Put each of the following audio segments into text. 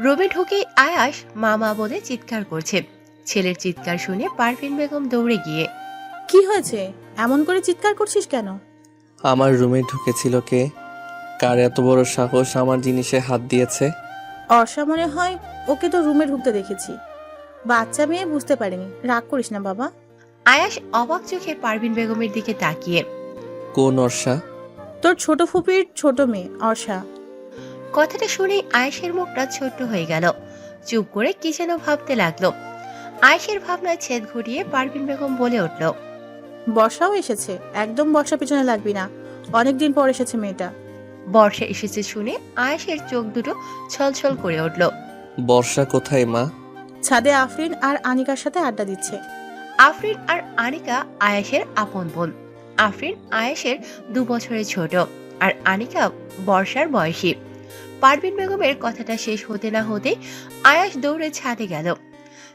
রুমে ঢুকেই আয়াস মা মা বলে চিৎকার করছে। ছেলের চিৎকার শুনে পারভিন বেগম দৌড়ে গিয়ে, কি হয়েছে? এমন করে চিৎকার করছিস কেন? আমার রুমে ঢুকেছিল কে? কার এত বড় সাহস আমার জিনিসে হাত দিয়েছে? অর্ষা মনে হয়, ওকে তো রুমে ঢুকতে দেখেছি। বাচ্চা মেয়ে, বুঝতে পারিনি। রাগ করিস না বাবা। আয়াস অবাক চোখে পারভিন বেগমের দিকে তাকিয়ে, কোন অর্ষা? তোর ছোট ফুপির ছোট মেয়ে অর্ষা। কথাটা শুনেই আয়েশের মুখটা ছোট্ট হয়ে গেল। চুপ করে কি যেন ভাবতে লাগলো। আয়েশের ভাবনায় ছেদ ঘুরিয়ে পারভিন বেগম বলে উঠল, বর্ষাও এসেছে। একদম বর্ষা পিছনে লাগবি না, অনেকদিন পর এসেছে মেয়েটা। বর্ষা এসেছে শুনে আয়েশের চোখ দুটো ছলছল করে উঠল। বর্ষা কোথায় মা? ছাদে আফরিন আর আনিকার সাথে আড্ডা দিচ্ছে। আফরিন আর আনিকা আয়েশের আপন বোন। আফরিন আয়েশের 2 বছরের ছোট, আর আনিকা বর্ষার বয়সী। পারভিন বেগমের কথাটা শেষ হতে না হতে আয়াস দৌড়ে ছাদে গেল।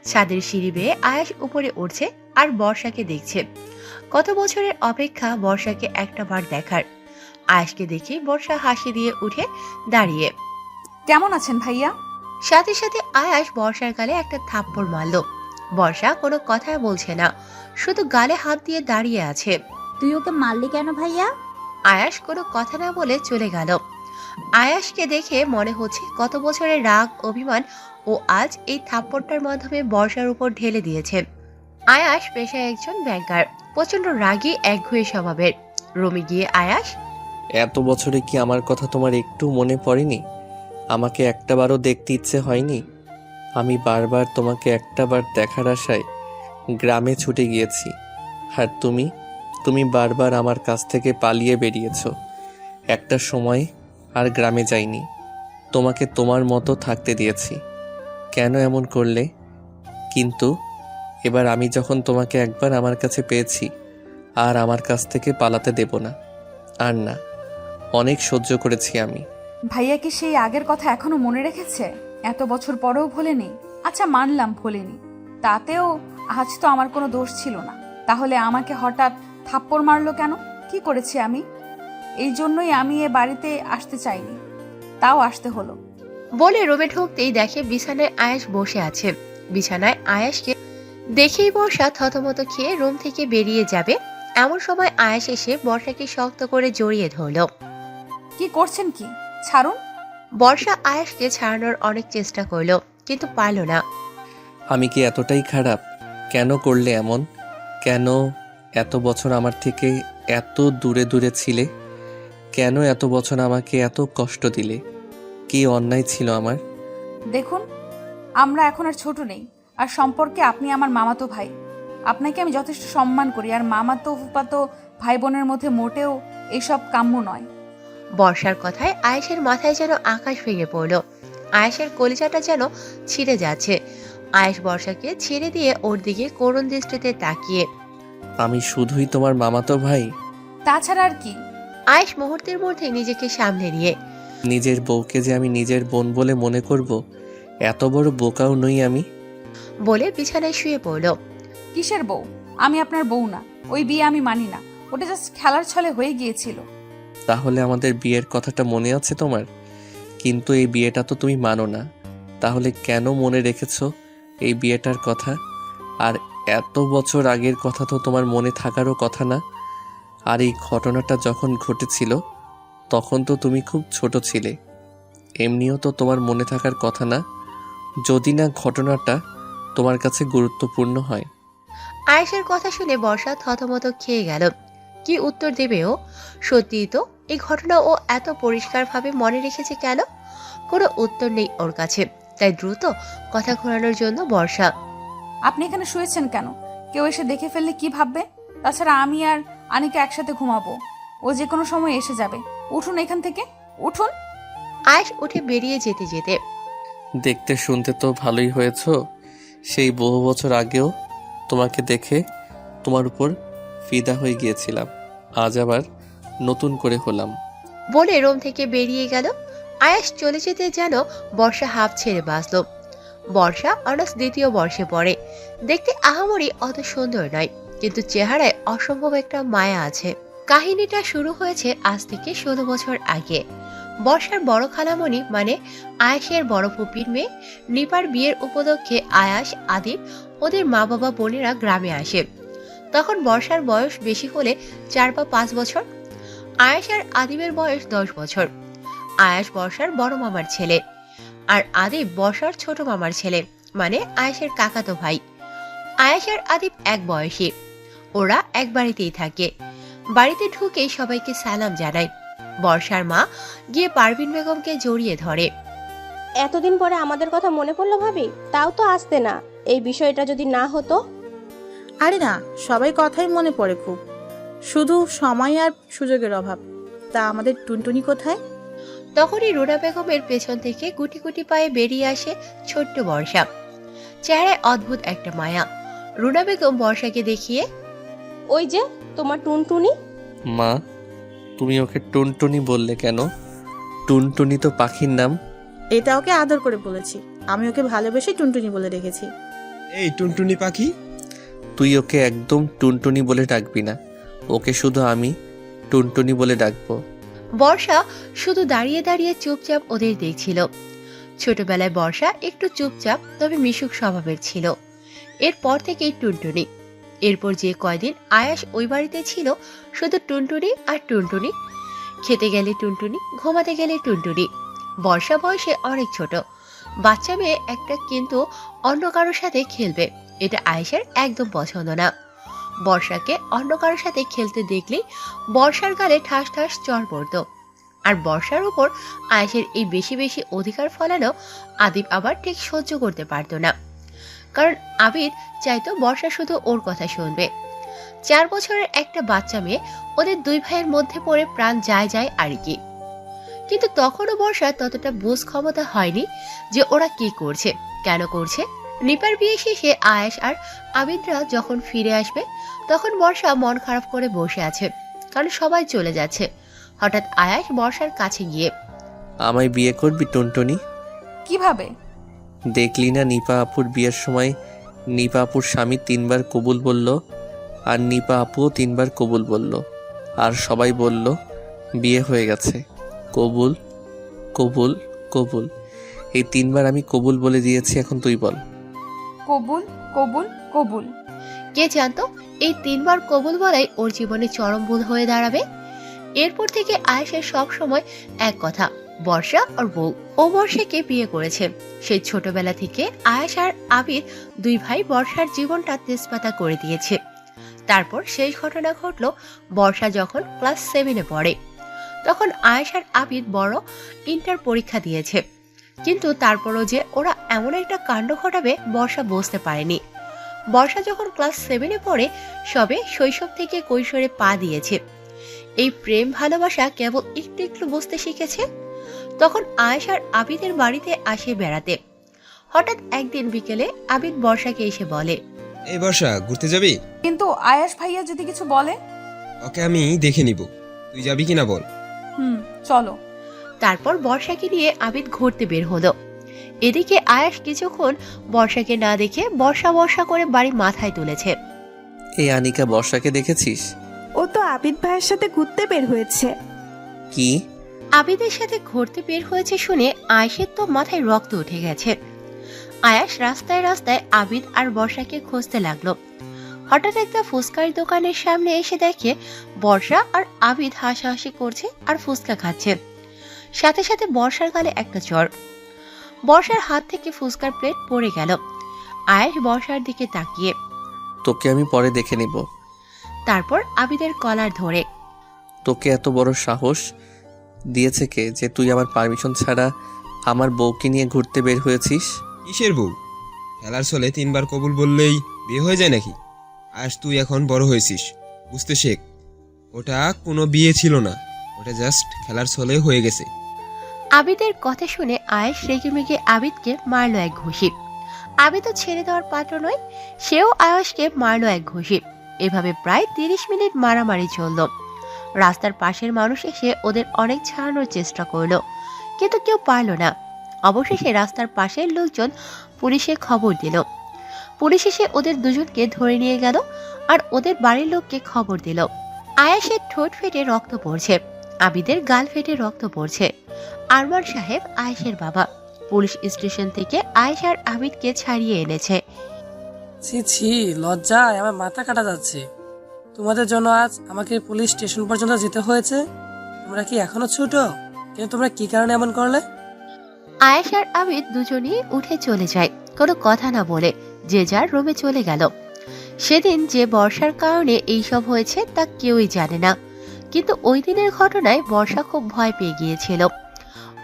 ছাদের সিঁড়ি বেয়ে আয়াস উপরে উঠছে আর বর্ষাকে দেখছে। কত বছরের অপেক্ষা বর্ষাকে একটা বার দেখার। আয়াসকে দেখে বর্ষা হাসি দিয়ে উঠে দাঁড়িয়ে। কেমন আছেন ভাইয়া? সাথে সাথে আয়াস বর্ষার গালে একটা থাপ্পড় মারল। বর্ষা কোনো কথা বলছে না, শুধু গালে হাত দিয়ে দাঁড়িয়ে আছে। তুই ওকে মারলি কেন ভাইয়া? আয়াস কোনো কথা না বলে চলে গেল। আয়াসকে দেখে মনে হচ্ছে কত বছরের রাগ অভিমান ও আজ এই থাপ্পড়টার মাধ্যমে বর্ষার উপর ঢেলে দিয়েছে। আয়াস পেশায় একজন ব্যাংকার, প্রচন্ড রাগী একঘেয়ে স্বভাবের। রুমে গিয়ে আয়াস, এত বছরে কি আমার কথা তোমার একটু মনে পড়েনি? আমাকে একটাবারও দেখতে ইচ্ছে হয়নি? আমি বারবার তোমাকে একটাবার দেখার আশায় গ্রামে ছুটে গিয়েছি, আর তুমি বারবার আমার কাছ থেকে পালিয়ে বেরিয়েছ। একটা সময় আর গ্রামে যাইনি, তোমাকে তোমার মতো থাকতে দিয়েছি। কেন এমন করলে? কিন্তু এবার আমি যখন তোমাকে একবার আমার কাছে পেয়েছি, আর আমার কাছ থেকে পালাতে দেব না। আর না, অনেক সহ্য করেছি আমি। ভাইয়া কি সেই আগের কথা এখনো মনে রেখেছে? এত বছর পরেও ভোলেনি? আচ্ছা মানলাম ভোলেনি, তাতেও আজ তো আমার কোনো দোষ ছিল না। তাহলে আমাকে হঠাৎ থাপ্পড় মারলো কেন? কি করেছি আমি? এই জন্যই আমি এ বাড়িতে আসতে চাইনি, তাও আসতে হলো। বলে রুমে ঢুকতেই দেখে বিছানায় আয়াস বসে আছে। বিছানায় আয়াসকে দেখেই বর্ষা থতমত খেয়ে রুম থেকে বেরিয়ে যাবে, এমন সময় আয়াস এসে বর্ষাকে শক্ত করে জড়িয়ে ধরল। কি করছেন কি? ছাড়ুন। বর্ষা আয়াসকে ছাড়ানোর অনেক চেষ্টা করলো, কিন্তু পারল না। আমি কি এতটাই খারাপ? কেন করলে এমন? কেন এত বছর আমার থেকে এত দূরে দূরে ছিলে? কেন এত বছর আমাকে এত কষ্ট দিলে? কি অন্যায় ছিল আমার? দেখুন, আমরা এখন আর ছোট নেই, আর সম্পর্কে আপনি আমার মামাতো ভাই। আপনাকে আমি যথেষ্ট সম্মান করি, আর মামাতো ফুফাতো ভাই বোনের মধ্যে মোটেও এইসব কাম্য নয়। বর্ষার কথায় আয়েশের মাথায় যেন আকাশ ভেঙে পড়ল। আয়েশের কলিজাটা যেন ছিঁড়ে যাচ্ছে। আয়েশ বর্ষাকে ছেড়ে দিয়ে ওর দিকে করুণ দৃষ্টিতে তাকিয়ে, আমি শুধুই তোমার মামাতো ভাই? তাছাড়া আর কি? আয়েশ মুহূর্তের মধ্যে নিজেকে সামলে নিয়ে, নিজের বউকে যে আমি নিজের বোন বলে মনে করব, এত বড় বোকাও নই আমি। বলে বিছানায় শুয়ে পড়ল। কিসের বউ? আমি আপনার বউ না। ওই বিয়ে আমি মানি না, ওটা জাস্ট খেলার ছলে হয়ে গিয়েছিল। তাহলে আমাদের বিয়ের কথাটা মনে আছে তোমার? কিন্তু এই বিয়েটা তো তুমি মানো না। তাহলে কেন মনে রেখেছো এই বিয়েটার কথা? আর এত বছর আগের কথা তো তোমার মনে থাকারও কথা না। আর এই ঘটনাটা যখন ঘটেছিল তখন তো তুমি খুব ছোট ছিলে, এমনিও তো তোমার মনে থাকার কথা না, যদি না ঘটনাটা তোমার কাছে গুরুত্বপূর্ণ হয়। আয়েশের কথা শুনে বর্ষা থতমত খেয়ে গেল। কি উত্তর দেবে ও? সত্যিই তো এই ঘটনা ও এত পরিষ্কারভাবে মনে রেখেছে কেন? কোনো উত্তর নেই ওর কাছে, তাই দ্রুত কথা ঘোরানোর জন্য বর্ষা, আপনি এখানে শুয়েছেন কেন? কেউ এসে দেখে ফেললে কি ভাববে? তাছাড়া আমি আর আনিকা একসাথে ঘুমাবো, ও যে কোনো সময় এসে যাবে। উঠুন এখান থেকে, উঠুন। আয়েশ উঠে বেরিয়ে যেতে যেতে, দেখতে শুনতে তো ভালোই হয়েছ। সেই বহু বছর আগেও তোমাকে দেখে তোমার উপর ফিদা হয়ে গিয়েছিলাম, আজ আবার নতুন করে হলাম। বলে রুম থেকে বেরিয়ে গেল। আয়েশ চলে যেতে যেন বর্ষা হাঁপ ছেড়ে বাঁচল। বর্ষা অনার্স 2য় বর্ষে পড়ে। দেখতে আহামরি অত সুন্দর নয়, কিন্তু চেহারায় অসম্ভব একটা মায়া আছে। কাহিনীটা শুরু হয়েছে আজ থেকে 16 বছর আগে। বর্ষার বড় খালামণি মানে আয়াসের বড় ফুপির মেয়ে নিপার বিয়ের উপলক্ষে আয়াস, আদিব, ওদের মা বাবা বোনেরা গ্রামে আসে। তখন বর্ষার বয়স বেশি হলে 4 বা 5 বছর। আয়াস আর আদিবের বয়স 10 বছর। আয়াস বর্ষার বড় মামার ছেলে আর আদিব বর্ষার ছোট মামার ছেলে, মানে আয়াসের কাকাতো ভাই। আয়াস আর আদিব এক বয়সী। ওরা এক বাড়িতেই থাকে। বাড়িতে ঢুকেই সবাইকে সালাম জানায়। বর্ষার মা গিয়ে পারভিন বেগমকে জড়িয়ে ধরে। এতদিন পরে আমাদের কথা মনে পড়লো ভাবি, তাও তো আসতে না। এই বিষয়টা যদি না হতো। আরে না, সবাই কথাই মনে পড়ে খুব, শুধু সময় আর সুযোগের অভাব। তা আমাদের টুনটুনি কোথায়? তখনই রুনা বেগমের পেছন থেকে গুটি গুটি পায়ে বেরিয়ে আসে ছোট্ট বর্ষা। চেহারায় অদ্ভুত একটা মায়া। রুনা বেগম বর্ষাকে দেখিয়ে, ওই যে তোমার টুনটুনি। মা, তুমি ওকে টুনটুনি বললে কেন? টুনটুনি তো পাখির নাম। এটা ওকে আদর করে বলেছি। আমি ওকে ভালোবেসে টুনটুনি বলে রেখেছি। এই টুনটুনি পাখি। তুই ওকে একদম টুনটুনি বলে ডাকবি না, ওকে শুধু আমি টুনটুনি বলে ডাকবো। বর্ষা শুধু দাঁড়িয়ে দাঁড়িয়ে চুপচাপ ওদের দেখছিল। ছোটবেলায় বর্ষা একটু চুপচাপ তবে মিশুক স্বভাবের ছিল। এরপর থেকেই টুনটুনি। এরপর যে কয়দিন আয়াস ওই বাড়িতে ছিল, শুধু টুনটুনি আর টুনটুনি। খেতে গেলে টুনটুনি, ঘুমাতে গেলে টুনটুনি। বর্ষা বয়সে অনেক ছোট, বাচ্চা মেয়ে একটা, কিন্তু অন্য কারোর সাথে খেলবে এটা আয়েশার একদম পছন্দ না। বর্ষাকে অন্য কারোর সাথে খেলতে দেখলেই বর্ষার গালে ঠাস ঠাস চড় পড়ত। আর বর্ষার উপর আয়েশের এই বেশি বেশি অধিকার ফলানো আদিব আবার ঠিক সহ্য করতে পারত না। কারণ আবিদ চাইতো বর্ষা শুধু ওর কথা শুনবে। 4 বছরের একটা বাচ্চা মেয়ে, ওদের দুই ভাইয়ের মধ্যে পড়ে প্রাণ যায় যায় আর কি। কিন্তু তখনও বর্ষা ততটা বুঝ ক্ষমতা হয়নি যে ওরা কি করছে, কেন করছে। নিপার বিয়ে শেষে আয়েশ আর আবিদরা যখন ফিরে আসবে, তখন বর্ষা মন খারাপ করে বসে আছে, কারণ সবাই চলে যাচ্ছে। হঠাৎ আয়েশ বর্ষার কাছে গিয়ে, আমায় বিয়ে করবি টুনটুনি? কিভাবে? দেখলি না নিপা আপুর বিয়ের সময় নিপা আপুর স্বামী 3 বার কবুল বলল, আর নিপা আপুও 3 বার কবুল বলল, আর সবাই বলল বিয়ে হয়ে গেছে। কবুল কবুল কবুল, এই 3 বার আমি কবুল বলে দিয়েছি, এখন তুই বল। কবুল কবুল কবুল। কে জানতো এই 3 বার কবুল বলাই ওর জীবনে চরম ভুল হয়ে দাঁড়াবে। এরপর থেকে আয়েশের সব সময় এক কথা, বর্ষা আর বউ। ও বর্ষাকে বিয়ে করেছে। সেই ছোটবেলা থেকে আয়েশ আর আবির দুই ভাই বর্ষার জীবনটা তেজপাতা করে দিয়েছে। তারপর শেষ ঘটনা ঘটলো বর্ষা যখন ক্লাস 7-এ পড়ে। তখন আয়েশ আর আবির বড় ইন্টার পরীক্ষা দিয়েছে, কিন্তু তারপরও যে ওরা এমন একটা কাণ্ড ঘটাবে বর্ষা বুঝতে পারেনি। বর্ষা যখন ক্লাস 7-এ পড়ে, সবে শৈশব থেকে কৈশোরে পা দিয়েছে। এই প্রেম ভালোবাসা কেবল একটু একটু বুঝতে শিখেছে। তখন আয়েশ আর আবিদের বাড়িতে আসে বেড়াতে। হঠাৎ একদিন বিকেলে আবিদ বর্ষাকে এসে বলে, এই বর্ষা, ঘুরতে যাবি? কিন্তু আয়াস ভাইয়া যদি কিছু বলে? ওকে আমি দেখে নিব, তুই যাবি কিনা বল। চলো। তারপর বর্ষাকে নিয়ে আবিদ ঘুরতে বের হলো। এদিকে আয়াস কিছুক্ষণ বর্ষাকে না দেখে বর্ষা বর্ষা করে বাড়ি মাথায় তুলেছে। এই আনিকা বর্ষাকে দেখেছিস? ও তো আবিদ ভাইয়ের সাথে ঘুরতে বের হয়েছে। কি? আবিদের সাথে ঘুরতে বের হয়েছে শুনে আয়েশের তো মাথায় রক্ত উঠে গেছে। আয়াস রাস্তায় রাস্তায় আবিদ আর বর্ষাকে খুঁজতে লাগলো। হঠাৎ একটা ফুচকার দোকানের সামনে এসে দেখে বর্ষা আর আবিদ হাসাহাসি করছে আর ফুচকা খাচ্ছে। সাথে সাথে বর্ষার গালে একটা চড়। বর্ষার হাত থেকে ফুচকার প্লেট পড়ে গেল। আয়েশ বর্ষার দিকে তাকিয়ে, তোকে আমি পরে দেখে নিব। তারপর আবিদের কলার ধরে, তোকে এত বড় সাহস দিয়েছে কে যে তুই আমার পারমিশন ছাড়া আমার বউকে নিয়ে ঘুরতে বের হয়েছিস? কিসের বউ? খেলার ছলে 3 বার কবুল বললেই বিয়ে হয়ে যায় নাকি? আজ তুই এখন বড় হয়েছিস, বুঝতে শেখ। ওটা কোনো বিয়ে ছিল না, ওটা জাস্ট খেলার ছলে হয়ে গেছে। আবিদের কথা শুনে আয়েশ রেগে মেগে আবিদকে মারলো এক ঘুষি। আবিদও ছেড়ে দেওয়ার পাত্র নয়, সেও আয়েশকে মারলো এক ঘুষি। এভাবে প্রায় 30 মিনিট মারামারি চলল। রাস্তার পাশের মানুষ এসে ওদের অনেক ছাড়ানোর চেষ্টা করলো, কিন্তু কেউ পারল না। অবশেষে রাস্তার পাশের লোকজন পুলিশে খবর দিল। পুলিশ এসে ওদের দুজনকে ধরে নিয়ে গেল আর ওদের বাড়ির লোককে খবর দিল। আয়াসের ঠোঁট ফেটে রক্ত পড়ছে, আবিদের গাল ফেটে রক্ত পড়ছে। আরমান সাহেব আয়েশের বাবা পুলিশ স্টেশন থেকে আয়েশ আর আবিদকে ছাড়িয়ে এনেছে। ছি ছি, লজ্জায় আমার মাথা কাটা যাচ্ছে। তোমাদের জন্য আজ আমাকে পুলিশ স্টেশন পর্যন্ত যেতে হয়েছে। তোমরা কি এখনো ছোট? কিন্তু তোমরা কি কারণে এমন করলে? আয়েশ আর আবিদ দুজনেই উঠে চলে যায়, কোনো কথা না বলে যে যার রুমে চলে গেল। সেদিন যে বর্ষার কারণে এইসব হয়েছে তা কেউই জানে না, কিন্তু ওই দিনের ঘটনায় বর্ষা খুব ভয় পেয়ে গিয়েছিল।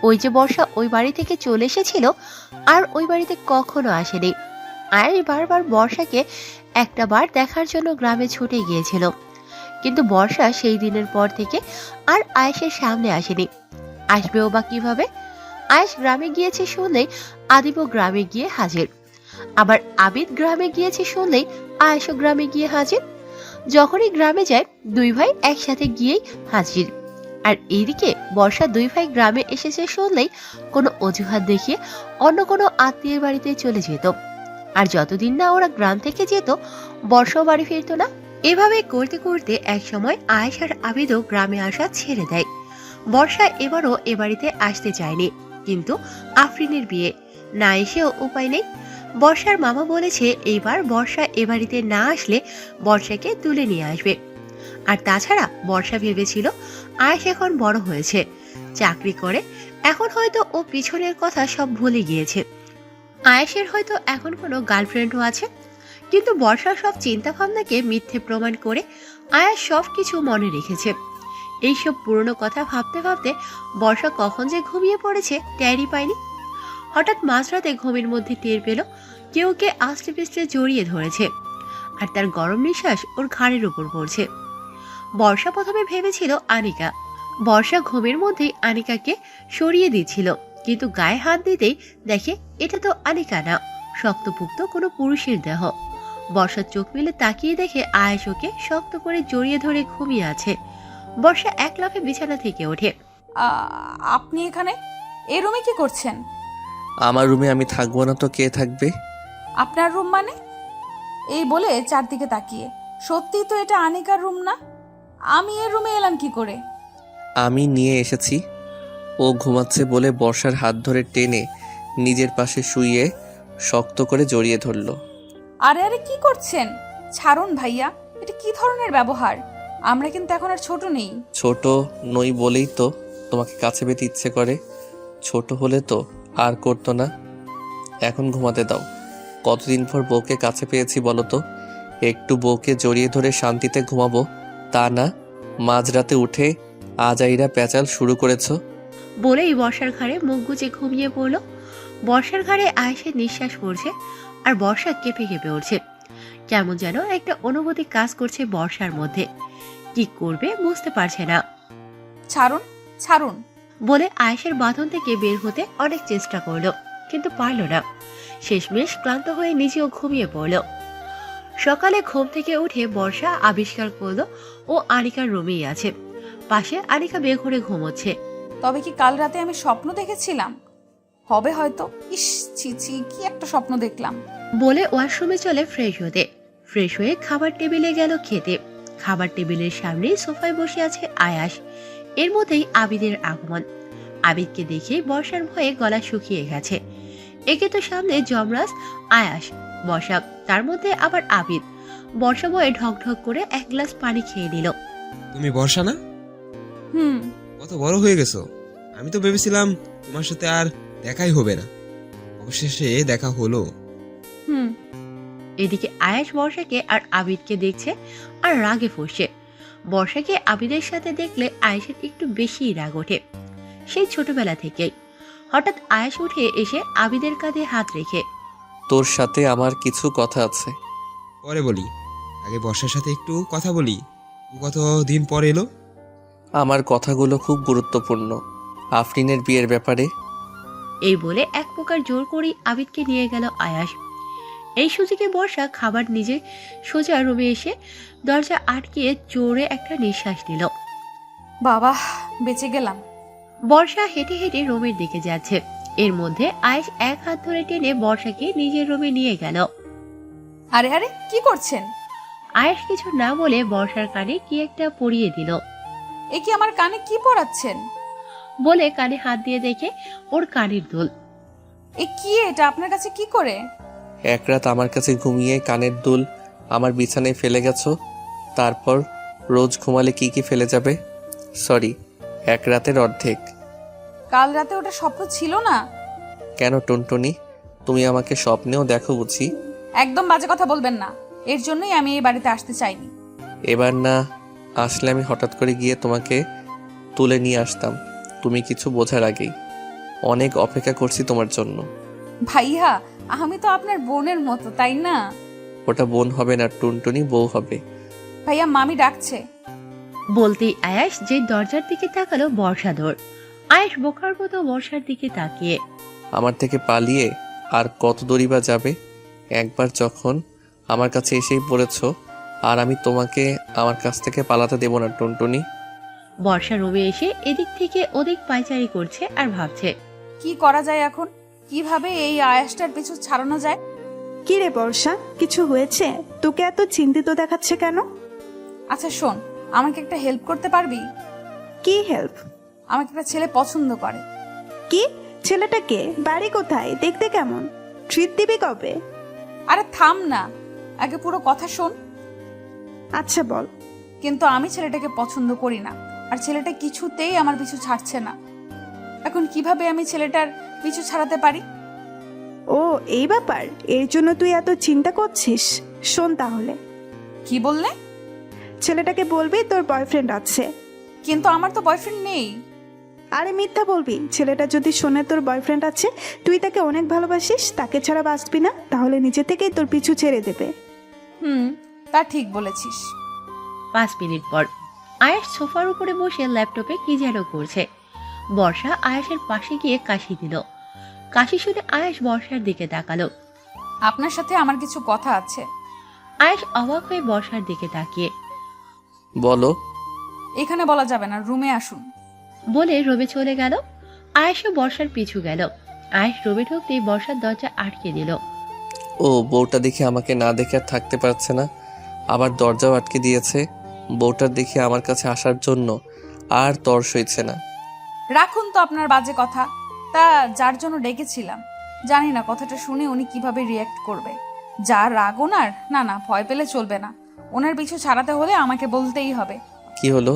ওই যে বর্ষা ওই বাড়ি থেকে চলে এসেছিল আর ওই বাড়িতে কখনো আসেনি। আয়েশ বারবার বর্ষাকে একটা বার দেখার জন্য গ্রামে ছুটে গিয়েছিল, কিন্তু বর্ষা সেই দিনের পর থেকে আর আয়েশের সামনে আসেনি। আসবেও বা কিভাবে? আয়েশ গ্রামে গিয়েছে শুনলেই আদিবও গ্রামে গিয়ে হাজির, আবার আবিদ গ্রামে গিয়েছে শুনলেই আয়েশও গ্রামে গিয়ে হাজির। যখনই গ্রামে যায় দুই ভাই একসাথে গিয়েই হাজির। আর এইদিকে বর্ষা দুই ভাই গ্রামে এসেছে শুনলেই কোনো অজুহাত দেখিয়ে অন্য কোনো আত্মীয়ের বাড়িতে চলে যেত। আর যতদিন না ওরা গ্রাম থেকে যেত বর্ষাও বাড়ি ফিরতো না। এভাবে করতে করতে একসময় আয়েশ আর আবিদও গ্রামে আসা ছেড়ে দেয়। বর্ষা এবারও এ বাড়িতে আসতে চায়নি, কিন্তু আফরিনের বিয়ে, না এসেও উপায় নেই। বর্ষার মামা বলেছে এইবার বর্ষা এ বাড়িতে না আসলে বর্ষাকে তুলে নিয়ে আসবে। আর তাছাড়া বর্ষা ভেবেছিল আয়েশ এখন বড় হয়েছে, চাকরি করে, এখন হয়তো ও পিছনের কথা সব ভুলে গিয়েছে। আয়েশের হয়তো এখন কোনো গার্লফ্রেন্ডও আছে, কিন্তু বর্ষা সব চিন্তা ভাবনাকে মিথ্যে প্রমাণ করে আয়েশ সব কিছু মনে রেখেছে। এইসব পুরনো কথা ভাবতে ভাবতে বর্ষা কখন যে ঘুমিয়ে পড়েছে টেরই পায়নি। হঠাৎ মাঝরাতে ঘুমের মধ্যে টের পেল কেউ কে আস্তে পিস্তে জড়িয়ে ধরেছে, আর তার গরম নিঃশ্বাস ওর ঘাড়ের উপর পড়ছে। বর্ষা প্রথমে ভেবেছিল আনিকা। বর্ষা ঘুমের মধ্যেই আনিকাকে সরিয়ে দিচ্ছিল, কিন্তু গায়ে হাত দিতেই দেখে এটা তো আনিকা না, শক্তপুক্ত কোনো পুরুষের দেহ। বর্ষার চোখ মেলে তাকিয়ে দেখে আয়েশ ওকে শক্ত করে জড়িয়ে ধরে ঘুমিয়ে আছে। বর্ষা এক লাফে বিছানা থেকে ওঠে। আপনি এখানে এই রুমে কি করছেন? আমার রুমে আমি থাকবো না তো কে থাকবে? আপনার রুম মানে? এই বলে চারদিকে তাকিয়ে, সত্যি তো এটা আনিকার রুম না? আমি এর রুমে এলাম কি করে? আমি নিয়ে এসেছি। ও ঘুমাচ্ছে বলে বর্ষার হাত ধরে টেনে নিজের পাশে শুইয়ে শক্ত করে জড়িয়ে ধরল। আরে আরে কি করছেন? ছাড়ুন ভাইয়া, এটা কি ধরনের ব্যবহার? আমরা কিন্তু এখন আর ছোট নেই। ছোট নই বলেই তো তোমাকে কাছে পেতে ইচ্ছে করে, ছোট হলে তো আর করতো না। এখন ঘুমাতে দাও। কতদিন পর বউকে কাছে পেয়েছি বলো তো, একটু বউকে জড়িয়ে ধরে শান্তিতে ঘুমাবো, তা না মাঝরাতে উঠে আজাইরা প্যাচাল শুরু করেছো। বলেই বর্ষার ঘাড়ে মুখ গুজে ঘুমিয়ে পড়ল। বর্ষার ঘাড়ে আয়েশের নিঃশ্বাস পড়ছে আর বর্ষা কেঁপে কেঁপে উঠছে। কেমন যেন একটা অনুভূতি কাজ করছে বর্ষার মধ্যে, কি করবে বুঝতে পারছে না। ছাড়ুন ছাড়ুন বলে আয়েশের বাঁধন থেকে বের হতে অনেক চেষ্টা করলো, কিন্তু পারল না। শেষমেশ ক্লান্ত হয়ে নিজেও ঘুমিয়ে পড়ল। সকালে ঘুম থেকে উঠে বর্ষা আবিষ্কার করলো ও আনিকার রুমেই আছে, পাশে আনিকা বেঘরে ঘুমোচ্ছে। তবে কি কাল রাতে আমি স্বপ্ন দেখেছিলাম? হবে হয়তো। ইস, ছি ছি, কি একটা স্বপ্ন দেখলাম। বলে ওয়াশরুমে চলে ফ্রেশ হতে। ফ্রেশ হয়ে খাবার টেবিলে গেল খেতে। খাবার টেবিলের সামনেই সোফায় বসে আছে আয়াস। এর মধ্যেই আবিদের আগমন। আবিদকে দেখে বর্ষার ভয়ে গলা শুকিয়ে গেছে। একে তো সামনে যমরাজ, আয়াস, বর্ষা, তার মধ্যে আবার আবিদ। বর্ষা ভয়ে ঢক ঢক করে এক গ্লাস পানি খেয়ে নিল। তুমি বর্ষা না? হুম। কত বড় হয়ে গেছো। আমি তো ভেবেছিলাম তোমার সাথে আর দেখাই হবে না, অবশেষে দেখা হলো। হুম। এদিকে আয়াস বর্ষাকে আর আবিদকে দেখছে আর রাগে ফুঁসছে। বর্ষাকে আবিদের সাথে দেখলে আয়েশের একটু বেশিই রাগ ওঠে, সেই ছোটবেলা থেকেই। হঠাৎ আয়েশ উঠে এসে আবিদের কাঁধে হাত রেখে, তোর সাথে আমার কিছু কথা আছে। পরে বলি, আগে বর্ষার সাথে একটু কথা বলি। ও কতদিন পর এলো? আমার কথাগুলো খুব গুরুত্বপূর্ণ, আফরিনের বিয়ের ব্যাপারে। এই বলে এক প্রকার জোর করেই আবিদকে নিয়ে গেল আয়াস। এই সুযোগে বর্ষা খাবার নিজে সোজা রুমে এসে দরজা আটকিয়ে জোরে একটা নিঃশ্বাস নিল। বাবা, বেঁচে গেলাম। বর্ষা হেঁটে হেঁটে রুমের দিকে যাচ্ছে। এর মধ্যে আয়েশ এক হাত ধরে টেনে বর্ষাকে নিজের রুমে নিয়ে গেল। আরে আরে কি করছেন? আয়াস কিছু না বলে বর্ষার কানে কি একটা পরিয়ে দিল। এ কি আমার কানে কি পড়াচ্ছেন? বলে কানে হাত দিয়ে দেখে ওর কানের দুল। এ কি, এটা আপনার কাছে কি করে? এক রাত আমার কাছে ঘুমিয়ে কানের দুল আমার বিছানায় ফেলে গেছো, তারপর রোজ ঘুমালে কি কি ফেলে যাবে? সরি, এক রাতের অর্ধেক। কাল রাতে ওটা স্বপ্ন ছিল না? কেন টুনটুনি, তুমি আমাকে স্বপ্নেও দেখো বুঝি? একদম বাজে কথা বলবেন না, এর জন্যই আমি এই বাড়িতে আসতে চাইনি। এবার না আসলে আমি হঠাৎ করে গিয়ে তোমাকে তুলে নিয়ে আসতাম, তুমি কিছু বোঝার আগেই। অনেক অপেক্ষা করছি তোমার জন্য। ভাইয়া, আমি তো আপনার বোনের মতো, তাই না? ওটা বোন হবে না টুনটুনি, বউ হবে। ভাইয়া, মামি ডাকছে। বলতেই আয়াস যে দরজার দিকে তাকালো বর্ষাধর। আয়াস বোকার মতো বর্ষার দিকে তাকিয়ে। আমার থেকে পালিয়ে আর কত দূরই বা যাবে? একবার যখন আমার কাছে এসেই পড়েছো, আর আমি তোমাকে আমার কাছ থেকে পালাতে দেব না টুনটুনি। বর্ষা রুমে এসে এদিক থেকে ওদিক পায়চারি করছে আর ভাবছে কি করা যায় এখন, কিভাবে এই আয়াসটার পিছু ছাড়ানো যায়। কি রে বর্ষা, কিছু হয়েছে? তোকে এত চিন্তিত দেখাচ্ছে কেন? আচ্ছা শোন, আমাকে একটা হেল্প করতে পারবি? কি হেল্প? আমাকে একটা ছেলে পছন্দ করে। কি? ছেলেটা কে? বাড়ি কোথায়? দেখতে কেমন? ট্রিট দিবি কবে? আরে থাম না, আগে পুরো কথা শোন। আচ্ছা বল। কিন্তু আমি ছেলেটাকে পছন্দ করি না, আর ছেলেটা কিছুতেই আমার পিছু ছাড়ছে না। এখন কিভাবে আমি ছেলেটার পিছু ছাড়াতে পারি? ও এই ব্যাপার, এর জন্য তুই এত চিন্তা করছিস? শোন তাহলে। কি বললে? ছেলেটাকে বলবি তোর বয়ফ্রেন্ড আছে। কিন্তু আমার তো বয়ফ্রেন্ড নেই। আরে মিথ্যা বলবি। ছেলেটা যদি শোনে তোর বয়ফ্রেন্ড আছে, তুই তাকে অনেক ভালোবাসিস, তাকে ছাড়া বাঁচবি না, তাহলে নিজে থেকেই তোর পিছু ছেড়ে দেবে। তা ঠিক বলেছিস। 5 মিনিট পর আয়াস সোফার উপরে বসে ল্যাপটপে কি যেন করছে। বর্ষা আয়াসের পাশে গিয়ে কাশি দিল। কাশি শুনে আয়াস বর্ষার দিকে তাকালো। আপনার সাথে আমার কিছু কথা আছে। আয়াস অবাক হয়ে বর্ষার দিকে তাকিয়ে। বলো। এখানে বলা যাবে না, রুমে আসুন। বলে রুমে চলে গেল। আয়াসও বর্ষার পিছু গেল। আয়াস রুমে ঢুকতেই বর্ষার দরজা আটকে দিল। ও বউটা দেখে আমাকে না দেখে আর থাকতে পারছে না, আবার দরজাও আটকে দিয়েছে। বউটার দেখে আমার কাছে আসার জন্য আর তর সইছে না। রাখুন তো আপনার বাজে কথা। তা যার জন্য ডেকেছিলাম, জানি না কথাটা শুনে উনি কিভাবে রিয়্যাক্ট করবে। যার রাগ ওনার, না না, ভয় পেলে চলবে না। ওনার পিছু ছাড়াতে হলে আমাকে বলতেই হবে। কি হলো?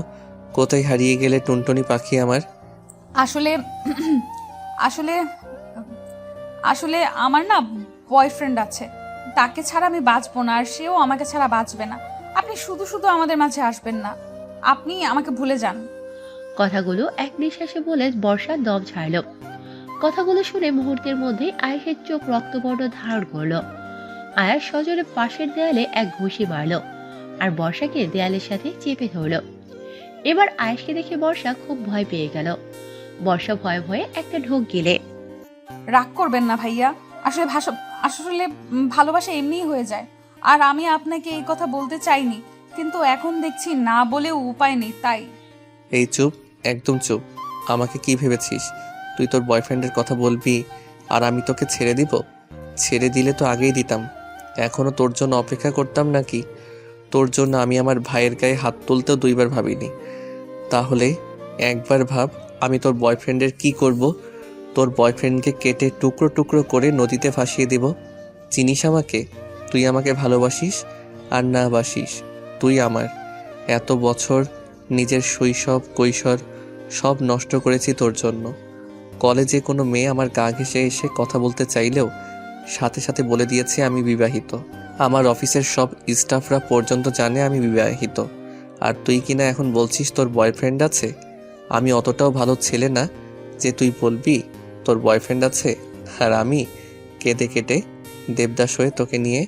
কোথায় হারিয়ে গেলে টুনটুনি পাখি আমার? আসলে আসলে আসলে আমার না বয়ফ্রেন্ড আছে, তাকে ছাড়া আমি বাঁচবো না, আর সেও আমাকে ছাড়া বাঁচবে না। আপনি শুধু শুধু আমাদের মাঝে আসবেন না, আপনি আমাকে ভুলে যান। কথাগুলো এক নিঃশ্বাসে বলে বর্ষা দম ছাড়ল। কথাগুলো শুনে মুহূর্তের মধ্যে আয়াসের চোখ রক্তবর্ণ ধারণ করলো। আয়াস সজোরে পাশের দেয়ালে এক ঘুষি মারল আর বর্ষাকে দেয়ালের সাথে চেপে ধরল। এবার আয়াসকে দেখে বর্ষা খুব ভয় পেয়ে গেল। বর্ষা ভয়ে ভয়ে একটা ঢোক গেলে। রাগ করবেন না ভাইয়া, আসলে ভালোবাসা এমনিই হয়ে যায়। আর আমি আপনাকে এই কথা বলতে চাইনি, কিন্তু এখন দেখছি না বলেও উপায় নেই, তাই। এই চুপ, একদম চুপ। আমাকে কি ভেবেছিস তুই তোর বয়ফ্রেন্ডের কথা বলবি আর আমি তোকে ছেড়ে দিব? ছেড়ে দিলে তো আগেই দিতাম। এখনো তোর জন্য অপেক্ষা করতাম নাকি? তোর জন্য আমি আমার ভাইয়ের গায়ে হাত তুলতেও 2 বার ভাবিনি। তাহলে একবার ভাব, আমি তোর বয়ফ্রেন্ডের কি করব? তোর বয়ফ্রেন্ডকে কেটে টুকরো টুকরো করে নদীতে ভাসিয়ে দিব। চিনিস আমাকে? তুই আমাকে ভালোবাসিস আর না বাসিস, তুই আমার। এত বছর নিজের শৈশব কৈশোর সব নষ্ট করেছি তোর জন্য। কলেজে কোনো মেয়ে আমার গা ঘেঁষে এসে কথা বলতে চাইলেও সাথে সাথে বলে দিয়েছে আমি বিবাহিত। আমার অফিসের সব স্টাফরা পর্যন্ত জানে আমি বিবাহিত। আর তুই কিনা এখন বলছিস তোর বয়ফ্রেন্ড আছে? আমি অতটাও ভালো ছেলে না যে তুই বলবি তোর বয়ফ্রেন্ড আছে। আর আমি কেঁদে কেটে দেবদাস হয়ে তোকে নিয়ে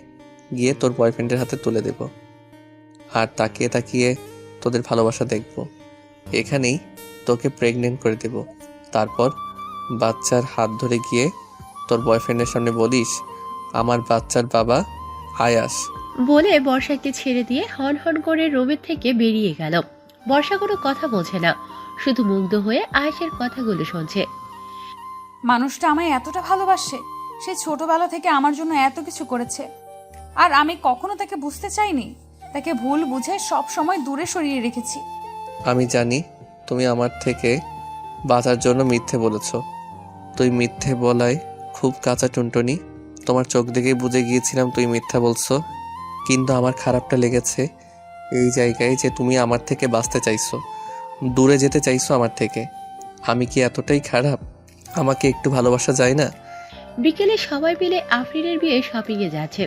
গিয়ে তোর বয়ফ্রেন্ডের হাতে তুলে দেব, আর তাকিয়ে তাকিয়ে তোদের ভালোবাসা দেখব। এখানেই তোকে প্রেগনেন্ট করে দেব। তারপর বাচ্চার হাত ধরে গিয়ে তোর বয়ফ্রেন্ডের সামনে বলিস আমার বাচ্চার বাবা আয়াস। বলে বর্ষাকে ছেড়ে দিয়ে হন হন করে রুমের থেকে বেরিয়ে গেল। বর্ষা কোনো কথা বোঝে না, শুধু মুগ্ধ হয়ে আয়াসের কথাগুলো শুনছে। মানুষটা আমায় এতটা ভালোবাসে, সে ছোটবেলা থেকে আমার জন্য এত কিছু করেছে, আর আমি কখনো তাকে বুঝতে চাইনি। তাকে ভুল বুঝে সব সময় দূরে সরিয়ে রেখেছি। আমি জানি তুমি আমার থেকে বাঁচার জন্য মিথ্যে বলেছ। তুই মিথ্যে বলায় খুব কাঁচা টুনটুনি। তোমার চোখ দেখেই বুঝে গিয়েছিলাম তুই মিথ্যা বলছো। কিন্তু আমার খারাপটা লেগেছে এই জায়গায় যে তুমি আমার থেকে বাঁচতে চাইছো, দূরে যেতে চাইছো আমার থেকে। আমি কি এতটাই খারাপ? আমাকে একটু ভালোবাসা যায় না? বিকেলে সবাই মিলে আফরিনের বিয়ে শপিংয়ে যাচ্ছে।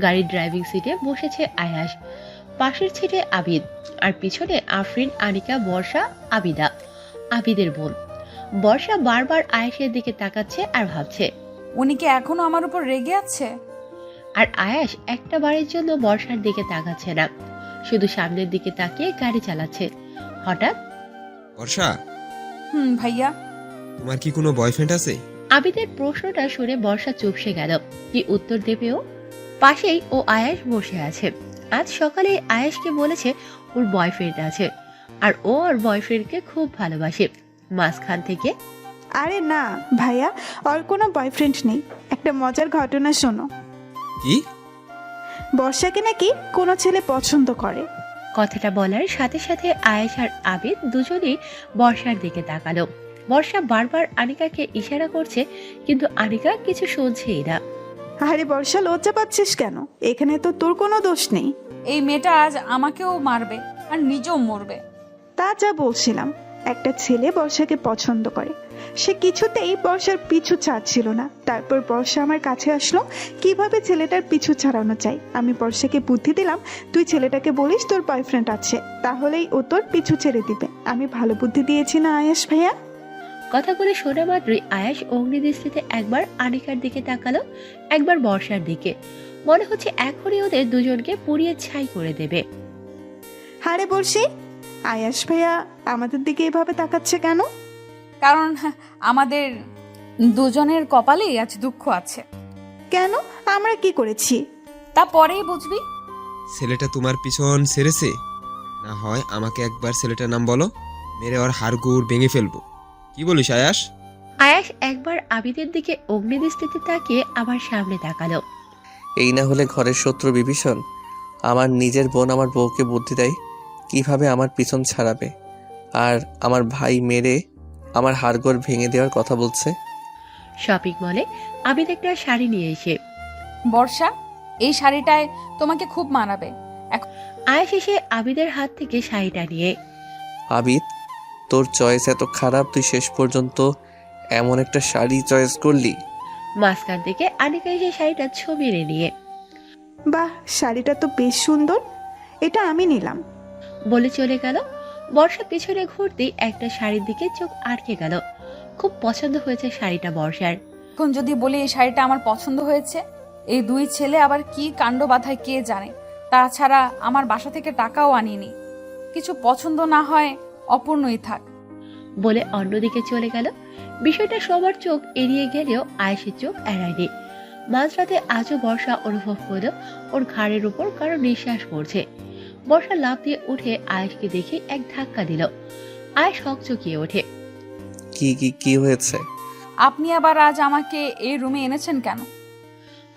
গাড়ির ড্রাইভিং সিটে বসেছে আয়াস, পাশের সিটে আবিদ, আর পিছনে আফরিন, আনিকা, বর্ষা, আবিদা, আবিদের বোন। বর্ষা বারবার আয়াসের দিকে তাকাচ্ছে আর ভাবছে। উনি কি এখনো আমার উপর রেগে আছে? আর আয়াস একটা বারের জন্য বর্ষার দিকে তাকাচ্ছে না, শুধু সামনের দিকে তাকিয়ে গাড়ি চালাচ্ছে। হঠাৎ বর্ষা, ভাইয়া। তোমার কি কোনো বয়ফ্রেন্ড আছে? আবিদের প্রশ্নটা শুনে বর্ষা চুপসে গেল। কি উত্তর দেবেও? পাশেই ও আয়াস বসে আছে। আজ সকালে আয়াসকে বলেছে ওর বয়ফ্রেন্ড আছে, আর ও ওর বয়ফ্রেন্ডকে খুব ভালোবাসে। মাঝখান থেকে, আরে না ভাইয়া, ওর কোনো বয়ফ্রেন্ড নেই। একটা মজার ঘটনা শোনো। কি? বর্ষাকে নাকি কোনো ছেলে পছন্দ করে। কথাটা বলার সাথে সাথে আয়েশ আর আবিদ দুজনেই বর্ষার দিকে তাকালো। বর্ষা বারবার আনিকাকে ইশারা করছে, কিন্তু আনিকা কিছু শুনছেই না। আরে বর্ষা, লজ্জা পাচ্ছিস কেন? এখানে তো তোর কোনো দোষ নেই। এই মেয়েটা আজ আমাকেও মারবে আর নিজেও মরবে। তা যা বলছিলাম, একটা ছেলে বর্ষাকে পছন্দ করে। সে কিছুতেই বর্ষার পিছু ছাড়ছিল না। তারপর বর্ষা আমার কাছে আসলো কিভাবে ছেলেটার পিছু ছাড়ানো যায়। আমি বর্ষাকে বুদ্ধি দিলাম, তুই ছেলেটাকে বলিস তোর বয়ফ্রেন্ড আছে, তাহলেই ও তোর পিছু ছেড়ে দিবে। আমি ভালো বুদ্ধি দিয়েছি না আয়াস ভাইয়া? কথাগুলো শোনা মাত্রই আয়াস অগ্নিদৃষ্টিতে একবার আনিকার দিকে তাকালো, একবার বর্ষার দিকে। মনে হচ্ছে এখনই ওদের দুজনকে পুড়িয়ে ছাই করে দেবে। হারে বর্ষি, আয়াস ভাইয়া আমাদের দিকে এভাবে তাকাচ্ছে কেন? কারণ আমাদের দুজনের কপালেই আজ দুঃখ আছে। কেন? আমরা কি করেছি? তা পরেই বুঝবি। ছেলেটা তোমার পিছন ছেড়েছে? না হয় আমাকে একবার ছেলেটার নাম বলো, মেরে ওর হাড়গোড় ভেঙে ফেলবো। কি বলিস আয়াস? আয়াস একবার আবিদের দিকে অগ্নিদৃষ্টিতে তাকিয়ে আবার সামনে তাকালো। এই না হলে ঘরের শত্রু বিভীষণ আমার নিজের বোন আমার বউকে বুদ্ধি দেয় কিভাবে আমার পিছন ছাড়াবে, আর আমার ভাই মেরে আমার হাড়গোড় ভেঙে দেওয়ার কথা বলছে। শপিং মলে আবিদ একটা শাড়ি নিয়ে এসে, বর্ষা, এই শাড়িটায় তোমাকে খুব মানাবে। আয়াস এসে আবিদের হাত থেকে শাড়িটা নিয়ে, আবিদ, তোর চয়েস এত খারাপ, তুই শেষ পর্যন্ত এমন একটা শাড়ি চয়েস করলি? মাঝখান থেকে আনিকা এসে শাড়িটা ছবিয়ে নিয়ে, বাহ, শাড়িটা তো বেশ সুন্দর, এটা আমি নিলাম বলে চলে গেল। বর্ষা পিছনে ঘুরতেই একটা শাড়ির দিকে চোখ আটকে গেল। খুব পছন্দ হয়েছে শাড়িটা বর্ষার। এখন যদি বলি এই শাড়িটা আমার পছন্দ হয়েছে, এই দুই ছেলে আবার কি কাণ্ড বাঁধায় কে জানে। তাছাড়া আমার বাসা থেকে টাকাও আনিনি। কিছু পছন্দ না হয় অপূর্ণই থাক বলে অন্যদিকে চলে গেল। বিষয়টা সবার চোখ এড়িয়ে গেলেও আয়েশের চোখ এড়ায়নি। মাঝরাতে আজও বর্ষা অনুভব করল ওর ঘাড়ের উপর কারো নিঃশ্বাস পড়ছে। বর্ষা লাফ দিয়ে উঠে আয়েশকে দেখে এক ধাক্কা দিল। আয়েশ হকচকিয়ে ওঠে। কি কি কি হয়েছে? আপনি আবার আজ আমাকে এই রুমে এনেছেন কেন?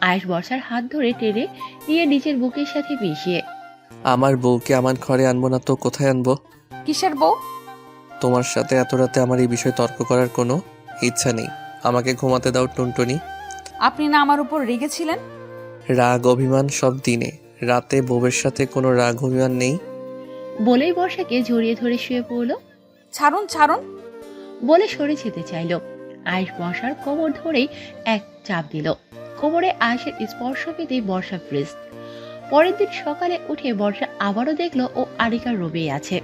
আয়েশ বর্ষার হাত ধরে টেনে নিয়ে নিজের বুকের সাথে মিশিয়ে, আমার বউকে আমার ঘরে আনবো না তো কোথায় আনবো? কিসের বউ? তোমার সাথে এত রাতে আমার এই বিষয়ে তর্ক করার কোনো ইচ্ছা নেই। আমাকে ঘুমাতে দাও টুনটুনি। আপনি না আমার উপর রেগেছিলেন? রাগ অভিমান সব দিনে, রাতে বউয়ের সাথে কোনো রাগ অভিমান নেই। বলেই বর্ষাকে জড়িয়ে ধরে শুয়ে পড়ল। ছাড়ুন ছাড়ুন বলে সরে যেতে চাইল। আয়েশ বর্ষার কোমর ধরেই এক চাপ দিল। কোমরে আয়েশের স্পর্শ পেতেই বর্ষা ফ্রিজ। পরের দিন সকালে উঠে বর্ষা আবারও দেখলো ও আনিকার রুমেই আছে।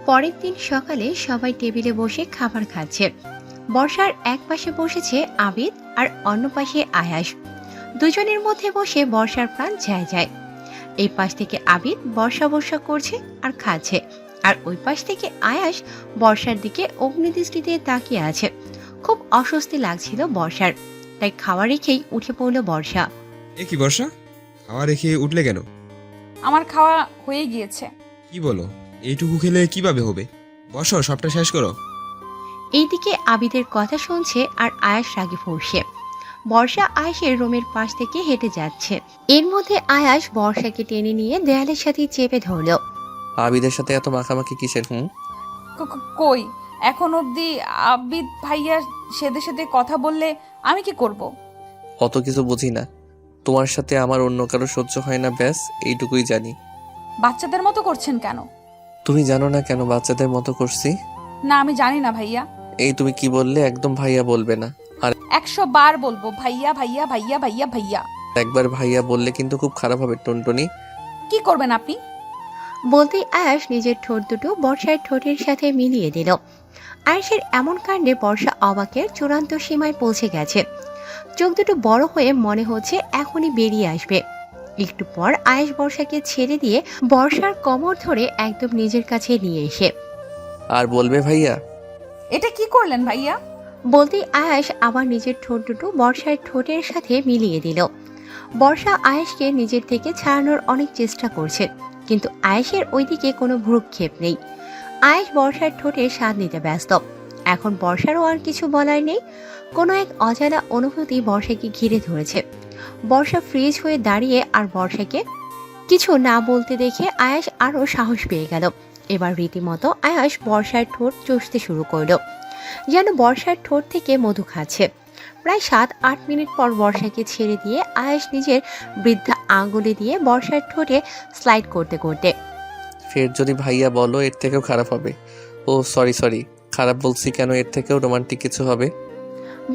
পরের দিন সকালে সবাই টেবিলে বসে খাবার খাচ্ছে। বর্ষার এক পাশে বসেছে আবিদ আর অন্য পাশে আয়াস। দুজনের মধ্যে বসে বর্ষার প্রাণ যায় যায়। এই পাশ থেকে আবিদ বর্ষা বর্ষা করছে আর খাচ্ছে, আর ওই পাশ থেকে আয়াস বর্ষার দিকে অগ্নিদৃষ্টিতে তাকিয়ে আছে। খুব অস্বস্তি লাগছিল বর্ষার, তাই খাওয়া রেখেই উঠে পড়ল বর্ষা। এ কি বর্ষা, খাওয়া রেখে উঠলে কেন? আমার খাওয়া হয়ে গিয়েছে। কি বলো? এইটুকু খেলে কিভাবে হবে? বসো, সবটা শেষ করো। এইদিকে আবিদের কথা শুনছে আর আয়াস রাগে ফুঁসছে। বর্ষা আয়াসের রুমের পাশ থেকে হেঁটে যাচ্ছে। এর মধ্যে আয়াস বর্ষাকে টেনে নিয়ে দেয়ালের সাথে চেপে ধরলো। আবিদের সাথে এত মাখামাখি কিসের? কই এখন অবধি আবিদ ভাইয়া সেদে সেদে কথা বললে আমি কি করব? অত কিছু বুঝি না, তোমার সাথে আমার অন্য কারো সহ্য হয় না, ব্যাস এইটুকুই জানি। বাচ্চাদের মতো করছেন কেন? তুমি জানো না কেন বাচ্চাদের মতো করছি? না আমি জানি না ভাইয়া। এই তুমি কি বললে? একদম ভাইয়া বলবে না। আর 100 বার বলবো ভাইয়া ভাইয়া ভাইয়া ভাইয়া ভাইয়া। একবার ভাইয়া বললে কিন্তু খুব খারাপ হবে টুনটুনি। কি করবেন আপনি? বলতেই আয়াস নিজের ঠোঁট দুটো বর্ষার ঠোঁটের সাথে মিলিয়ে দিল। আয়াসের এমন কাণ্ডে বর্ষা অবাকের চূড়ান্ত সীমায় পৌঁছে গেছে। চোখ দুটো বড় হয়ে মনে হচ্ছে এখনই বেরিয়ে আসবে। একটু পর আয়াস বর্ষাকে ছেড়ে দিয়ে বর্ষার কোমর ধরে একদম নিজের কাছে নিয়ে এসে আর বলবে ভাইয়া? এটা কি করলেন ভাইয়া? বলতেই আয়াস আবার নিজের ঠোঁট দুটো বর্ষার ঠোঁটের সাথে মিলিয়ে দিল। বর্ষা আয়াসকে নিজের থেকে ছাড়ানোর অনেক চেষ্টা করছে, কিন্তু আয়াসের ওইদিকে কোনো ভ্রুক্ষেপ নেই। আয়াস বর্ষার ঠোঁটে স্বাদ নিতে ব্যস্ত। এখন বর্ষারও আর কিছু বলার নেই। কোনো এক অজানা অনুভূতি বর্ষাকে ঘিরে ধরেছে। বর্ষা ফ্রিজ হয়ে দাঁড়িয়ে আর বর্ষাকে কিছু না বলতে দেখে আয়াস আরও সাহস পেয়ে গেল। এবার রীতিমতো আয়াস বর্ষার ঠোঁট চষতে শুরু করলো, যেন বর্ষার ঠোঁট থেকে মধু খাচ্ছে। প্রায় 7-8 মিনিট পর বর্ষাকে ছেড়ে দিয়ে আয়াস নিজের বৃদ্ধা আঙ্গুলে দিয়ে বর্ষার ঠোঁটে স্লাইড করতে করতে ফের যদি ভাইয়া বলো এর থেকেও খারাপ হবে। ও সরি, খারাপ বলছি কেন? এর থেকেও রোমান্টিক কিছু হবে।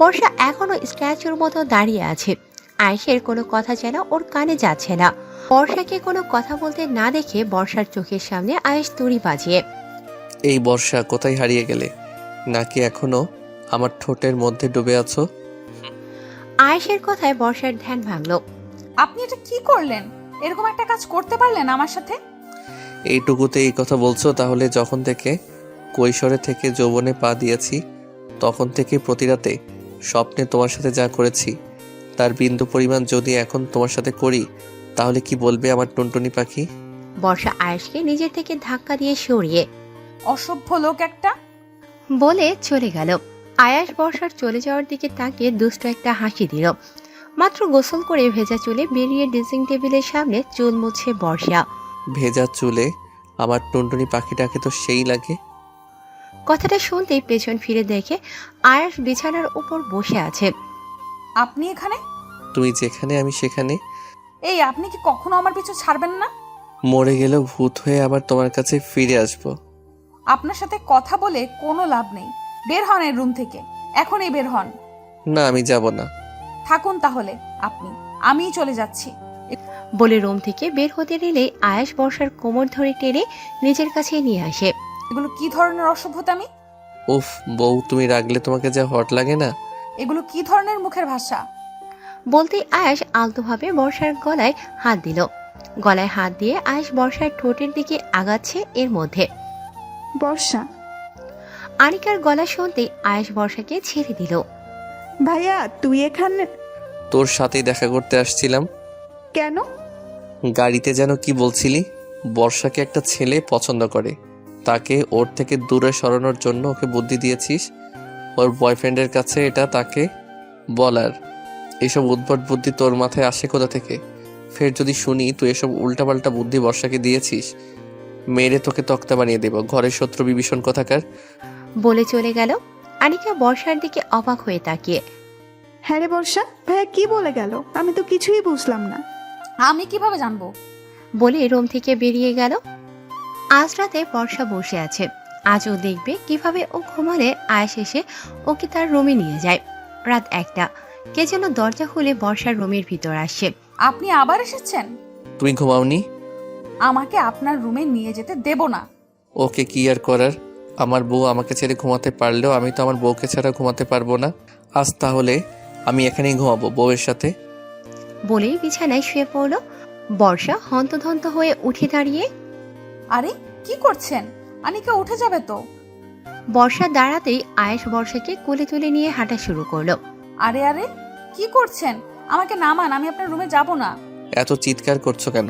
বর্ষা এখনো স্ট্যাচুর মতো দাঁড়িয়ে আছে। আয়েশের কোনো কথা যেন ওর কানে যাচ্ছে না। বর্ষাকে কোনো কথা বলতে না দেখে বর্ষার চোখের সামনে আয়েশ তুড়ি বাজিয়ে, এই বর্ষা কোথায় হারিয়ে গেলে? নাকি এখনো আমার ঠোঁটের মধ্যে ডুবে আছো? আয়েশের কথায় বর্ষার ধ্যান ভাঙল। আপনি এটা কি করলেন? এরকম একটা কাজ করতে পারলেন আমার সাথে? এইটুকুতে এই কথা বলছো? তাহলে যখন থেকে কৈশোরে থেকে যৌবনে পা দিয়েছি তখন থেকে প্রতি রাতে স্বপ্নে তোমার সাথে যা করেছি তার বিন্দু পরিমাণ যদি এখন তোমার সাথে করি তাহলে কি বলবে আমার টুনটুনি পাখি? বর্ষা আয়েশকে নিজের থেকে ধাক্কা দিয়ে সরিয়ে অসভ্য লোক একটা বলে চলে গেল। আয়াস বর্ষার চলে যাওয়ার দিকে তাকিয়ে দুষ্ট একটা হাসি দিল। মাত্র গোসল করে ভেজা চুলে বেরিয়ে ড্রেসিং টেবিলের সামনে চুল মুছে বর্ষা। ভেজা চুলে আমার টুনটুনি পাখিটাকে তো সেই লাগে। কথাটা শুনতেই পেছন ফিরে দেখে আয়াস বিছানার উপর বসে আছে। আপনি এখানে? তুমি যেখানে আমি সেখানে। এই আপনি কি কখনো আমার পিছু ছাড়বেন না? মরে গেলেও ভূত হয়ে আবার তোমার কাছে ফিরে আসবো। আপনার সাথে কথা বলে কোনো লাভ নেই। বের হন এই রুম থেকে, এখনই বের হন। না, আমি যাব না। থাকুন তাহলে আপনি, আমিই চলে যাচ্ছি। বলে রুম থেকে বের হতে নিলে আয়াস বর্ষার কোমর ধরে টেনে নিজের কাছে নিয়ে আসে। এগুলো কি ধরনের অসভ্যতামি? উফ বউ, তুমি রাগলে তোমাকে যা হট লাগে না। এগুলো কি ধরনের মুখের ভাষা? বলতেই আয়াস আলতোভাবে বর্ষার গলায় হাত দিল। গলায় হাত দিয়ে আয়াস বর্ষার ঠোঁটের দিকে আগাচ্ছে। এর মধ্যে বর্ষা, আনিকার গলা শুনতে আয়াস বর্ষাকে ছেড়ে দিল। ভাইয়া তুই এখানে তোর সাথেই দেখা করতে আসছিলাম। কেন? গাড়িতে যেন কি বলছিলি? বর্ষাকে একটা ছেলে পছন্দ করে, তাকে ওর থেকে দূরে সরানোর জন্য ওকে বুদ্ধি দিয়েছিস। ওর বয়ফ্রেন্ডের কাছে এটা তাকে বলার। এসব উদ্ভট বুদ্ধি তোর মাথায় আসে কোথা থেকে? ফের যদি শুনি তুই এসব উল্টাপাল্টা বুদ্ধি বর্ষাকে দিয়েছিস, মেরে তোকে তক্তা বানিয়ে দেব। ঘরের শত্রু বিভীষণ কোথাকার। বলে চলে গেল। আনিকা বর্ষার দিকে অবাক হয়ে তাকিয়ে, হ্যাঁ রে বর্ষা, ভাইয়া কি বলে গেল? আমি তো কিছুই বুঝলাম না। আমি কিভাবে জানবো? বলে রুম থেকে বেরিয়ে গেল। আজ রাতে বর্ষা বসে আছে। আজ ও দেখবে কিভাবে ও ঘুমালে আয়াস এসে ওকে তার রুমে নিয়ে যায়। রাত 1টা। কে যেন দরজা খুলে বর্ষার রুমের ভিতর আসে। আপনি আবার এসেছেন? তুমি ঘুমাওনি? আমাকে আপনার রুমে নিয়ে যেতে দেব না। ওকে কি আর করার? আমার বউ আমাকে ছেড়ে ঘুমাতে পারলেও আমি তো আমার বউকে ছাড়া ঘুমাতে পারবো না। আজ তাহলে আমি এখানেই ঘুমাবো বউয়ের সাথে। বলেই বিছানায় শুয়ে পড়ল। বর্ষা হন্তদন্ত হয়ে উঠে দাঁড়িয়ে, আরে কি করছেন? আনিকা উঠে যাবে তো। বর্ষা দাঁড়াতেই আয়েশ বর্ষাকে কোলে তুলে নিয়ে হাঁটা শুরু করলো। আরে আরে কি করছেন? আমাকে নামান, আমি আপনার রুমে যাব না। এত চিৎকার করছো কেন?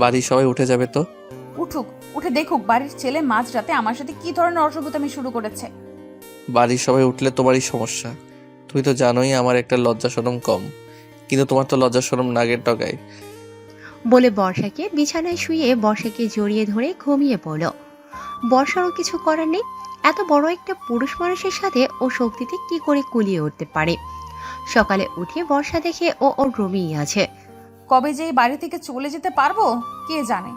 বাড়ির সবাই উঠে যাবে তো। উঠুক, উঠে দেখুক বাড়ির ছেলে মাঝরাতে আমার সাথে কি ধরনের অসভ্যতামি শুরু করেছে। বাড়ির সবাই উঠলে তোমারই সমস্যা। তুমি তো জানোই আমার একটা লজ্জা শরম কম, কিন্তু তোমার তো লজ্জা শরম নাগের ডগায়। বলে বর্ষাকে বিছানায় শুয়ে বর্ষাকে জড়িয়ে ধরে ঘুমিয়ে পড়ল। বর্ষারও কিছু করার নেই, এত বড় একটা পুরুষ মানুষের সাথে ও শক্তিতে কি করে কুলিয়ে উঠতে পারে। সকালে উঠে বর্ষা দেখে ও ওর রুমেই আছে। কবে যে এই বাড়ি থেকে চলে যেতে পারবো কে জানে।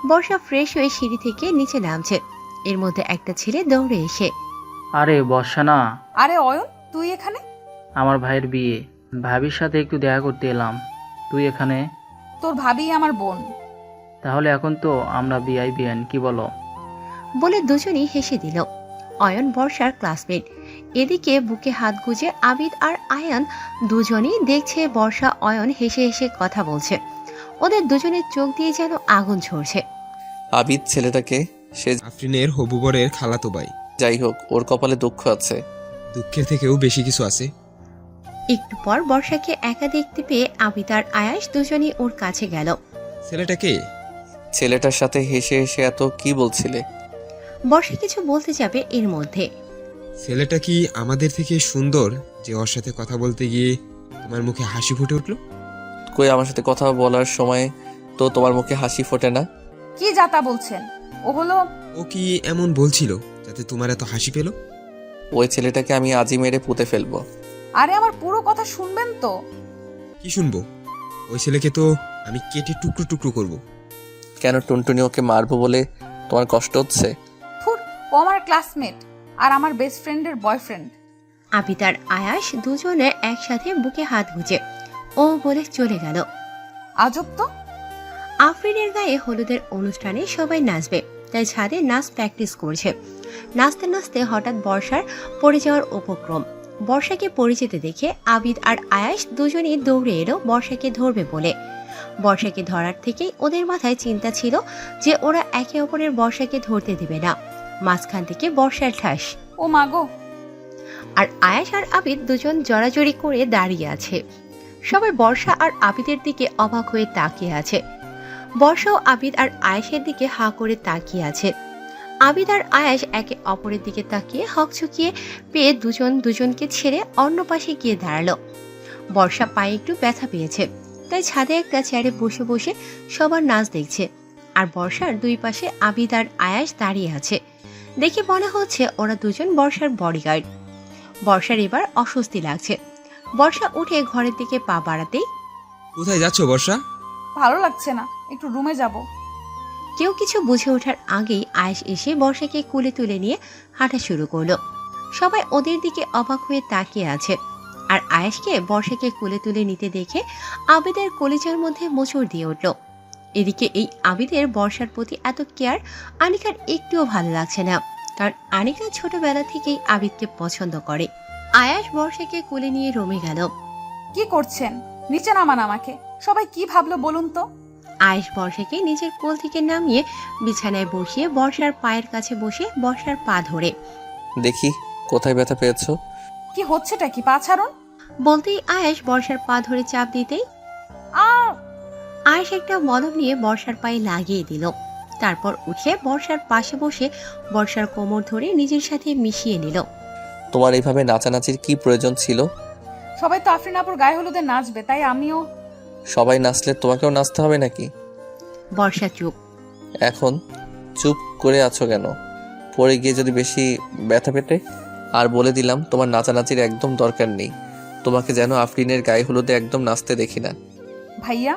বর্ষা ফ্রেশ হয়ে সিঁড়ি থেকে নিচে নামছে, এর মধ্যে একটা ছেলে দৌড়ে এসে, আরে বর্ষা না, আরে অয়ন, তুই এখানে? আমার ভাইয়ের বিয়ে, ভাবির সাথে একটু দেখা করতে এলাম। তুই এখানে? তোর ভাবি আমার বোন। তাহলে এখন তো আমরা বিআইবিএন, কি বলো? বলে দুজনই হেসে দিল। অয়ন বর্ষার ক্লাসমেট। এদিকে বুকে হাত গুজে আবিদ আর আয়ান দুজনই দেখছে বর্ষা অয়ন হেসে হেসে কথা বলছে। ওদের দুজনের চোখ দিয়ে যেন আগুন ঝরছে। আবিদ ছেলেটাকে, সে আফরিনের হবু বরের খালাতো ভাই। যাই হোক, ওর কপালে দুঃখ আছে। দুঃখের থেকেও বেশি কিছু আছে। একটু পর বর্ষাকে একা দেখতে পেয়ে আবিদ আর আয়াস দুজনই ওর কাছে গেল। ছেলেটা কে? ছেলেটার সাথে হেসে হেসে এত কি বলছিলে? বর্ষা কিছু বলতে যাবে এর মধ্যে ছেলেটা কি আমাদের থেকে সুন্দর যে ওর সাথে কথা বলতে গিয়ে তোমার মুখে হাসি ফুটে উঠলো? কই, আমার সাথে কথা বলার সময় তো তোমার মুখে হাসি ফোটে না। কি যাতা বলছেন? ও হলো ও কি এমন বলছিল যাতে তোমার এত হাসি পেল? ওই ছেলেটাকে আমি আজই মেরে পুঁতে ফেলবো। আরে আমার পুরো কথা শুনবেন তো। কি শুনবো? ওই ছেলেকে তো আমি কেটে টুকরো টুকরো করব। কেন, টুনটুনি ওকে মারবো বলে তোমার কষ্ট হচ্ছে? ফুর, ও আমার ক্লাসমেট আর আমার বেস্ট ফ্রেন্ডের বয়ফ্রেন্ড। আবিদ আর আয়াস দুজনে একসাথে বুকে হাত গুজে ও বলে চলে গেল। আজব তো। আফরিনের গায়ে হলুদের অনুষ্ঠানে সবাই নাচবে, তাই ছাদে নাচ প্র্যাকটিস করছে। নাচতে নাচতে হঠাৎ বর্ষার পড়ে যাওয়ার উপক্রম। বর্ষাকে পড়ে যেতে দেখে আবিদ আর আয়াস দুজনেই দৌড়ে এলো বর্ষাকে ধরবে বলে। বর্ষাকে ধরার থেকেই ওদের মাথায় চিন্তা ছিল যে ওরা একে অপরের বর্ষাকে ধরতে দিবে না। মাঝখান থেকে বর্ষার ঠাস। ও মাগো। আর আয়াস আর আবিদ দুজন জড়াজড়ি করে দাঁড়িয়ে আছে। সবাই বর্ষা আর আবিদের দিকে অবাক হয়ে তাকিয়ে আছে। বর্ষাও আবিদ আর আয়েশের দিকে হা করে তাকিয়ে আছে। আবিদ আর আয়াস একে অপরের দিকে তাকিয়ে হকচকিয়ে পেয়ে দুজন দুজনকে ছেড়ে অন্য পাশে গিয়ে দাঁড়ালো। বর্ষা পায়ে একটু ব্যথা পেয়েছে, তাই ছাদে একটা চেয়ারে বসে বসে সবার নাচ দেখছে। আর বর্ষার দুই পাশে আবিদ আর আয়াস দাঁড়িয়ে আছে। দেখে মনে হচ্ছে ওরা দুজন বর্ষার বডিগার্ড। বর্ষার এবার অস্বস্তি লাগছে। বর্ষা উঠে ঘরের দিকে পা বাড়াতেই, কোথায় যাচ্ছ বর্ষা? ভালো লাগছে না, একটু রুমে যাব। কেউ কিছু বুঝে ওঠার আগেই আয়েশ এসে বর্ষাকে কুলে তুলে নিয়ে হাঁটা শুরু করলো। সবাই ওদের দিকে অবাক হয়ে তাকিয়ে আছে। আর আয়েশকে বর্ষাকে কুলে তুলে নিতে দেখে আবিদের কলিজার মধ্যে মোচড় দিয়ে উঠল। এদিকে এই আবিদের বর্ষার প্রতি এত কেয়ার আনিকার একটুও ভালো লাগছে না, কারণ আনিকা ছোটবেলা থেকেই আবিদকে পছন্দ করে। আয়াস বর্ষাকে কোলে নিয়ে রুমে গেল। কি করছেন? নিচে নামান আমাকে। সবাই কি ভাবলো বলুন তো? আয়েশ বর্ষাকে নিজের কোল থেকে নামিয়ে বিছানায় বসিয়ে বর্ষার পায়ের কাছে বসে বর্ষার পা ধরে, দেখি কোথায় ব্যথা পেয়েছো। কি হচ্ছেটা কি? পা ছাড়ুন। বলতেই আয়েশ বর্ষার পা ধরে চাপ দিতেই আয়েশ একটা মলম নিয়ে বর্ষার পায়ে লাগিয়ে দিল। তারপর উঠে বর্ষার পাশে বসে বর্ষার কোমর ধরে নিজের সাথে মিশিয়ে নিল। তোমার এইভাবে নাচানাচির কি প্রয়োজন ছিল? সবাই তো আফরিন আপুর গায়ে হলুদে নাচবে, তাই আমিও। সবাই নাচলে তোমাকেও নাচতে হবে নাকি? বর্ষা চুপ। এখন চুপ করে আছো কেন? পরে গিয়ে যদি বেশি ব্যথা পেটে? আর বলে দিলাম, তোমার নাচানাচির একদম দরকার নেই। তোমাকে যেন আফরিনের গায়ে হলুদে একদম নাচতে দেখি না। ভাইয়া?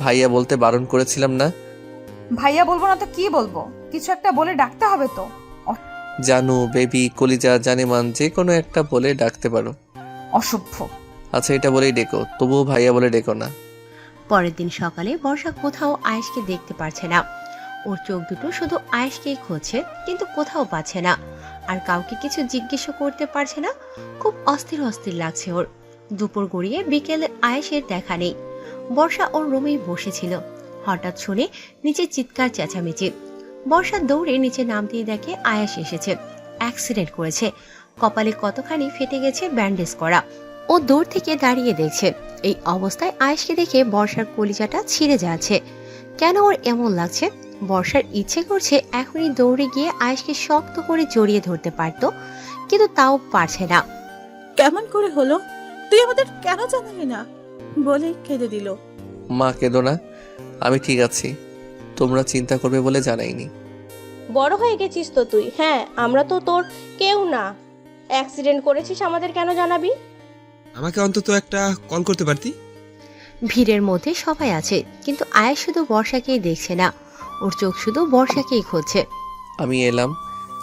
ভাইয়া বলতে বারণ করেছিলাম না? ভাইয়া বলবো না তো কি বলবো? কিছু একটা বলে ডাকতে হবে তো। জানু, বেবি, কলিজা, জানেমান, যে কোনো একটা বলে ডাকতে পারো। অসভ্য। আচ্ছা, এটা বলেই ডেকো, তবুও ভাইয়া বলে ডেকো না। পরের দিন সকালে বর্ষা কোথাও আয়েশকে দেখতে পারছে না। ওর চোখ দুটো শুধু আয়েশকেই খুঁজছে, কিন্তু কোথাও পাচ্ছে না। আর কাউকে কিছু জিজ্ঞেস করতে পারছে না। খুব অস্থির অস্থির লাগছে ওর। দুপুর গড়িয়ে বিকেলে আয়েশের দেখা নেই। বর্ষা ওর রুমেই বসেছিল। হঠাৎ শুনে নিচে চিৎকার চেঁচামেচি। বর্ষা দৌড়ে নিচে নামতেই দেখে আয়েশ এসেছে। অ্যাক্সিডেন্ট করেছে, কপালে কতখানি ফেটে গেছে ব্যান্ডেজ করা। ও দূর থেকে দাঁড়িয়ে দেখছে। এই অবস্থায় আয়েশকে দেখে বর্ষার কলিজাটা ছিঁড়ে যাচ্ছে। কেন ওর এমন লাগছে? বর্ষার ইচ্ছে করছে এখনই দৌড়ে গিয়ে আয়েশকে শক্ত করে জড়িয়ে ধরতে পারত, কিন্তু তাও পারছে না। কেমন করে হলো? তুই আমাদের কেন জানালি না? বলেই কেঁদে দিল। মা কেঁদো না, আমি ঠিক আছি। তোমরা চিন্তা করবে বলে জানাইনি। বড় হয়ে গেছিস তো তুই। হ্যাঁ, আমরা তো তোর কেউ না। অ্যাক্সিডেন্ট করেছিস, আমাদের কেন জানাবি? আমাকে অন্তত একটা কল করতে পারতি। ভিড়ের মধ্যে সবাই আছে, কিন্তু আয়াস শুধু বর্ষাকেই দেখছে না, ওর চোখ শুধু বর্ষাকেই খুঁজছে। আমি এলাম,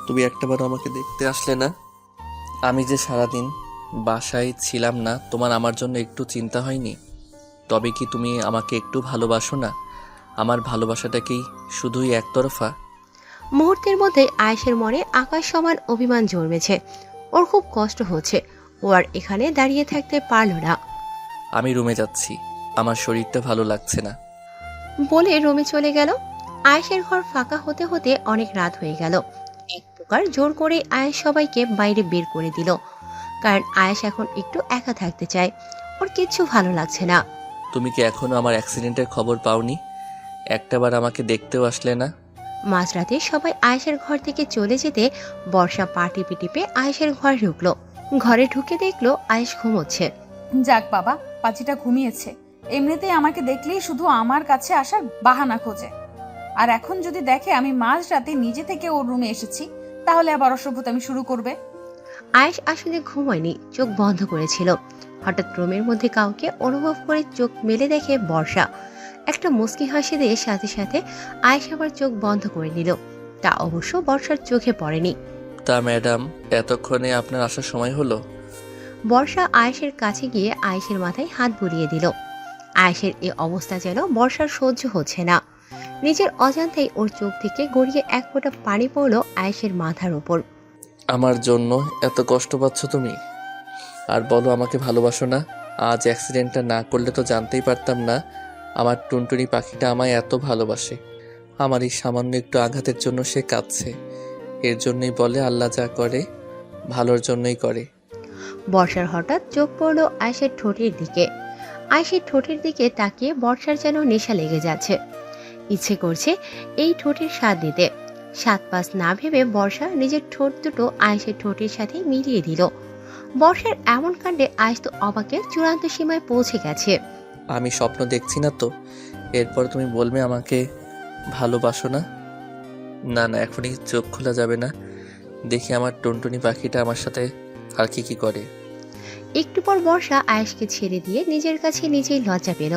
তুমি একটাবার আমাকে দেখতে আসলে না। আমি যে সারাদিন বাসায় ছিলাম না, তোমার আমার জন্য একটু চিন্তা হয়নি? তবে কি তুমি আমাকে একটু ভালোবাসো না? আমার ভালোবাসাটা কি শুধুই একতরফা? মুহূর্তের মধ্যে আয়েশের মনে আকাশ সমান অভিমান জন্মেছে। ওর খুব কষ্ট হচ্ছে, ও আর এখানে দাঁড়িয়ে থাকতে পারল না। আমি রুমে যাচ্ছি, আমার শরীরটা ভালো লাগছে না। বলে রুমে চলে গেল। আয়েশের ঘর ফাঁকা হতে হতে অনেক রাত হয়ে গেল। এক প্রকার জোর করে আয়েশ সবাইকে বাইরে বের করে দিল, কারণ আয়েশ এখন একটু একা থাকতে চায়। ওর কিচ্ছু ভালো লাগছে না। তুমি কি এখনো আমার অ্যাক্সিডেন্টের খবর পাওনি? একটাবার আমাকে দেখতেও আসলে না। মাঝরাতে সবাই আয়েশের ঘর থেকে চলে যেতে বর্ষা পা টিপে টিপে আয়েশের ঘরে ঢুকলো। ঘরে ঢুকে দেখলো আয়েশ ঘুমোচ্ছে। যাক বাবা, পাচিটা ঘুমিয়েছে। এমনিতেই আমাকে দেখলেই শুধু আমার কাছে আসার বাহানা খোঁজে। আর এখন যদি দেখে আমি মাঝরাতে নিজে থেকে ওর রুমে এসেছি, তাহলে আবার অসভ্যতামি শুরু করবে। আয়েশ আসলে ঘুমায়নি, চোখ বন্ধ করেছিল। হঠাৎ রুমের মধ্যে কাউকে অনুভব করে চোখ মেলে দেখে বর্ষা। একটা মুচকি হাসি দিয়ে সাথে সাথে আয়েশ আবার চোখ বন্ধ করে নিল। তা অবশ্য বর্ষার চোখে পড়েনি। তা ম্যাডাম, এতক্ষণে আপনার আসার সময় হলো? বর্ষা আয়েশের কাছে গিয়ে আয়েশের মাথায় হাত বুলিয়ে দিল। আয়েশের এই অবস্থা যেন বর্ষার সহ্য হচ্ছে না। নিজের অজান্তেই ওর চোখ থেকে গড়িয়ে এক ফোঁটা পানি পড়ল আয়েশের মাথার উপর। আমার জন্য এত কষ্ট পাচ্ছ তুমি? আর বলো আমাকে ভালোবাসো না? আজ অ্যাক্সিডেন্টটা না করলে তো জানতেই পারতাম না আমার টুনটুনি পাখিটা আমায় এত ভালোবাসে। আমার এই সামান্য একটু আঘাতের জন্য সে কাঁদছে। এর জন্যই বলে আল্লাহ যা করে ভালোর জন্যই করে। বর্ষার হঠাৎ চোখ পড়ল আয়েশের ঠোঁটের দিকে। আয়েশের ঠোঁটের দিকে তাকিয়ে বর্ষার যেন নেশা লেগে যাচ্ছে। ইচ্ছে করছে এই ঠোঁটের স্বাদ নিতে। সাত পাঁচ না ভেবে বর্ষা নিজের ঠোঁট দুটো আয়েশের ঠোঁটের সাথে মিলিয়ে দিল। বর্ষার এমন কাণ্ডে আয়েশ তো অবাকের চূড়ান্ত সীমায় পৌঁছে গেছে। আমি স্বপ্ন দেখছি না তো? এরপর তুমি বলবে আমাকে ভালোবাসো না? না না, এখনই চোখ খোলা যাবে না। দেখি আমার টুনটুনি পাখিটা আমার সাথে আর কি করে। একটু পর বর্ষা আয়েশকে ছেড়ে দিয়ে নিজের কাছে নিজেই লজ্জা পেল।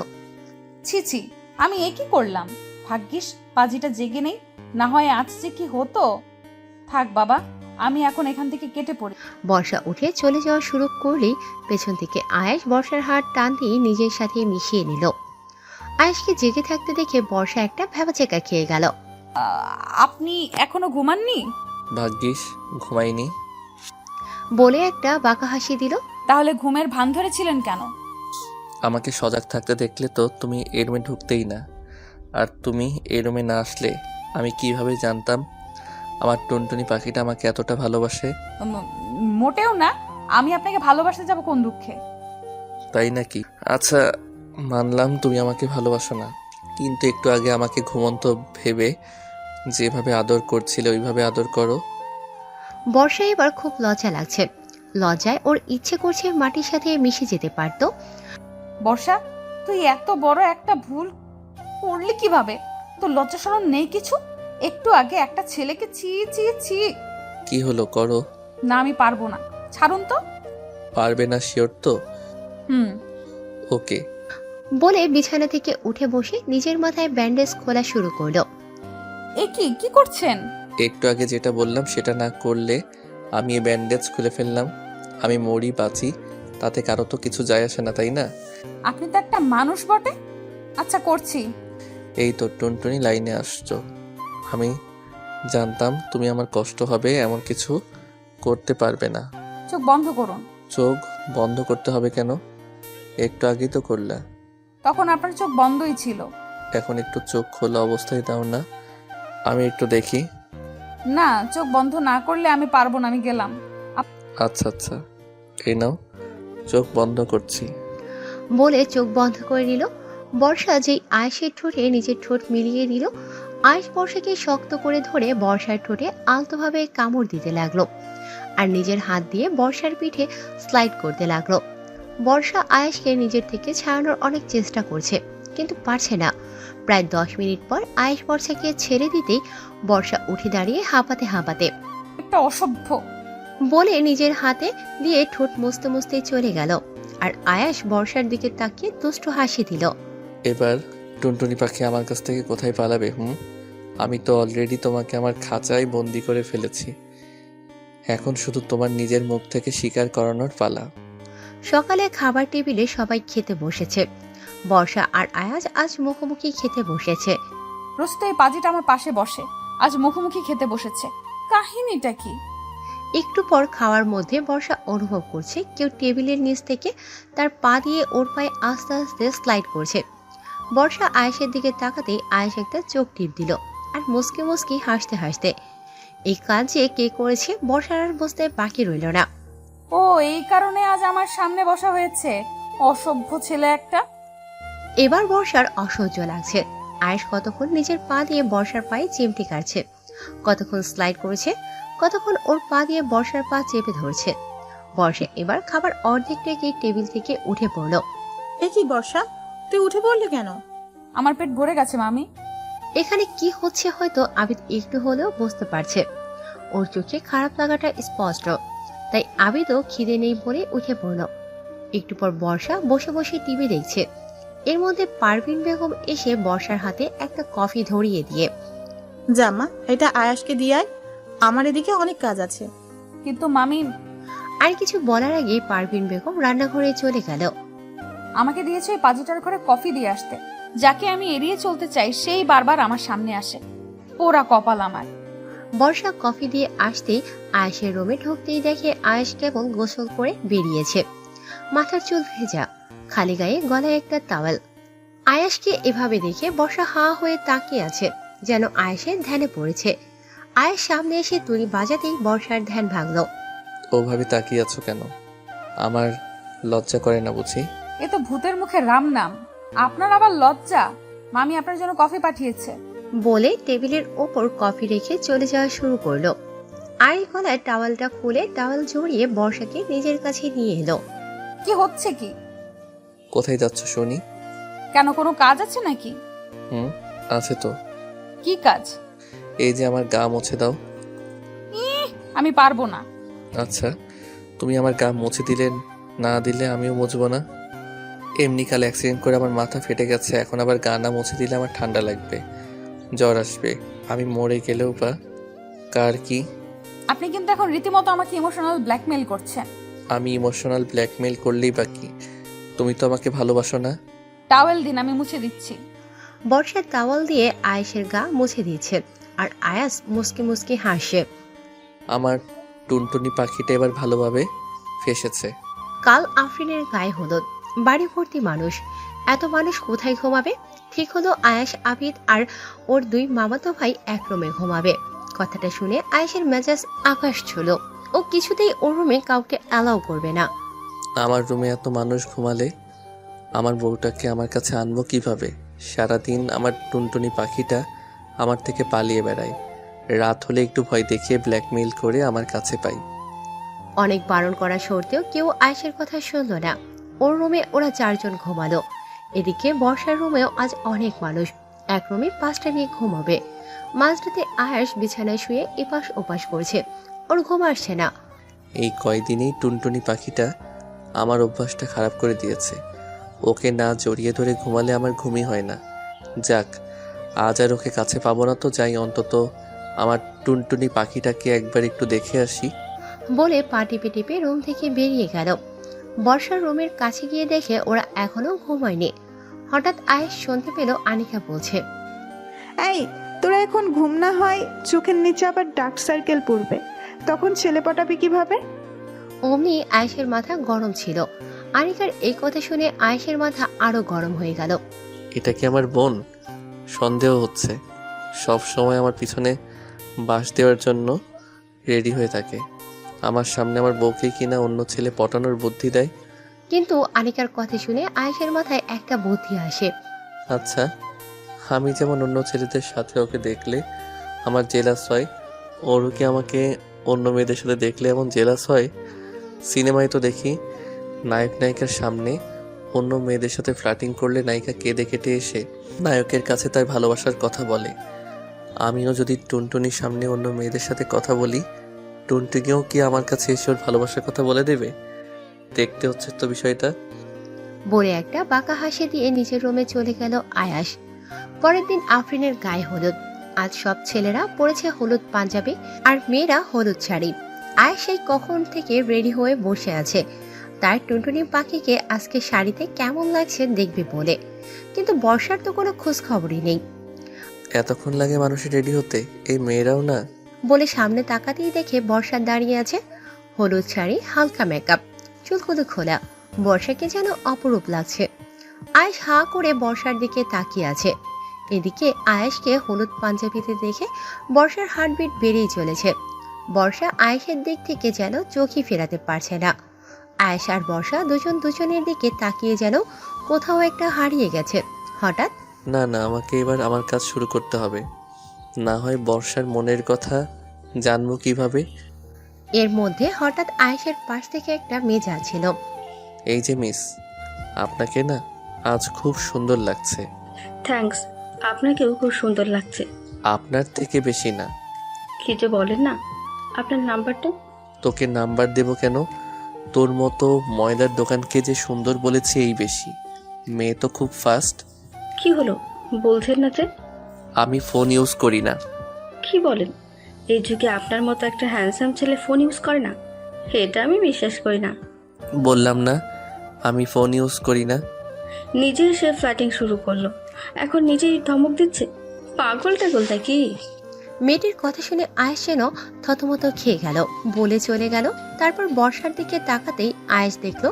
ছি ছি, আমি এ কি করলাম? ভাগ্যিস পাজিটা জেগে নেই, না হয় আজ যে কি হতো। থাক বাবা, আমি এখন এখান থেকে কেটে পড়ি। বর্ষা উঠে চলে যাওয়া শুরু করলেই পেছন থেকে আয়েশ বর্ষার হাত টান দিয়ে নিজের সাথে মিশিয়ে নিল। আয়েশকে জেগে থাকতে দেখে বর্ষা একটা ভ্যাবাচেকা খেয়ে গেল। আপনি এখনো ঘুমাননি? ভাগ্যিস ঘুমাইনি। বলে একটা বাঁকা হাসি দিল। তাহলে ঘুমের ভান ধরেছিলেন কেন? আমাকে সজাগ থাকতে দেখলে তো তুমি এই রুমে ঢুকতেই না। আর তুমি এই রুমে না আসলে আমি কিভাবে জানতাম আমার টুনটুনি পাখিটা আমাকে এতটা ভালোবাসে? মোটেও না। আমি আপনাকে ভালোবাসতে যাব কোন দুঃখে? তাই নাকি? আচ্ছা, মানলাম তুমি আমাকে ভালোবাসো না, কিন্তু একটু আগে আমাকে ঘুমন্ত ভেবে যেভাবে আদর করছিলে ওইভাবে আদর করো। বর্ষা এবার খুব লজ্জা লাগছে। লজ্জায় ওর ইচ্ছে করছে মাটির সাথে মিশে যেতে পারতো। বর্ষা, তুই এত বড় একটা ভুল করলি কিভাবে? তোর লজ্জা শরম নেই কিছু? একটু আগে একটা ছেলেকে ছি ছি ছি। কি হলো, করো। না, আমি পারবো না। ছাড়ুন তো। পারবে না শিওর তো? ওকে। বলে বিছানা থেকে উঠে বসে নিজের মাথায় ব্যান্ডেজ খোলা শুরু করলো। এ কি করছেন? একটু আগে যেটা বললাম সেটা না করলে আমি এই ব্যান্ডেজ খুলে ফেললাম, আমি মরি বাঁচি তাতে কারো তো কিছু যায় আসে না, তাই না? আপনি তো একটা মানুষ বটে। আচ্ছা, করছি। এই তো টুনটুনি লাইনে আসছো। আমি জানতাম তুমি আমার কষ্ট হবে এমন কিছু করতে পারবে না। চোখ বন্ধ করুন। চোখ বন্ধ করতে হবে কেন? একটু আগেই তো করলা। তখন আপনার চোখ বন্ধই ছিল। এখন একটু চোখ খোলা অবস্থায় দাও না, আমি একটু দেখি। না, চোখ বন্ধ না করলে আমি পারবো না, আমি গেলাম। আচ্ছা আচ্ছা, এই নাও, চোখ বন্ধ করছি। বলে চোখ বন্ধ করে নিল। বর্ষা যেই আয়েশের ঠোঁটে নিজের ঠোঁট মিলিয়ে দিল, আয়েশ বর্ষাকে শক্ত করে ধরে বর্ষার ঠোঁটে আলতোভাবে কামড় দিতে লাগলো। আর নিজের হাত দিয়ে বর্ষার পিঠে স্লাইড করতে লাগলো। বর্ষা আয়েশকে নিজের থেকে ছাড়ানোর অনেক চেষ্টা করছে, কিন্তু পারছে না। প্রায় 10 মিনিট পর আয়েশ বর্ষাকে ছেড়ে দিতেই বর্ষা উঠে দাঁড়িয়ে হাঁপাতে হাঁপাতে একটা অসভ্য। বলে নিজের হাতে দিয়ে ঠোঁট মুছতে মুছতে চলে গেল। আর আয়াস বর্ষার দিকে তাকিয়ে দুষ্টু হাসি দিল। এবার টুনটুনি পাখি আমার কাছ থেকে কোথায় পালাবে? আমি তো অলরেডি তোমাকে আমার খাঁচায় বন্দি করে ফেলেছি। এখন শুধু তোমার নিজের মুখ থেকে স্বীকার করানোর পালা। সকালে খাবার টেবিলে সবাই খেতে বসেছে। বর্ষা আর আয়াজ আজ মুখোমুখি খেতে বসেছে। রোজ তো এই পাজিটা আমার পাশে বসে, আজ মুখোমুখি খেতে বসেছে। কাহিনীটা কি? একটু পর খাওয়ার মধ্যে বর্ষা অনুভব করছে কেউ টেবিলের নিচ থেকে তার পা দিয়ে ওর পায়ে আস্তে আস্তে স্লাইড করছে। বর্ষা আয়েশের দিকে তাকাতেই আয়েশ একটা চোখ টিপ দিল আর মুসকি মুসকি হাসতে হাসতে। এই কাজ যে কে করেছে বর্ষার আর বুঝতে বাকি রইল না। ও, এই কারণে আজ আমার সামনে বসা হয়েছে। অসভ্য ছেলে একটা। এবার বর্ষার অসহ্য লাগছে। আয়েশ কতক্ষণ নিজের পা দিয়ে বর্ষার পায়ে চিমটি কাটছে, কতক্ষণ স্লাইড করেছে, কতক্ষণ ওর পা দিয়ে বর্ষার পা চেপে ধরছে। বর্ষা এবার খাবার অর্ধেক রেখে টেবিল থেকে উঠে পড়ল। এ কি বর্ষা, তুই উঠে পড়লি কেন? আমার পেট ভরে গেছে মামি। এখানে কি হচ্ছে হয়তো আবিদ একটু হলেও বুঝতে পারছে। ওর চোখে খারাপ লাগাটা স্পষ্ট, তাই আবিদও খিদে নেই বলে উঠে পড়ল। একটু পর বর্ষা বসে বসে টিভি দেখছে। এর মধ্যে পারভিন বেগম এসে বর্ষার হাতে একটা কফি ধরিয়ে দিয়ে, জামা এটা আয়াসকে দিয়ে আয়, আমার এদিকে অনেক কাজ আছে। কিন্তু মামি। আর কিছু বলার আগে পারভিন বেগম রান্নাঘরে চলে গেল। আমাকে দিয়েছে ওই পাজিটার ঘরে কফি দিয়ে আসতে। যাকে আমি এড়িয়ে চলতে চাই সেই বারবার আমার সামনে আসে। পোড়া কপাল আমার। বর্ষা কফি দিয়ে আসতেই আয়েশের রুমে ঢুকতেই দেখে আয়েশ কেবল গোসল করে বেরিয়েছে। মাথার চুল ভেজা, খালি গায়ে গলায় একটা টাওয়েল। আয়েশকে এভাবে দেখে বর্ষা হা হয়ে তাকিয়ে আছে, যেন আয়েশের ধ্যানে পড়েছে। আয়েশ সামনে এসে তুড়ি বাজাতেই বর্ষার ধ্যান ভাঙল। ওভাবে তাকিয়ে আছো কেন? আমার লজ্জা করে না বুঝি? এ তো ভূতের মুখে রাম নাম। আপনার আবার লজ্জা? মামি আপনার জন্য কফি পাঠিয়েছে। বলে টেবিলের ওপর কফি রেখে চলে যাওয়া শুরু করলো। আয়েশ গলায় টাওয়েলটা খুলে টাওয়েল জড়িয়ে বর্ষাকে নিজের কাছে নিয়ে এলো। কি হচ্ছে কি? কোথায় যাচ্ছ শুনি? কেন, কোনো কাজ আছে নাকি? আছে তো। কি কাজ? এই যে আমার গা মুছে দাও। আমি পারবো না। আচ্ছা, তুমি আমার গা মুছে দিলে না দিলে আমিও মুছবো না। এমনি কাল অ্যাক্সিডেন্ট করে আমার মাথা ফেটে গেছে, এখন আবার গা না মুছে দিলে আমার ঠান্ডা লাগবে, জ্বর আসবে, আমি মরে গেলেও বা কার কি? আপনি কিন্তু এখন রীতিমতো আমাকে ইমোশনাল ব্ল্যাকমেল করছেন। আমি ইমোশনাল ব্ল্যাকমেল করলেই বা কি? তুমি তো আমাকে ভালোবাসো না? টাওয়েল দিন, আমি মুছে দিচ্ছি। বর্ষা টাওয়াল দিয়ে আয়েশের গা মুছে দিচ্ছে আর আয়াস মুসকি মুসকি হাসে। আমার টুনটুনি পাখিটা এবার ভালোভাবে ফেসেছে। কাল আফরিনের গায়ে হলুদ, বাড়ি ভর্তি মানুষ। এত মানুষ কোথায় ঘুমাবে? ঠিক হলো আয়াস, আবিদ আর ওর 2 মামাতো ভাই এক রুমে ঘুমাবে। কথাটা শুনে আয়েশের মেজাজ আকাশ ছিল। ও কিছুতেই ওর রুমে কাউকে অ্যালাউ করবে না। আমার রুমে এত মানুষ ঘুমালে আমার বউটাকে আমার কাছে আনবো কিভাবে? সারাদিন আমার টুনটুনি পাখিটা আমার থেকে পালিয়ে বেড়ায়, রাত হলে একটু ভয় দেখিয়ে ব্ল্যাকমেইল করে আমার কাছে পাই। অনেক বারণ করা সত্ত্বেও কেউ আয়েশের কথা শুনল না। ওর রুমে ওরা 4 জন ঘুমালো। এদিকে বর্ষার রুমেও আজ অনেক মানুষ। এক রুমে 5টা মেয়ে ঘুমাবে। মাঝরাতে আয়েশ বিছানায় শুয়ে এপাশ ওপাশ করছে, ওর ঘুম আসছে না। এই কয়দিনেই টুনটুনি পাখিটা আমার অভ্যাসটা খারাপ করে দিয়েছে। ওকে না জড়িয়ে ধরে ঘুমালে আমার ঘুমই হয় না। যাক, আজ আর ওকে কাছে পাবো না তো যাই, অন্তত আমার টুনটুনি পাখিটাকে একবার একটু দেখে আসি। বলে পা টিপে টিপে রুম থেকে বেরিয়ে গেল। বর্ষার রুমের কাছে গিয়ে দেখে ওরা এখনো ঘুমায়নি। হঠাৎ আয়েশ শুনতে পেল আনিকা বলছে, এই তোরা এখন ঘুম না হয় চোখের নিচে আবার ডার্ক সার্কেল পড়বে, তখন ছেলে পটাবি কিভাবে? অমনি আয়েশের মাথা গরম ছিল। আনিকার এই কথা শুনে আয়েশের মাথা আরো গরম হয়ে গেল। এটা কি আমার বোন? সন্দেহ হচ্ছে। সব সময় আমার পিছনে বাঁশ দেওয়ার জন্য রেডি হয়ে থাকে। আমার সামনে আমার বউকে কিনা অন্য ছেলে পটানোর বুদ্ধি দেয়। কিন্তু আনিকার কথা শুনে আয়েশের মাথায় একটা বুদ্ধি আসে। আচ্ছা, আমি যেমন অন্য ছেলেদের সাথে ওকে দেখলে আমার জেলাস হয়, ওরও কি আমাকে অন্য মেয়েদের সাথে দেখলে এমন জেলাস হয়? সিনেমায় তো দেখি নায়ক নায়িকার সামনে অন্য মেয়েদের সাথে ফ্লার্টিং করলে নায়িকা কেঁদে কেটে এসে নায়কের কাছে তার ভালোবাসার কথা বলে। আমিও যদি টুনটুনির সামনে অন্য মেয়েদের সাথে কথা বলি, টুনটুনিও কি আমার কাছে এসে ওর ভালোবাসার কথা বলে দেবে? দেখতে হচ্ছে তো বিষয়টা। বলে একটা বাঁকা হাসি দিয়ে নিজের রুমে চলে গেল আয়াস। পরের দিন আফরিনের গায়ে হলুদ। আজ সব ছেলেরা পরেছে হলুদ পাঞ্জাবি আর মেয়েরা হলুদ শাড়ি। আয়াস সেই কখন থেকে রেডি হয়ে বসে আছে তার টুনটুনি পাখিকে আজকে শাড়িতে কেমন লাগছে দেখবে বলে, কিন্তু বর্ষার তো কোনো খোঁজ খবরই নেই। এতক্ষণ লাগে মানুষের রেডি হতে, এই মেয়েরাও না। বলে সামনে তাকাতেই দেখে বর্ষা দাঁড়িয়ে আছে, হলুদ শাড়ি, হালকা মেকআপ, চুলগুলো খোলা। বর্ষাকে যেন অপরূপ লাগছে। আয়েশ হাঁ করে বর্ষার দিকে তাকিয়ে আছে। এদিকে আয়েশকে হলুদ পাঞ্জাবিতে দেখে বর্ষার হার্টবিট বেড়েই চলেছে। বর্ষা আয়েশের দিক থেকে যেন চোখই ফেরাতে পারছে না। আয়েশ আর বর্ষা দুজন দুজনের দিকে তাকিয়ে যেন কোথাও একটা হারিয়ে গেছে। হঠাৎ না না, আমাকে এবার আমার কাজ শুরু করতে হবে, না হয় বর্ষার মনের কথা জানবো কিভাবে। এর মধ্যে হঠাৎ আয়েশের পাশ থেকে একটা মেয়ে যাচ্ছিল। এই যে মিস, আপনাকে না আজ খুব সুন্দর লাগছে। থ্যাঙ্কস, আপনাকেও খুব সুন্দর লাগছে। আপনার থেকে বেশি না। কি যে বলেন না, আপনার নাম্বারটা? তোকে নাম্বার দেব কেন? তোর মতো ময়দার দোকানকে যে সুন্দর বলেছে এই বেশি। মেয়ে তো খুব ফাস্ট। কি হলো বলছেন না যে? আমি ফোন ইউজ করি না। কি বলেন? এই যুগে আপনার মতো একটা হ্যান্ডসাম ছেলে ফোন ইউজ করে না? এটা আমি বিশ্বাস করি না। বললাম না আমি ফোন ইউজ করি না। নিজেই সে ফ্ল্যাটিং শুরু করলো, এখন নিজেই ধমক দিচ্ছে। পাগল টাগল কি? মেয়েটির কথা শুনে আয়েশ যেন থতমত খেয়ে গেল, বলে চলে গেল। তারপর বর্ষার দিকে তাকাতেই আয়েশ দেখলো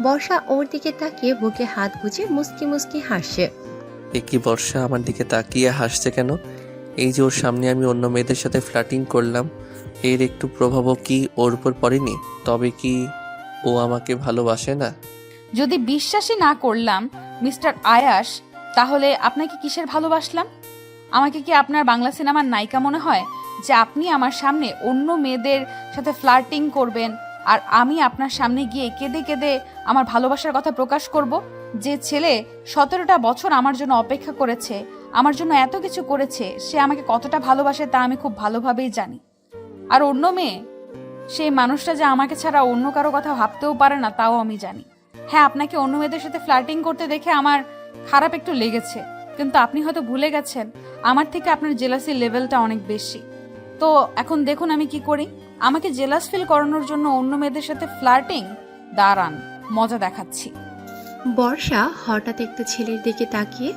বর্ষা ওর দিকে তাকিয়ে বুকে হাত গুজে মুস্কি মুস্কি হাসছে। এ কি বর্ষা আমার দিকে তাকিয়ে হাসছে কেন? এই যে ওর সামনে আমি অন্য মেয়েদের সাথে ফ্লার্টিং করলাম, এর একটু প্রভাবও কি ওর উপর পড়েনি? তবে কি ও আমাকে ভালোবাসে না? যদি বিশ্বাসই না করলাম মিস্টার আয়াস, তাহলে আপনাকে কিসের ভালোবাসলাম? আমাকে কি আপনার বাংলা সিনেমার নায়িকা মনে হয় যে আপনি আমার সামনে অন্য মেয়েদের সাথে ফ্লার্টিং করবেন আর আমি আপনার সামনে গিয়ে কেঁদে কেঁদে আমার ভালোবাসার কথা প্রকাশ করব? যে ছেলে 17টা বছর আমার জন্য অপেক্ষা করেছে, আমার জন্য এত কিছু করেছে, সে আমাকে কতটা ভালোবাসে তা আমি খুব ভালোভাবেই জানি। আর অন্য মেয়ে, সেই মানুষটা যে আমাকে ছাড়া অন্য কারো কথা ভাবতেও পারে না তাও আমি জানি। হ্যাঁ, আপনাকে অন্য মেয়েদের সাথে ফ্লার্টিং করতে দেখে আমার খারাপ একটু লেগেছে, কিন্তু আপনি হয়তো ভুলে গেছেন আমার থেকে আপনার জেলাসি লেভেলটা অনেক বেশি। তো এখন দেখুন আমি কি করি। আমাকে জেলাস ফিল করানোর জন্য অন্য মেয়েদের সাথে ফ্লার্টিং? দাঁড়ান, মজা দেখাচ্ছি। বর্ষা হঠাৎ একটা ছেলের দিকে তাকিয়ে,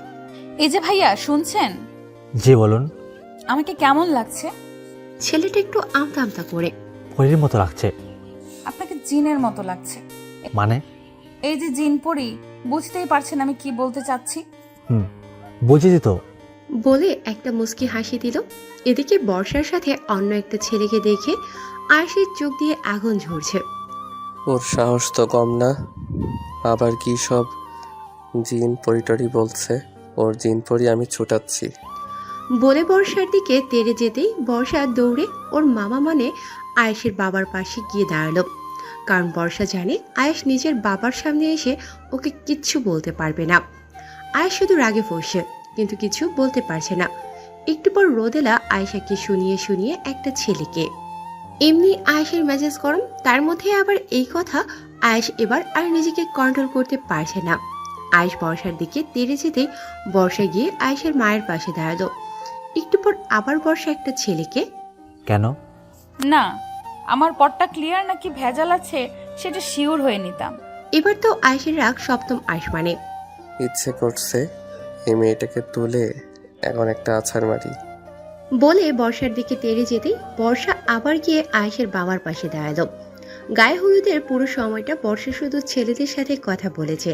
এই যে ভাইয়া, শুনছেন? জি বলুন। আমাকে কেমন লাগছে? ছেলেটা একটু আমতা আমতা করে, পরীর মতো লাগছে। আপনাকে জিনের মতো লাগছে। মানে? এই যে জিন পরি, বুঝতেই পারছেন আমি কি বলতে চাচ্ছি। বুঝেছি তো। বলে একটা মুস্কি হাসি দিল। এদিকে বর্ষার সাথে অন্য একটা ছেলেকে দেখে আয়েশের চোখ দিয়ে আগুন ঝরছে। ওর সাহস তো কম না, আবার কি সব জিন পরিটরি বলছে। ওর জিন পরি আমি ছুটাচ্ছি। বলে বর্ষার দিকে তেড়ে যেতেই বর্ষা দৌড়ে ওর মামা মানে আয়েশের বাবার পাশে গিয়ে দাঁড়ালো। কারণ বর্ষা জানে আয়েশ নিজের বাবার সামনে এসে ওকে কিচ্ছু বলতে পারবে না। আয়েশ শুধু রাগে ফসছে, কিন্তু কিছু বলতে পারছে না। একটু পর রোদেলা আয়েশাকে শুনিয়ে শুনিয়ে একটা ছেলেকে। এমনি আয়েশের মেজাজ গরম, তার মধ্যে আবার এই কথা। আয়েশ এবার আর নিজেকে কন্ট্রোল করতে পারছে না। আয়েশ বর্ষার দিকে তেড়ে যেতেই বর্ষা গিয়ে আয়েশের মায়ের পাশে দাঁড়ালো। একটু পর আবার বর্ষা একটা ছেলেকে। কেন? না, আমার পটটা ক্লিয়ার নাকি ভেজাল আছে সেটা শিওর হয়ে নিতাম। এবার তো আয়েশের রাগ সপ্তম আসমানে। ইচ্ছে করছে এই মেয়েটাকে তুলে এখন একটা আছাড় মারি। বলে বর্ষার দিকে তেড়ে যেতেই বর্ষা আবার গিয়ে আয়েশের বাবার পাশে দাঁড়ালো। গায়ে হলুদের পুরো সময়টা বর্ষা শুধু ছেলেদের সাথে কথা বলেছে,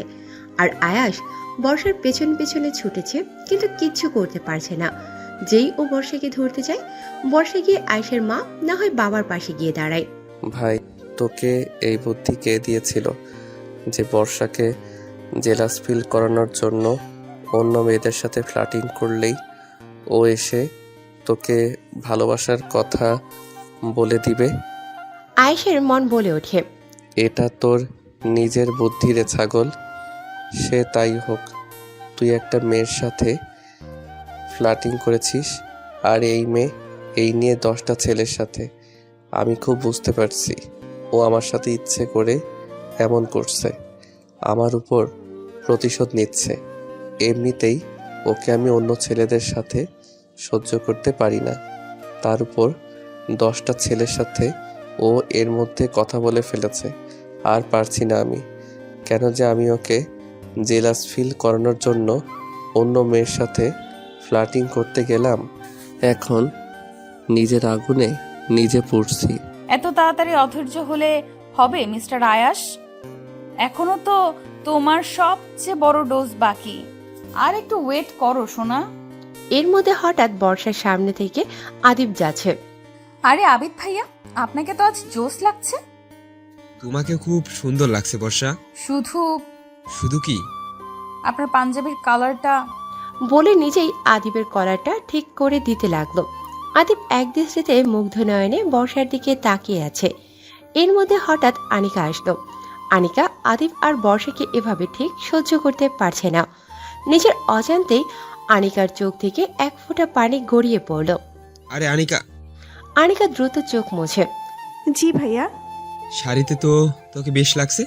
আর আয়াস বর্ষার পেছনে পেছনে ছুটেছে, কিন্তু কিচ্ছু করতে পারছে না। যেই ও বর্ষাকে ধরতে যায়, বর্ষা গিয়ে আয়েশের মা না হয় বাবার পাশে গিয়ে দাঁড়ায়। ভাই, তোকে এই বুদ্ধি কে দিয়েছিল যে বর্ষাকে জেলাস ফিল করানোর জন্য অন্য মেয়েদের সাথে ফ্লার্টিং করলেই ও এসে তোকে ভালোবাসার কথা বলে দিবে? আয়েশের মন বলে ওঠে। এটা তোর নিজের বুদ্ধি রে ছাগল। সে তাই হোক, তুই একটা মেয়ের সাথে ফ্লার্টিং করেছিস, আর এই মেয়ে এই নিয়ে 10টা ছেলের সাথে। আমি খুব বুঝতে পারছি ও আমার সাথে ইচ্ছে করে এমন করছে, আমার উপর প্রতিশোধ নিচ্ছে। এমনিতেই ওকে আমি অন্য ছেলেদের সাথে সহ্য করতে পারি না, তার উপর 10টা ছেলের সাথে ও এর মধ্যে কথা বলে ফেলেছে। আর পারছি না আমি, কেন যে আমি ওকে জেলাস ফিল করানোর জন্য অন্য মেয়ের সাথে ফ্লার্টিং করতে গেলাম। এখন নিজের আগুনে নিজে পুড়ছি। এত তাড়াতাড়ি অধৈর্য হলে হবে মিস্টার আয়াস? এখনো তো তোমার সবচেয়ে বড় ডোজ বাকি, আর একটু ওয়েট করো সোনা। এর মধ্যে হঠাৎ বর্ষার সামনে থেকে আদিব যাচ্ছে। আরে আবিদ ভাইয়া, আপনাকে তো আজ জোশ লাগছে। তোমাকে খুব সুন্দর লাগছে বর্ষা। শুধু শুধু কি? আপনার পাঞ্জাবির কালারটা। বলে নিজেই আদিবের কলারটা ঠিক করে দিতে লাগলো। আদিব একদৃষ্টিতে মুগ্ধ নয়নে বর্ষার দিকে তাকিয়ে আছে। এর মধ্যে হঠাৎ আনিকা আসলো। আনিকা আদিব আর বর্ষাকে এভাবে ঠিক সহ্য করতে পারছে না। নিজের অজান্তেই আনিকার চোখ থেকে এক ফোঁটা পানি গড়িয়ে পড়ল। আরে আনিকা। আনিকা দ্রুত চোখ মুছে। জি ভাইয়া। শাড়িতে তো তোকে বেশ লাগছে।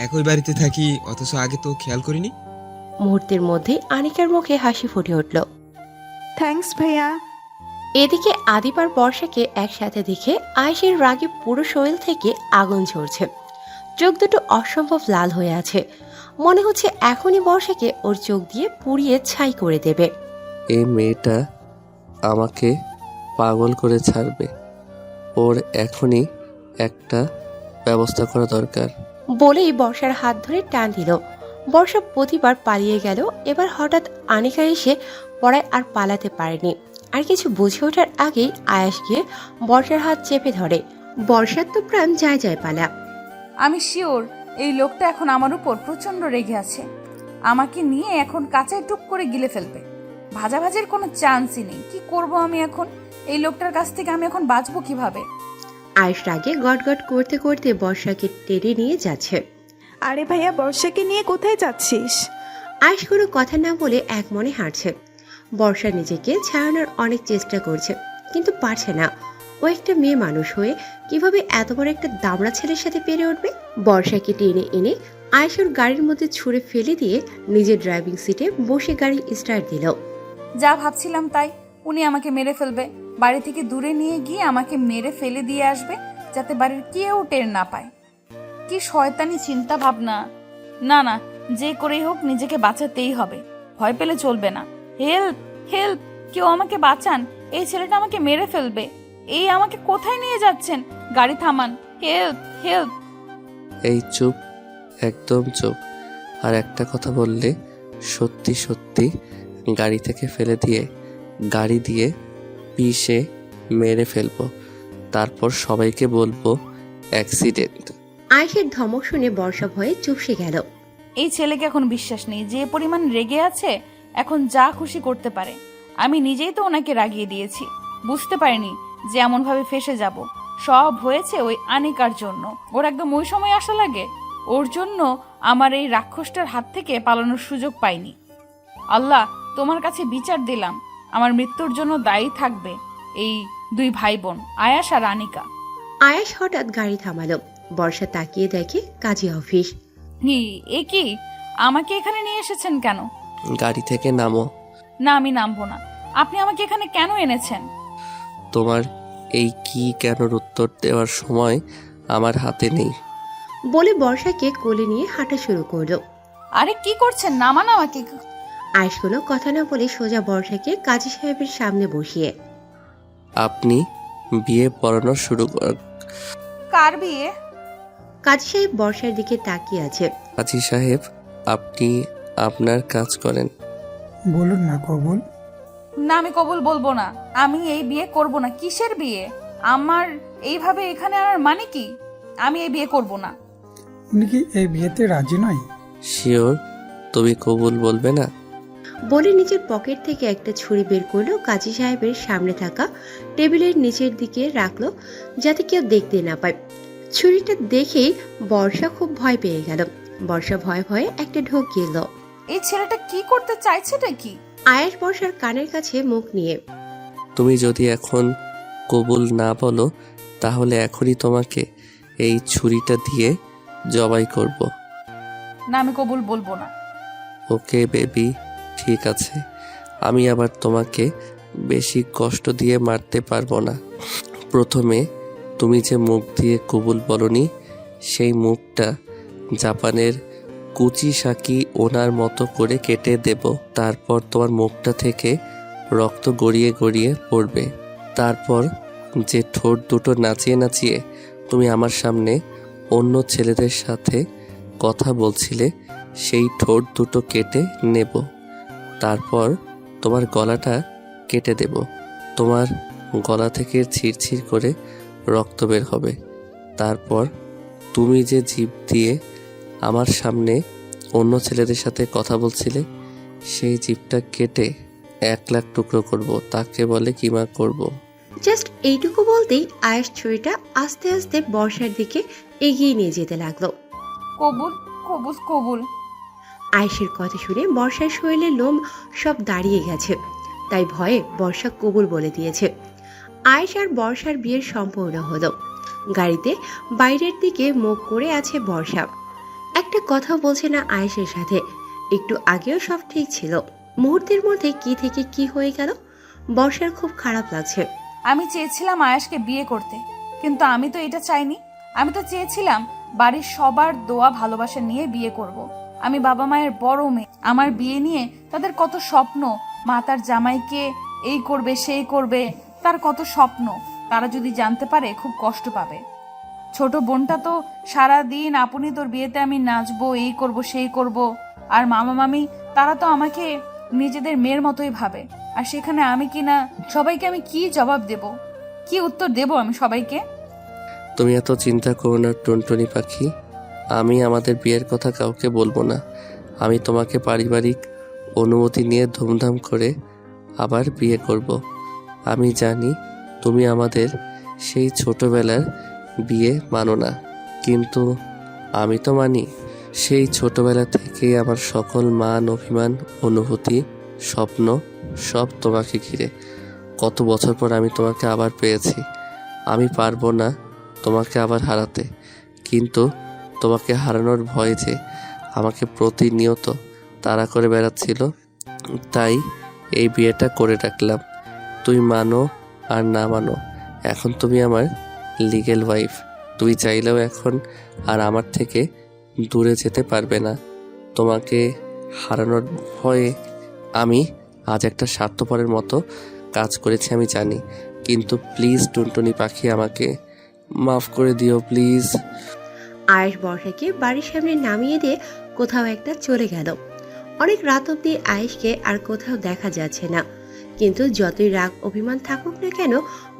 একই বাড়িতে থাকি অথচ আগে তো খেয়াল করিনি। মুহূর্তের মধ্যে আনিকার মুখে হাসি ফুটে উঠল। থ্যাঙ্কস ভাইয়া। এদিকে আদিব আর বর্ষাকে একসাথে দেখে আয়েশের রাগে পুরো শরীর থেকে আগুন ঝরছে। চোখ দুটো অসম্ভব লাল হয়ে আছে। মনে হচ্ছে এখনই বর্ষাকে ওর চোখ দিয়ে পুড়িয়ে ছাই করে দেবে। এই মেয়েটা আমাকে পাগল করে ছাড়বে, ওর এখনই একটা ব্যবস্থা করা দরকার। বলেই বর্ষার হাত ধরে টান দিল। বর্ষা প্রতিবার পালিয়ে গেল, এবার হঠাৎ আনিকা এসে পড়ায় আর পালাতে পারেনি। আর কিছু বুঝে ওঠার আগেই আয়াস গিয়ে বর্ষার হাত চেপে ধরে। বর্ষার তো প্রাণ যায় যায় পালা। আমি শিওর এই লোকটা এখন আমার উপর প্রচন্ড রেগে আছে। আমাকে নিয়ে এখন কাঁচায় টুক করে গিলে ফেলবে। ভাজাভাজির কোনো চান্সই নেই। কি করব আমি এখন? এই লোকটার কাছ থেকে আমি এখন বাঁচবো কিভাবে? আয়েশ রাগে গটগট করতে করতে বর্ষাকে টেনে নিয়ে যাচ্ছে। আরে ভাইয়া, বর্ষাকে নিয়ে কোথায় যাচ্ছিস? আয়েশ কোনো কথা না বলে এক মনে হাঁটছে। বর্ষা নিজেকে ছাড়ানোর অনেক চেষ্টা করছে, কিন্তু পারছে না। ও একটা মেয়ে মানুষ হয়ে কিভাবে এত বড় একটা দামড়া ছেলের সাথে পেরে উঠবে? বর্ষাকে টেনে এনে আয়েশের গাড়ির মধ্যে ছুঁড়ে ফেলে দিয়ে নিজের ড্রাইভিং সিটে বসে গাড়ি স্টার্ট দিল। যা ভাবছিলাম তাই। উনি আমাকে মেরে ফেলবে। বাড়ি থেকে দূরে নিয়ে গিয়ে আমাকে মেরে ফেলে দিয়ে আসবে, যাতে বাড়ির কেউ টের না পায়। কি শয়তানি চিন্তা ভাবনা। না না, যে করেই হোক নিজেকে বাঁচাতেই হবে। ভয় পেলে চলবে না। হেল্প হেল্প, কেউ আমাকে বাঁচান। এই ছেলেটা আমাকে মেরে ফেলবে। এই আমাকে কোথায় নিয়ে যাচ্ছেন? গাড়ি থামান। Help help. এই চুপ, একদম চুপ। আর একটা কথা বললে সত্যি সত্যি গাড়ি থেকে ফেলে দিয়ে গাড়ি দিয়ে পিষে মেরে ফেলবো, তারপর সবাইকে বলবো অ্যাক্সিডেন্ট। আয়েশের ধমক শুনে বর্ষা ভয়ে চুপসে গেল। এই ছেলেকে এখন বিশ্বাস নেই। যে পরিমাণ রেগে আছে, এখন যা খুশি করতে পারে। আমি নিজেই তো ওনাকে রাগিয়ে দিয়েছি। বুঝতে পারিনি যে এমন ভাবে ফেসে যাব। সব হয়েছে ওই আনিকার জন্য। ওর একদম ওই সময় আসা লাগে। ওর জন্য আমার এই রাক্ষসটার হাত থেকে পালানোর সুযোগ পাইনি। আল্লাহ, তোমার কাছে বিচার দিলাম। আমার মৃত্যুর জন্য দায়ী থাকবে এই দুই ভাই বোন, আয়াস আর আনিকা। আয়াস হঠাৎ গাড়ি থামালো। বর্ষা তাকিয়ে দেখে কাজী অফিস। এ কি? আমাকে এখানে নিয়ে এসেছেন কেন? গাড়ি থেকে নামো। না, আমি নামবো না। আপনি আমাকে এখানে কেন এনেছেন? তোমার এই কি কেনর উত্তর দেওয়ার সময় আমার হাতে নেই। বলে বর্ষাকে কোলে নিয়ে হাঁটা শুরু করলো। আরে কি করছেন? নামান আমাকে। আয়েশ কোনো কথা না বলে সোজা বর্ষাকে কাজী সাহেবের সামনে বসিয়ে। আপনি বিয়ে পড়ানো শুরু করেন। কার বিয়ে? কাজী সাহেব বর্ষার দিকে তাকিয়ে আছে। কাজী সাহেব, আপনি আপনার কাজ করেন। বলুন না কবুল। না, আমি কবুল বলবো না। আমি এই বিয়ে করব না। কিসের বিয়ে? আমার এইভাবে এখানে আনার মানে কি? আমি এই বিয়ে করব না। উনি কি এই বিয়েতে রাজি নয়? শিওর তুমি কবুল বলবে না? বলে নিজের পকেট থেকে একটা ছুরি বের করলো, কাজী সাহেবের সামনে থাকা টেবিলের নিচের দিকে রাখলো যাতে কেউ দেখতে না পায়। ছুরিটা দেখেই বর্ষা খুব ভয় পেয়ে গেল। বর্ষা ভয়ে ভয়ে একটা ঢোক গেল। এই ছেলেটা কি করতে চাইছেটা কি? আয়াস বর্ষার কানের কাছে মুখ নিয়ে, তুমি যদি এখন কবুল না বলো তাহলে এখনই তোমাকে এই ছুরিটা দিয়ে জবাই করব। না, আমি কবুল বলবো না। ওকে বেবি, ঠিক আছে। আমি আবার তোমাকে বেশি কষ্ট দিয়ে মারতে পারবো না। প্রথমে তুমি যে মুখ দিয়ে কবুল বলনি সেই মুখটা জাপানের কুচিসাকি ওনার মতো করে কেটে দেব। তারপর তোমার মুখটা থেকে রক্ত গড়িয়ে গড়িয়ে পড়বে। তারপর যে ঠোঁট দুটো নাচিয়ে নাচিয়ে তুমি আমার সামনে অন্য ছেলেদের সাথে কথা বলছিলে সেই ঠোঁট দুটো কেটে নেব। তারপর তোমার গলাটা কেটে দেব। তোমার গলা থেকে ছিঁড়ছিঁড় করে রক্ত বের হবে। তারপর তুমি যে জিভ দিয়ে আমার সামনে অন্য ছেলেদের সাথে কথা বলছিলে সেই জিভটা কেটে 1,00,000 টুকরো করব। তাকে বলে কিমা করব। জাস্ট এইটুকু বলতেই আয়াস ছুরিটা আস্তে আস্তে বর্ষার দিকে এগিয়ে নিয়ে যেতে লাগলো। কবুল কবুল কবুল। আয়েশের কথা শুনে বর্ষার শরীরে লোম সব দাঁড়িয়ে গেছে, তাই ভয়ে বর্ষা কবুল বলে দিয়েছে। আয়েশ আর বর্ষার বিয়ের সম্পূর্ণ হলো। গাড়িতে বাইরের দিকে মুখ করে আছে বর্ষা, একটা কথা বলছে না আয়েশের সাথে। একটু আগেও সব ঠিক ছিল, মুহূর্তের মধ্যে কি থেকে কি হয়ে গেল। বর্ষার খুব খারাপ লাগছে। আমি চেয়েছিলাম আয়াসকে বিয়ে করতে, কিন্তু আমি তো এটা চাইনি। আমি তো চেয়েছিলাম বাড়ির সবার দোয়া ভালোবাসা নিয়ে বিয়ে করব। আমি বাবা মায়ের বড় মেয়ে, আমার বিয়ে নিয়ে তাদের কত স্বপ্ন। মা তার জামাইকে এই করবে সেই করবে, তার কত স্বপ্ন। তারা যদি জানতে পারে খুব কষ্ট পাবে। ছোট বোনটা তো সারা দিন আপনি তোর বিয়েতে আমি নাচবো, এই করব সেই করব। আর মামা মামি তারা তো আমাকে নিজেদের মেয়ের মতোই ভাবে। আর সেখানে আমি কিনা সবাইকে আমি কি জবাব দেব, কি উত্তর দেব আমি সবাইকে? তুমি এত চিন্তা করো না টুনটুনি পাখি। আমি আমাদের বিয়ের কথা কাউকে বলবো না। আমি তোমাকে পারিবারিক অনুমতি নিয়ে ধুমধাম করে আবার বিয়ে করব। আমি জানি তুমি আমাদের সেই ছোটবেলার বিয়ে মানো না, কিন্তু আমি তো মানি। সেই ছোটবেলা থেকেই আমার সকল মান অভিমান অনুভূতি স্বপ্ন সব তোমাকে ঘিরে। কত বছর পর আমি তোমাকে আবার পেয়েছি। আমি পারবো না তোমাকে আবার হারাতে, কিন্তু তোমাকে হারানোর ভয় যে আমাকে প্রতিনিয়ত তাড়া করে বেড়াচ্ছিল, তাই এই বিয়েটা করে রাখলাম। তুই মানো আর না মানো, এখন তুমি আমার লিগেল ওয়াইফ। তুই চাইলেও এখন আর আমার থেকে দূরে যেতে পারবে না। তোমাকে হারানোর ভয়ে আমি আজ একটা স্বার্থপরের মতো কাজ করেছি আমি জানি, কিন্তু প্লিজ টুনটুনি পাখি আমাকে মাফ করে দিও প্লিজ। আয়েশ বর্ষাকে বাড়ির সামনে নামিয়ে দিয়ে কোথাও একটা চলে গেল। অনেক রাত অব্দি আয়েশকে আর কোথাও দেখা যাচ্ছে না, কিন্তু যতই রাগ অভিমান থাকুক না কেন,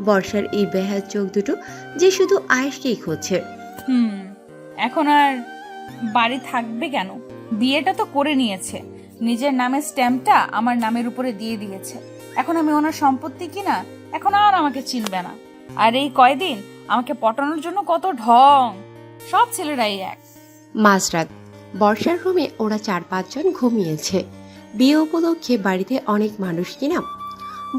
বর্ষার এই বেহাল চোখ দুটো যে শুধু আয়েশকেই খুঁজছে। এখন আর বাড়ি থাকবে কেন? বিয়েটা তো করে নিয়েছে, নিজের নামের স্ট্যাম্পটা আমার নামের উপরে দিয়ে দিয়েছে। এখন আমি ওনার সম্পত্তি কিনা, এখন আর আমাকে চিনবে না। আর এই কয়দিন আমাকে পটানোর জন্য কত ঢং, সব ছেলেরাই এক। মাঝরাত বর্ষার রুমে ওরা 4-5 জন ঘুমিয়েছে। বিয়ে উপলক্ষে বাড়িতে অনেক মানুষ কিনা।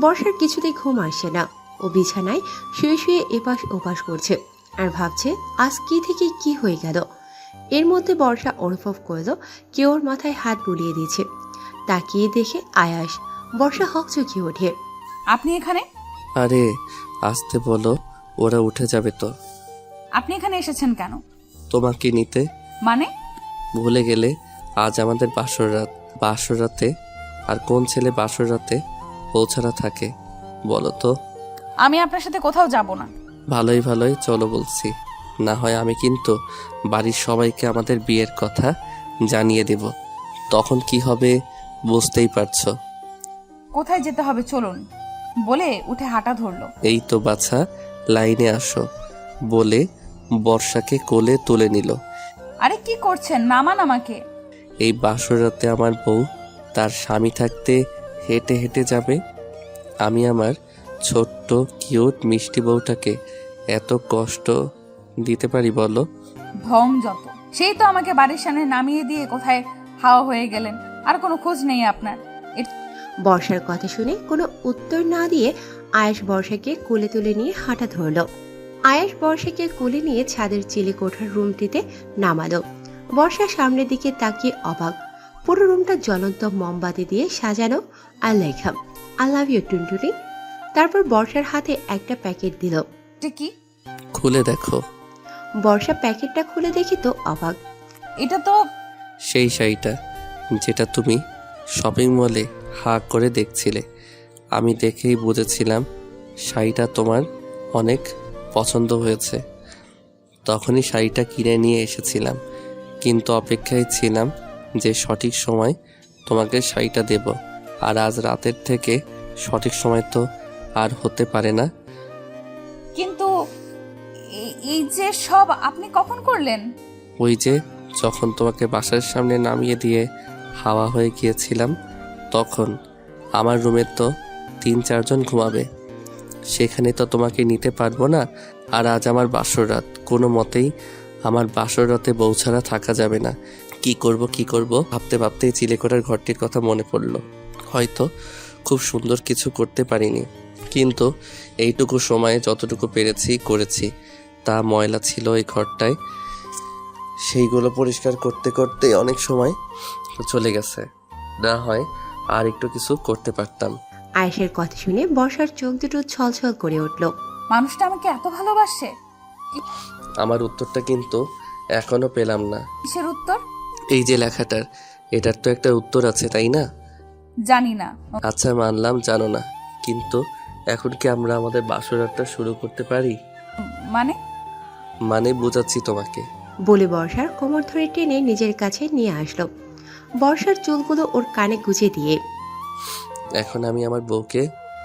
বর্ষার কিছুতেই ঘুম আসে না, ও বিছানায় শুয়ে শুয়ে এপাশ ওপাশ করছে আর ভাবছে আজ কি থেকে কি হয়ে গেল। এর মধ্যে বর্ষা অনুভব করল কেউ ওর মাথায় হাত বুলিয়ে দিয়েছে। তাকিয়ে দেখে আয়াস। বর্ষা হকচকিয়ে ওঠে। আপনি এখানে? আরে আসতে বলো, ওরা উঠে যাবে তো। আপনি এখানে এসেছেন কেন? তোমাকে নিতে। মানে? ভুলে গেলে আজ আমাদের বাসর রাত। বাসর রাতে আর কোন ছেলে বাসর রাতে পৌঁছারা থাকে বলো তো? আমি আপনার সাথে কোথাও যাব না। ভালোই ভালোই চলো বলছি, না হয় আমি কিন্তু বাড়ির সবাইকে আমাদের বিয়ের কথা জানিয়ে দেব। তখন কি হবে বুঝতেই পারছো। কোথায় যেতে হবে চলুন বলে উঠে হাঁটা ধরলো। এই তো বাছা, লাইনে আসো বলে বর্ষাকে কোলে তুলে নিল। আরে কি করছেন, নামান আমাকে। এই বাসর রাতে আমার বউ তার স্বামী থাকতে হেঁটে হেঁটে যাবে? আমি আমার ছোট্ট কিউট মিষ্টি বউটাকে এত কষ্ট দিতে পারি বলো? ঢং যত, সেই তো আমাকে বাড়ির সামনে নামিয়ে দিয়ে কোথায় হাওয়া হয়ে গেলেন, আর কোনো খোঁজ নেই আপনার। বর্ষার কথা শুনে কোনো উত্তর না দিয়ে আয়েশ বর্ষাকে কোলে তুলে নিয়ে হাঁটা ধরল। আয়েশ বর্ষাকে কোলে নিয়ে ছাদের চিলে কোঠার রুমটিতে নামালো। বর্ষা সামনের দিকে তাকিয়ে অবাক। পুরো রুমটা জ্বলন্ত মোমবাতি দিয়ে সাজানো আর লেখা আই লাভ ইউ টুনটুনি। তারপর বর্ষার হাতে একটা প্যাকেট দিল। এটা কি? খুলে দেখো। বর্ষা প্যাকেটটা খুলে দেখি তো অবাক। এটা তো সেই শাড়িটা যেটা তুমি শপিং মলে হা করে দেখছিলে। আমি দেখেই বুঝেছিলাম শাড়িটা তোমার অনেক পছন্দ হয়েছে। তখনই শাড়িটা কিনে নিয়ে এসেছিলাম, কিন্তু অপেক্ষায় ছিলাম যে সঠিক সময় তোমাকে শাড়িটা দেব। আর আজ রাতের থেকে সঠিক সময় তো আর হতে পারে না। কিন্তু এই যে সব আপনি কখন করলেন? ওই যে যখন তোমাকে বাসার সামনে নামিয়ে দিয়ে হাওয়া হয়ে গিয়েছিলাম, তখন আমার রুমে তো 3-4 জন ঘুমাবে, সেখানে তো তোমাকে নিতে পারবো না। আর আজ আমার বাসর রাত, কোনো মতেই আমার বাসর রাতে বউ ছাড়া থাকা যাবে না। কি করব ভাবতে ভাবতেই চিলেকোঠার ঘরটির কথা মনে পড়ল। হয়তো খুব সুন্দর কিছু করতে পারিনি, কিন্তু এইটুকু সময়ে যতটুকু পেরেছি করেছি। তা ময়লা ছিল এই ঘরটায়, সেইগুলো পরিষ্কার করতে করতে অনেক সময় চলে গেছে। না হয় আর একটু কিছু করতে পারতাম। আয়েশের কথা শুনে বর্ষার চোখ দুটো ছলছল করে উঠল। মানুষটা আমাকে এত ভালোবাসে? আমার উত্তরটা কিন্তু এখনো পেলাম না। কিসের উত্তর? এই যে লেখাটার, এটার তো একটা উত্তর আছে, তাই না? জানি না। আচ্ছা মানলাম জানো না, কিন্তু এখন কি আমরা আমাদের বাসরাতটা শুরু করতে পারি? মানে বোঝাচ্ছি তোমাকে। বলে বর্ষার কোমর ধরে টেনে নিজের কাছে নিয়ে আসলো। বর্ষার চুলগুলো ওর কানে গুজে দিয়ে, এখন আমি আমার বউকে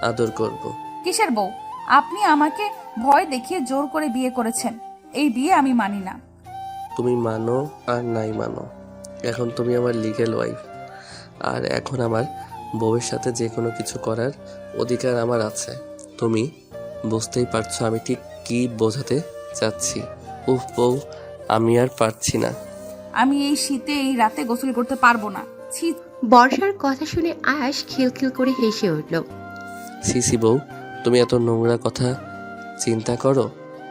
আদর করব। কিসের বউ? আপনি আমাকে ভয় দেখিয়ে জোর করে বিয়ে করেছেন, এই বিয়ে আমি মানি না। তুমি মানো আর নাই মানো, এখন তুমি আমার লিগ্যাল ওয়াইফ। আর এখন আমার বউয়ের সাথে যে কোনো কিছু করার অধিকার আমার আছে। তুমি বুঝতেই পারছো আমি ঠিক কি বোঝাতে চাচ্ছি। উফ বউ, আমি আর পারছি না। আমি এই শীতে এই রাতে গোসল করতে পারবো না। ছি। বর্ষার কথা শুনে আয়াস খিলখিল করে হেসে উঠল। সিসি বউ, তুমি এত নোংরা কথা চিন্তা করো?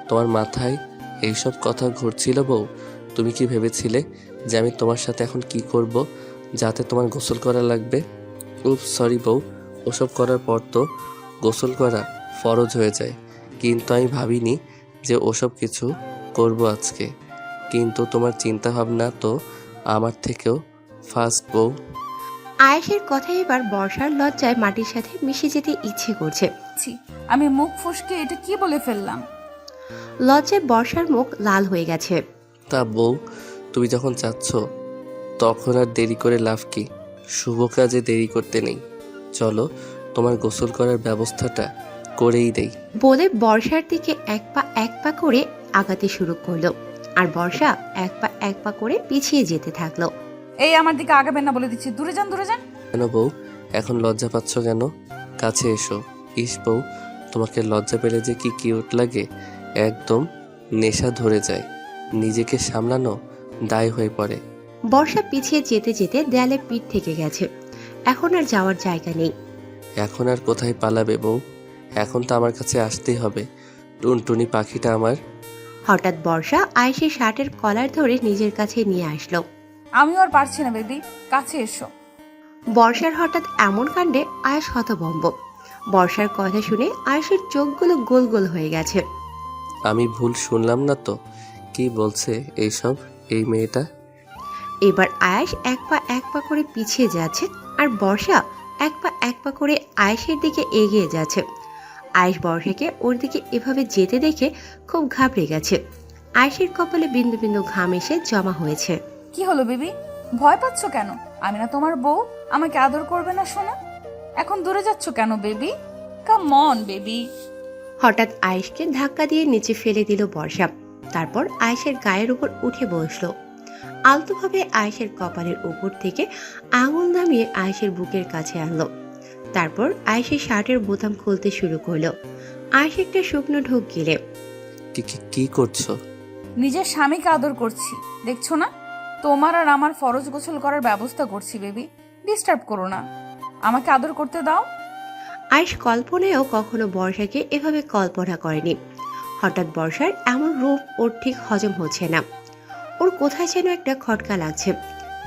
তোমার মাথায় এইসব কথা ঘুরছিল বউ? তুমি কি ভেবেছিলে যে আমি তোমার সাথে এখন কি করব যাতে তোমার গোসল করা লাগবে? উফ সরি বউ, ওসব করার পর তো গোসল করা ফরজ হয়ে যায়, কিন্তু আমি ভাবিনি যে ওসব কিছু করব আজকে। কিন্তু তোমার চিন্তা ভাবনা তো আমার থেকেও ফাস্ট বউ। আয়েশের কথায় এবার বর্ষার লজ্জায় মাটির সাথে মিশে যেতে ইচ্ছে করছে। আমি মুখ ফসকে এটা কি বলে ফেললাম? লজ্জায় বর্ষার মুখ লাল হয়ে গেছে। তা বউ, তুমি যখন চাচ্ছ তখন আর দেরি করে লাভ কি? শুভ কাজে দেরি করতে নেই, চলো তোমার গোসল করার ব্যবস্থাটা করেই দেই। বলে বর্ষার দিকে এক পা করে আগাতে শুরু করলো, আর বর্ষা এক পা করে পিছিয়ে যেতে থাকলো। এই আমার দিকে আগাবেন না বলে দিচ্ছি, দূরে যান দূরে যান। কেন বউ, এখন লজ্জা পাচ্ছ কেন? কাছে এসো। ইস বউ, তোমাকে লজ্জা পেলে যে কি কিউট লাগে, একদম নেশা ধরে যায়, নিজেকে সামলানো দায় হয়ে পড়ে। বর্ষা পিছিয়ে যেতে যেতে দেয়ালে পিঠ থেকে গেছে, এখন আর যাওয়ার জায়গা নেই। এখন আর কোথায় পালাবে বউ? এখন তো আমার কাছে আসতেই হবে, টুনটুনি পাখিটা আমার। হঠাৎ বর্ষা আয়েশের শার্টের কলার ধরে নিজের কাছে নিয়ে আসলো। আমি আর পারছি না বেবি, কাছে এসো। বর্ষার হঠাৎ এমন কাণ্ডে আয়েশ হতভম্ব। বর্ষার কথা শুনে আয়েশের চোখগুলো গোল গোল হয়ে গেছে। আমি ভুল শুনলাম না তো? কি বলছে এইসব এই মেয়েটা? এবার আয়েশ এক পা করে পিছিয়ে যাচ্ছে, আর বর্ষা এক পা করে আয়েশের দিকে এগিয়ে যাচ্ছে। আয়েশ বর্ষাকে ওর দিকে এভাবে যেতে দেখে খুব ঘাবড়ে গেছে। আয়েশের কপালে বিন্দু বিন্দু ঘাম এসে জমা হয়েছে। কি হলো বেবি, ভয় পাচ্ছ কেন? আমি না তোমার বউ, আমাকে আদর করবে না শোনা? এখন দূরে যাচ্ছ কেন বেবি? Come on baby. হঠাৎ আয়েশকে ধাক্কা দিয়ে নিচে ফেলে দিল বর্ষা, তারপর আয়েশের গায়ের উপর উঠে বসলো। আলতোভাবে আয়েশের কপালের উপর থেকে আঙুল নামিয়ে আয়েশের বুকের কাছে আনলো। তারপর আয়েশের শার্টের বোতাম খুলতে শুরু করলো। আয়েশ একটা শুকনো ঢোক গিলে কি করছো? নিজের স্বামীকে আদর করছি, দেখছো না? তোমার আর আমার ফরজ গোসল করার ব্যবস্থা করছি। বেবি, ডিস্টার্ব করো না, আমাকে আদর করতে দাও। আয়েশ কল্পনায়ও কখনো বর্ষাকে এভাবে কল্পনা করেনি। হঠাৎ বর্ষার এমন রূপ ওর ঠিক হজম হচ্ছে না। ওর কোথায় যেন একটা খটকা লাগছে।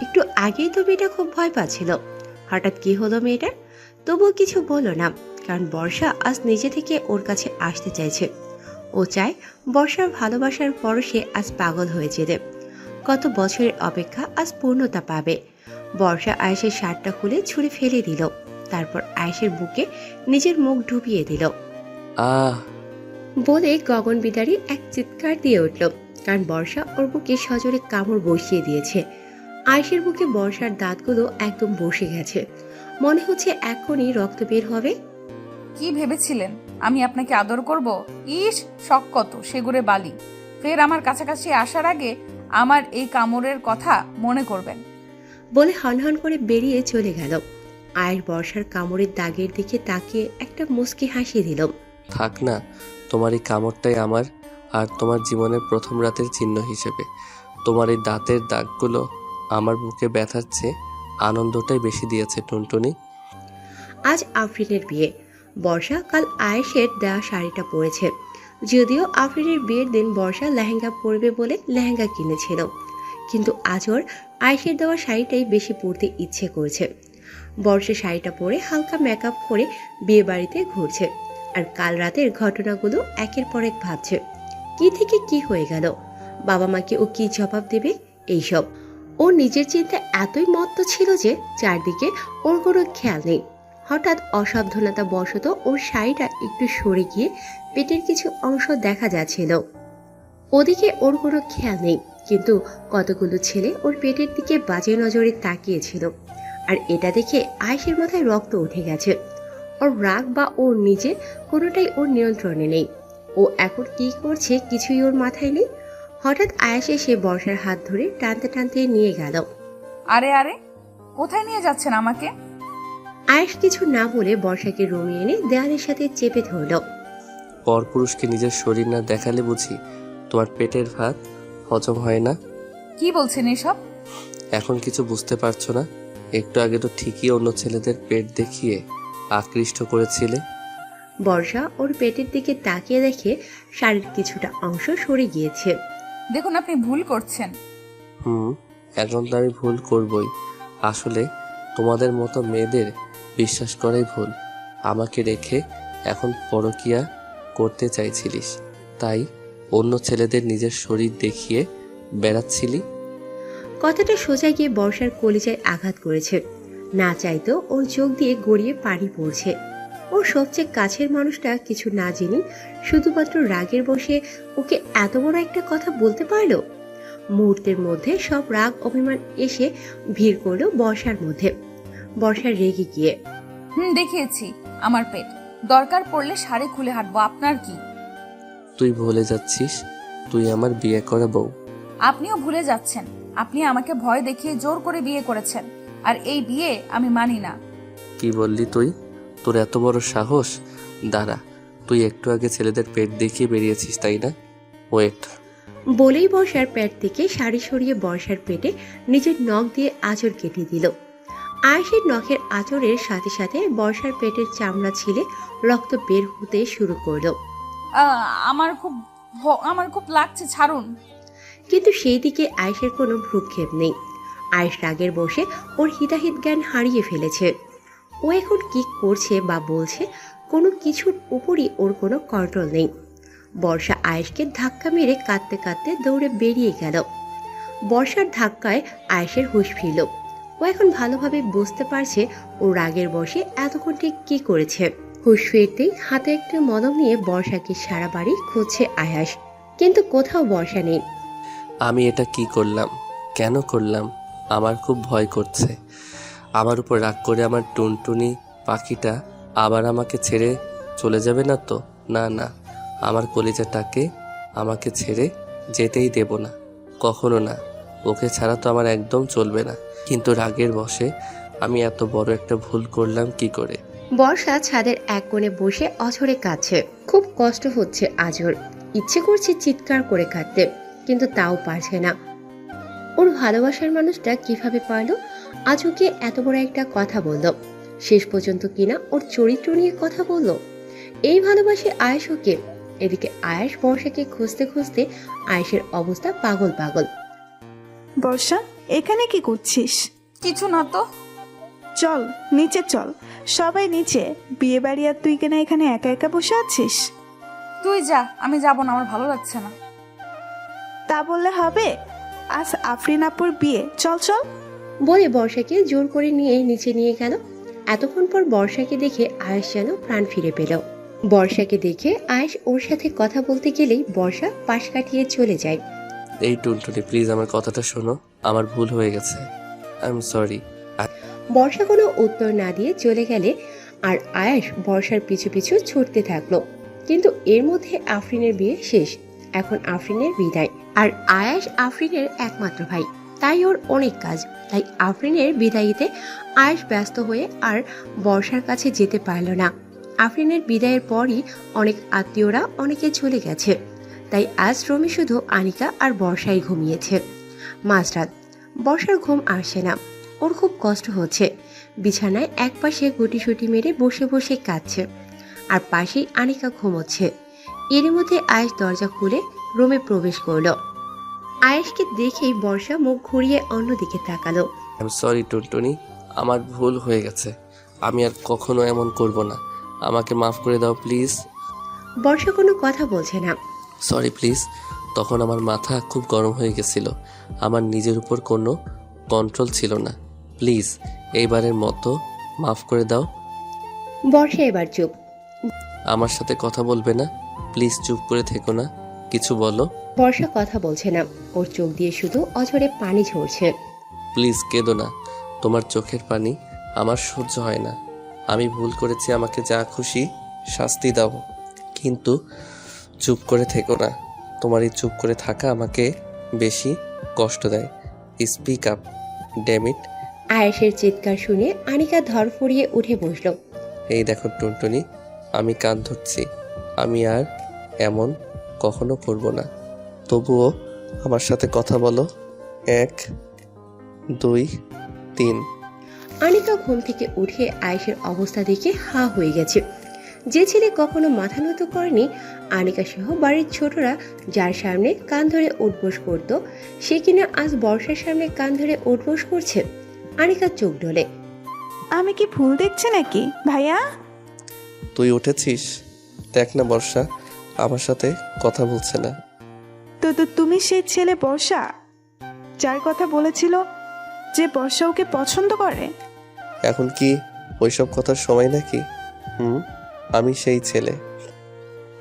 একটু আগেই তো মেয়েটা খুব ভয় পাচ্ছিল। হঠাৎ কি হলো মেয়েটার? তবুও কিছু বলল না, কারণ বর্ষা আজ নিজে থেকে ওর কাছে আসতে চাইছে। ও চায় বর্ষার ভালোবাসার পরশে আজ পাগল হয়ে যেতে। কত বছরের অপেক্ষা আজ পূর্ণতা পাবে। বর্ষা আয়েশের শার্টটা খুলে ছুঁড়ে ফেলে দিল। তারপর আয়েশের বুকে নিজের মুখ ডুবিয়ে দিল। আহ বলে গগন বিদারী এক চিৎকার দিয়ে উঠল, কারণ বর্ষা ওর বুকে সজোরে কামড় বসিয়ে দিয়েছে। আয়েশের বুকে বর্ষার দাঁতগুলো একদম বসে গেছে। মনে হচ্ছে এখনই রক্ত বের হবে। কি ভেবেছিলেন আমি আপনাকে আদর করব? ইস, শখ কত সেগুড়ে বালি। ফের আমার কাছাকাছি আসার আগে আমার এই কামড়ের কথা মনে করবেন। বলে হনহন করে বেরিয়ে চলে গেল। আয়ের বর্ষার কামড়ের দাগের দিকে তাকিয়ে একটা মুচকি হাসি দিল। থাক না, তোমার এই কামড়টাই আমার আর তোমার জীবনের প্রথম রাতের চিহ্ন হিসেবে। তোমার এই দাঁতের দাগগুলো আমার বুকে ব্যথার চেয়ে আনন্দটাই বেশি দিয়েছে টুনটুনি। আজ আফরিনের বিয়ে। বর্ষা কাল আয়েশের দেওয়া শাড়িটা পরেছে। যদিও আফরিনের বিয়ের দিন বর্ষা লেহেঙ্গা পরবে বলে লেহেঙ্গা কিনেছিল, কিন্তু আজ ওর আয়েশের দেওয়া শাড়িটাই বেশি পরতে ইচ্ছে করছে। বর্ষা শাড়িটা পরে হালকা মেকআপ করে বিয়ে বাড়িতে ঘুরছে, আর কাল রাতের ঘটনাগুলো একের পর এক ভাবছে। কি থেকে কি হয়ে গেল, বাবা মাকে ও কি জবাব দেবে, এইসব। ও নিজের চিন্তা এতই মত্ত ছিল যে চারদিকে ওর কোনো খেয়াল নেই। হঠাৎ অসাবধানতা বশত ওর শাড়িটা একটু সরে গিয়ে পেটের কিছু অংশ দেখা যাচ্ছিল। ওদিকে ওর কোনো খেয়াল নেই, কিন্তু কতগুলো ছেলে ওর পেটের দিকে বাজে নজরে তাকিয়েছিল। আর এটা দেখে আয়েশের মাথায় রক্ত উঠে গেছে। ওর রাগ বা ওর নিজে কোনোটাই ওর নিয়ন্ত্রণে নেই। ও এখন কি করছে কিছুই ওর মাথায় নেই। হঠাৎ আয়েশ এসে বর্ষার হাত ধরে টানতে টানতে নিয়ে গেল। আরে আরে, কোথায় নিয়ে যাচ্ছেন আমাকে? আয়েশ কিছু না বলে বর্ষাকে রুমে এনে দেয়ালের সাথে চেপে ধরল। পরপুরুষকে নিজের শরীর না দেখালে বুঝি তোমার পেটের ভাত হজম হয় না? কি বলছেন এসব? এখন কিছু বুঝতে পারছো না? একটু আগে তো ঠিকই অন্য ছেলেদের পেট দেখিয়ে আকৃষ্ট করেছিলে। বর্ষা ওর পেটের দিকে তাকিয়ে দেখে শাড়ির কিছুটা অংশ সরে গিয়েছে। দেখুন, আপনি ভুল করছেন। এখন তো আমি ভুল করবই। আসলে তোমাদের মতো মেয়েদের বিশ্বাস করাই ভুল। আমাকে রেখে এখন পরকিয়া করতে চাইছিলিস, তাই অন্য ছেলেদের নিজের শরীর দেখিয়ে বেড়াচ্ছিলি। কথাটা সোজা গিয়ে বর্ষার কলিজায় আঘাত করেছে। না চাইতো ওর চোখ দিয়ে গড়িয়ে পানি পড়ছে। ওর সবচেয়ে কাছের মানুষটা কিছু না জেনে শুধুমাত্র রাগের বশে ওকে এত বড় একটা কথা বলতে পারলো। মুহূর্তের মধ্যে সব রাগ অভিমান এসে ভিড় করলো বর্ষার মধ্যে। বর্ষার রেগে গিয়ে দেখিয়েছি আমার পেট, দরকার পড়লে শাড়ি খুলে হাঁটবো, আপনার কি? তুই ভুলে যাচ্ছিস তুই আমার বিয়ে করা বউ। আপনিও ভুলে যাচ্ছেন, আপনি আমাকে ভয় দেখিয়ে জোর করে বিয়ে করেছেন, আর এই বিয়ে আমি মানি না। কি বললি তুই? তোর এত বড় সাহস? দাঁড়া, তুই একটু আগে ছেলেদের পেট দেখিয়ে বেরিয়েছিস তাই না? ওয়েট। বলেই বর্ষার পেট থেকে শাড়ি সরিয়ে বর্ষার পেটে নিজের নখ দিয়ে আঁচড় কেটে দিল। আয়েশের নখের আঁচড়ের সাথে সাথে বর্ষার পেটের চামড়া ছিলে রক্ত বের হতে শুরু করলো। আমার খুব লাগছে, ছাড়ুন। কিন্তু সেই দিকে আয়েশের কোনো ভ্রুক্ষেপ নেই। আয়েশ রাগের বসে ওর হিতাহিত জ্ঞান হারিয়ে ফেলেছে। ও এখন কি করছে বা বলছে কোনো কিছুর উপরই ওর কোনো কন্ট্রোল নেই। বর্ষা আয়েশকে ধাক্কা মেরে কাঁদতে কাঁদতে দৌড়ে বেরিয়ে গেল। বর্ষার ধাক্কায় আয়েশের হুঁশ ফিরল। ও এখন ভালোভাবে বুঝতে পারছে ও রাগের বশে এতক্ষণ ঠিক কি করেছে। হুঁশ ফিরতেই হাতে একটা মলম নিয়ে বর্ষাকে সারা বাড়ি খুঁজছে আয়াস, কিন্তু কোথাও বর্ষা নেই। আমি এটা কি করলাম, কেন করলাম? আমার খুব ভয় করছে। আমার উপর রাগ করে আমার টুনটুনি পাখিটা আবার আমাকে ছেড়ে চলে যাবে না তো? না না, আমার কলিজাটাকে আমাকে ছেড়ে যেতেই দেব না, কখনো না। ওকে ছাড়া তো আমার একদম চলবে না, কিন্তু রাগের বশে আমি এত বড় একটা ভুল করলাম কি করে। বর্ষা ছাদের এক কোণে বসে অঝরে কাঁদছে। খুব কষ্ট হচ্ছে আজর। ইচ্ছে করছে চিৎকার করে কাঁদতে, কিন্তু তাও পারছে না। ওর ভালোবাসার মানুষটা কিভাবে পারলো আজকে এত বড় একটা কথা বলল, শেষ পর্যন্ত কিনা ওর চরিত্র নিয়ে কথা বলল। এই ভালোবাসে আয়েশ ওকে। এদিকে আয়েশ বর্ষাকে খুঁজতে খুঁজতে আয়েশের অবস্থা পাগল পাগল। বর্ষা, এখানে কি করছিস? কিছু না তো। চল নিচে চল, সবাই নিচে। বিয়ে বাড়ি আর তুই কেনা এখানে একা একা বসে আছিস? তুই যা, আমি যাব না, আমার ভালো লাগছে না। তা বললে হবে? আজ আফরিন আপুর বিয়ে, চল চল। বলে বর্ষাকে জোর করে নিয়ে নিচে নিয়ে গেল। এতক্ষণ পর বর্ষাকে দেখে আয়েশ যেন প্রাণ ফিরে পেল। বর্ষাকে দেখে আয়েশ ওর সাথে কথা বলতে গেলেই বর্ষা পাশ কাটিয়ে চলে যায়। এই টুনটুনি, প্লিজ আমার কথাটা শোনো, আমার ভুল হয়ে গেছে, আই এম সরি। বর্ষা কোনো উত্তর না দিয়ে চলে গেলে আর আয়েশ বর্ষার পিছু পিছু ছুটতে থাকলো। কিন্তু এর মধ্যে আফরিনের বিয়ে শেষ। এখন আফরিনের বিদায়। আর আয়েশ আফরিনের একমাত্র ভাই, তাই ওর অনেক কাজ। তাই আফরিনের বিদায়ীতে আয়েশ ব্যস্ত হয়ে আর বর্ষার কাছে যেতে পারল না। আফরিনের বিদায়ের পরই অনেক আত্মীয়রা অনেকে চলে গেছে। তাই আজ রুমে শুধু আনিকা আর বর্ষাই ঘুমিয়েছে। মাঝরাত, বর্ষার ঘুম আসছে না। ওর খুব কষ্ট হচ্ছে। বিছানায় একপাশে গুটিসুটি মেরে বসে বসে কাঁদছে, আর পাশেই আনিকা ঘুমোচ্ছে। এর মধ্যে আয়েশ দরজা খুলে রুমে প্রবেশ করলো। আয়েশকে দেখেই বর্ষা মুখ ঘুরিয়ে অন্যদিকে তাকালো। আই এম সরি টুনটুনি, আমার ভুল হয়ে গেছে, আমি আর কখনো এমন করব না, আমাকে মাফ করে দাও প্লিজ। বর্ষা কোনো কথা বলছে না। সরি প্লিজ, তখন আমার মাথা খুব গরম হয়ে গেছিল, আমার নিজের উপর কোনো কন্ট্রোল ছিল না, প্লিজ এইবারের মতো মাফ করে দাও। বর্ষা এবার চুপ। আমার সাথে কথা বলবে না, প্লিজ চুপ করে থেকো না, কিছু বলো। বর্ষা কথা বলছে না, ওর চোখ দিয়ে শুধু অঝরে পানি ঝরছে। প্লিজ কেঁদো না, তোমার চোখের পানি আমার সহ্য হয় না, আমি ভুল করেছি, আমাকে যা খুশি শাস্তি দাও, কিন্তু চুপ করে থেকো না, তোমার এই চুপ করে থাকা আমাকে বেশি কষ্ট দেয়, স্পিক আপ ড্যামিট। আয়েশের চিৎকার শুনে আনিকা ধরফড়িয়ে উঠে বসলো। এই দেখো টুনটুনি, আমি কান ধরছি, আমি আর এমন কখনো করব না, তবুও আমার সাথে কথা বলো, 1 2 3। আনিকা ঘুম থেকে উঠে আয়েশের অবস্থা দেখে হা হয়ে গেছে। যে ছেলে কখনো মাথা নত করেনি, আনিকা সহ বাড়ির ছোটরা যার সামনে কান ধরে উঠবোস করত, সে কিনা আজ বর্ষার সামনে কান ধরে উঠবোস করছে। আনিকা চোখ ডলে। আমি কি ভুল দেখছি নাকি ভাইয়া? তুই উঠেছিস? দেখ না বর্ষা আমার সাথে কথা বলছে না। তো তুমি সেই ছেলে বর্ষা, যার কথা বলেছিল যে বর্ষা ওকে পছন্দ করে? এখন কি ওইসব কথার সময় নাকি? আমি সেই ছেলে।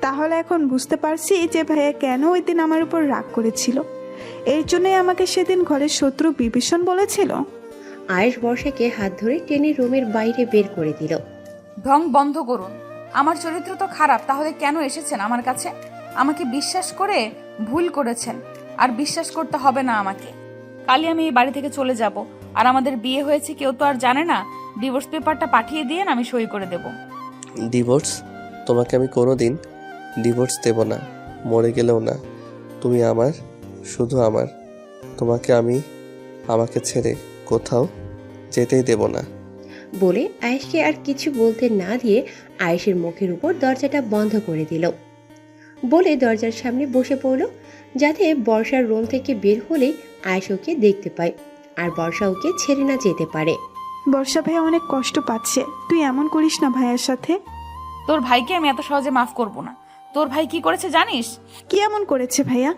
তাহলে এখন বুঝতে পারছি যে ভাইয়া কেন ওই দিন আমার উপর রাগ করেছিল। এর জন্যই আমাকে সেদিন ঘরের শত্রু বিভীষণ বলেছিল। আয়েশ বর্ষাকে হাত ধরে টেনে রুমের বাইরে বের করে দিল। ঢং বন্ধ করুন, আমার চরিত্র তো খারাপ, তাহলে কেন এসেছেন আমার কাছে? আমাকে বিশ্বাস করে ভুল করেছেন, আর বিশ্বাস করতে হবে না আমাকে। কালই আমি এই বাড়ি থেকে চলে যাব, আর আমাদের বিয়ে হয়েছে কেউ তো আর জানে না। ডিভোর্স পেপারটা পাঠিয়ে দিয়েন, আমি সই করে দেব। ডিভোর্স? তোমাকে আমি কোনোদিন ডিভোর্স দেব না, মরে গেলেও না। তুমি আমার, শুধু আমার, তোমাকে আমি আমাকে ছেড়ে কোথাও যেতেই দেব না। বলে আয়েশকে আর কিছু বলতে না দিয়ে আয়েশের মুখের উপর দরজাটা বন্ধ করে দিল। বলে দরজার সামনে বসে পড়ল, যাতে বর্ষার রুম থেকে বের হলেই আয়েশ ওকে দেখতে পায় আর বর্ষা ওকে ছেড়ে না যেতে পারে। বর্ষা ভাইয়া অনেক কষ্ট পাচ্ছে, তুই এমন করিস না ভাইয়ার সাথে। তোর ভাইকে আমি এত সহজে মাফ করব না। তোর ভাই কি করেছে জানিস? কি এমন করেছে ভাইয়া?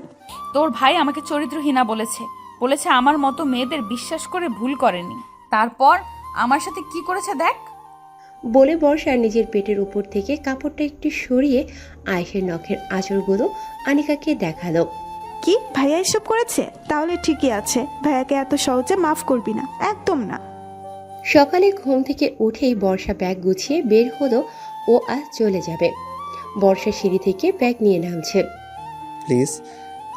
তোর ভাই আমাকে চরিত্রহীনা বলেছে, বলেছে আমার মতো মেয়েদের বিশ্বাস করে ভুল করেনি। তারপর আমার সাথে কি করেছে দেখ। বলে বর্ষা নিজের পেটের উপর থেকে কাপড়টা একটু সরিয়ে আয়েশের নখের আঁচড়গুলো আনিকাকে দেখালো। কি ভাইয়া এসব করেছে? তাহলে ঠিকই আছে, ভাইয়াকে এত সহজে মাফ করবি না, একদম না। সকালে ঘুম থেকে উঠেই বর্ষা ব্যাগ গুছিয়ে বের হলো, ও আজ চলে যাবে। বর্ষা সিঁড়ি থেকে ব্যাগ নিয়ে নামছে। প্লিজ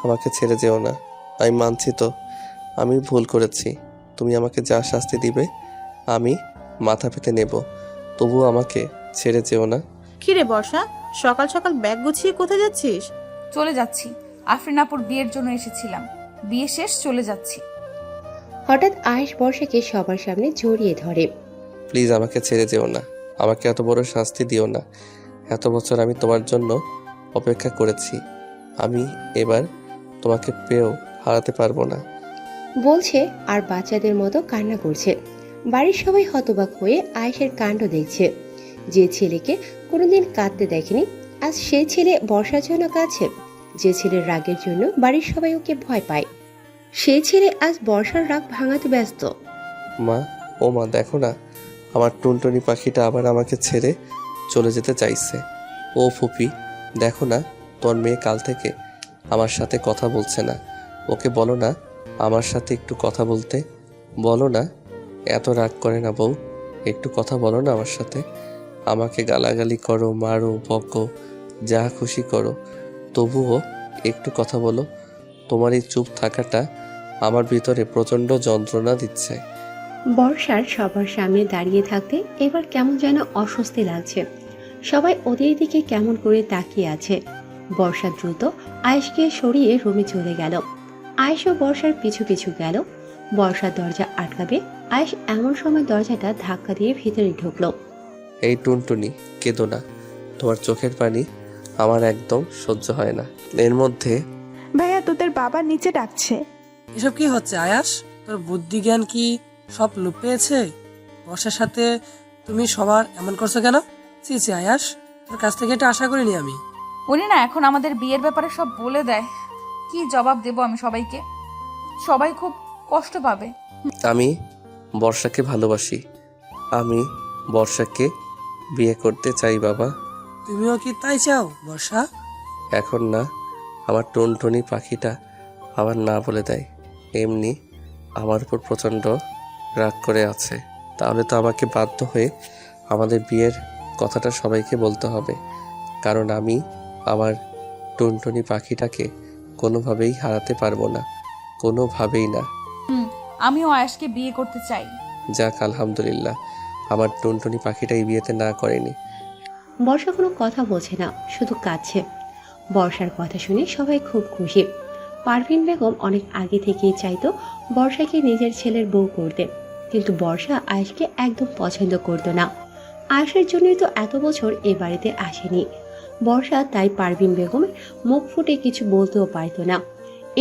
আমাকে ছেড়ে যেও না, আমি মানছি তো আমি ভুল করেছি। তুমি আমাকে যা শাস্তি দিবে আমি মাথা পেতে নেব, তবুও আমাকে ছেড়ে যেও না। কিরে বর্ষা, সকাল সকাল ব্যাগ গুছিয়ে কোথায় যাচ্ছিস? চলে যাচ্ছি, আফরিন আপুর বিয়ের জন্য এসেছিলাম, বিয়ে শেষ চলে যাচ্ছি। হঠাৎ আয়েশ বর্ষাকে সবার সামনে জড়িয়ে ধরে। প্লিজ আমাকে ছেড়ে যেও না, আমাকে এত বড় শাস্তি দিও না। এত বছর আমি তোমার জন্য অপেক্ষা করেছি, আমি এবার তোমাকে পেয়েও হারাতে পারবো না। বলছে আর বাচ্চাদের মতো কান্না করছে। বাড়ির সবাই হতবাক হয়ে আয়েশের কাণ্ড দেখছে। যে ছেলেকে কোনোদিন কাঁদতে দেখেনি, আজ সেই ছেলে বর্ষার জন্য কাঁদছে। যে ছেলের রাগের জন্য বাড়ির সবাই ওকে ভয় পায়, সেই ছেলে আজ বর্ষার রাগ ভাঙাতে ব্যস্ত। মা, ও মা, দেখো না, আমার টুনটুনি পাখিটা আবার আমাকে ছেড়ে চলে যেতে চাইছে। ও ফুপি, দেখো না, তোর মেয়ে কাল থেকে আমার সাথে কথা বলছে না। ওকে বলো না আমার সাথে একটু কথা বলতে। বলো না, এত রাগ করে না বউ, একটু কথা বলো না আমার সাথে। আমাকে গালাগালি করো, মারো, বকো, যা খুশি করো, তবুও একটু কথা বলো। তোমার এই চুপ থাকাটা আমার ভিতরে প্রচণ্ড যন্ত্রণা দিচ্ছে। বর্ষার সবার সামনে দাঁড়িয়ে থাকতে এবার কেমন যেন অস্বস্তি লাগছে। সবাই ওদের দিকে কেমন করে তাকিয়ে আছে। বর্ষা দ্রুত আয়েশকে সরিয়ে রুমে চলে গেল। আয়েশও বর্ষার পিছু পিছু গেল। বর্ষার দরজা আটকাবে, আয়েশ এমন সময় দরজাটা ধাক্কা দিয়ে ভিতরে ঢুকলো। এই টুনটুনি, কেঁদো না, তোমার চোখের পানি আমার একদম সহ্য হয় না। এর মধ্যে ভাইয়া তোদের বাবা নিচে ডাকছে। এসব কি হচ্ছে আয়াস? তোর বুদ্ধি জ্ঞান কি সব লোপ পেয়েছে? বর্ষার সাথে তুমি সবার এমন করছো কেন? ছি ছি আয়াস, তোর কাছ থেকে এটা আশা করিনি আমি। উনি না এখন আমাদের বিয়ের ব্যাপারে সব বলে দেয়, কি জবাব দেব আমি সবাইকে? সবাই খুব কষ্ট পাবে। আমি বর্ষাকে ভালোবাসি, আমি বর্ষাকে বিয়ে করতে চাই বাবা। তুমিও কি তাই চাও বর্ষা? এখন না, আমার টুনটুনি পাখিটা আবার না বলে দেয়। এমনি আমার উপর প্রচণ্ড রাগ করে আছে, তাহলে তো আমাকে বাধ্য হয়ে আমাদের বিয়ের কথাটা সবাইকে বলতে হবে, কারণ আমি আমার টুনটুনি পাখিটাকে কোনোভাবেই হারাতে পারবো না, কোনোভাবেই না। আমিও আয়েশকে বিয়ে করতে চাই। যাক, আলহামদুলিল্লাহ, আমার টুনটুনি পাখিটা এই বিয়েতে না করেনি। বর্ষা কোনো কথা বলছে না, শুধু কাঁদছে। বর্ষার কথা শুনে সবাই খুব খুশি। পারভিন বেগম অনেক আগে থেকেই চাইতো বর্ষাকে নিজের ছেলের বউ করতে, কিন্তু বর্ষা আয়েশকে একদম পছন্দ করতো না। আয়েশের জন্যই তো এত বছর এ বাড়িতে আসেনি। বর্ষা তাই পারভিন বেগমের মুখ ফুটে কিছু বলতেও পারতো না।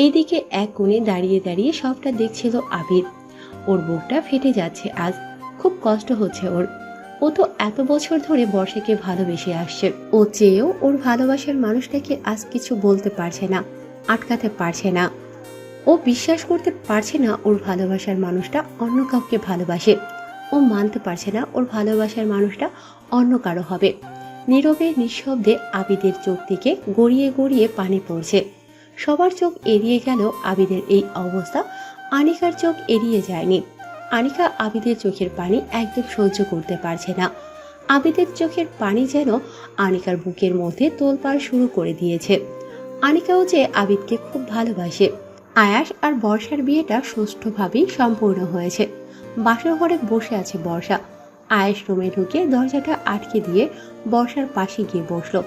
এইদিকে এক কোণে দাঁড়িয়ে দাঁড়িয়ে সবটা দেখছিল আবিদ। ওর বুকটা ফেটে যাচ্ছে আজ, খুব কষ্ট হচ্ছে ওর। ও তো এত বছর ধরে বর্ষাকে ভালোবেসে আসছে, ও চেয়েও ওর ভালোবাসার মানুষটাকে আজ কিছু বলতে পারছে না, আটকাতে পারছে না। ও বিশ্বাস করতে পারছে না ওর ভালোবাসার মানুষটা অন্য কাউকে ভালোবাসে। ও মানতে পারছে না ওর ভালোবাসার মানুষটা অন্য কারো হবে। নীরবে নিঃশব্দে আবিদের চোখ থেকে গড়িয়ে গড়িয়ে পানি পড়ছে। সবার চোখ এড়িয়ে গেল আবিদের এই অবস্থা, আনিকার চোখ এড়িয়ে যায়নি। আনিকা আবিদের চোখের পানি একদম সহ্য করতে পারছে না। আবিদের চোখের পানি যেন আনিকার বুকের মধ্যে তোলপাড় শুরু করে দিয়েছে। আনিকাও যে আবিদকে খুব ভালোবাসে। আয়াস আর বর্ষার বিয়েটা সুষ্ঠুভাবেই সম্পূর্ণ হয়েছে। বাসর ঘরে বসে আছে বর্ষা। আয়েশ রুমে ঢুকে দরজাটা আটকে দিয়ে বর্ষার পাশে গিয়ে বসলো।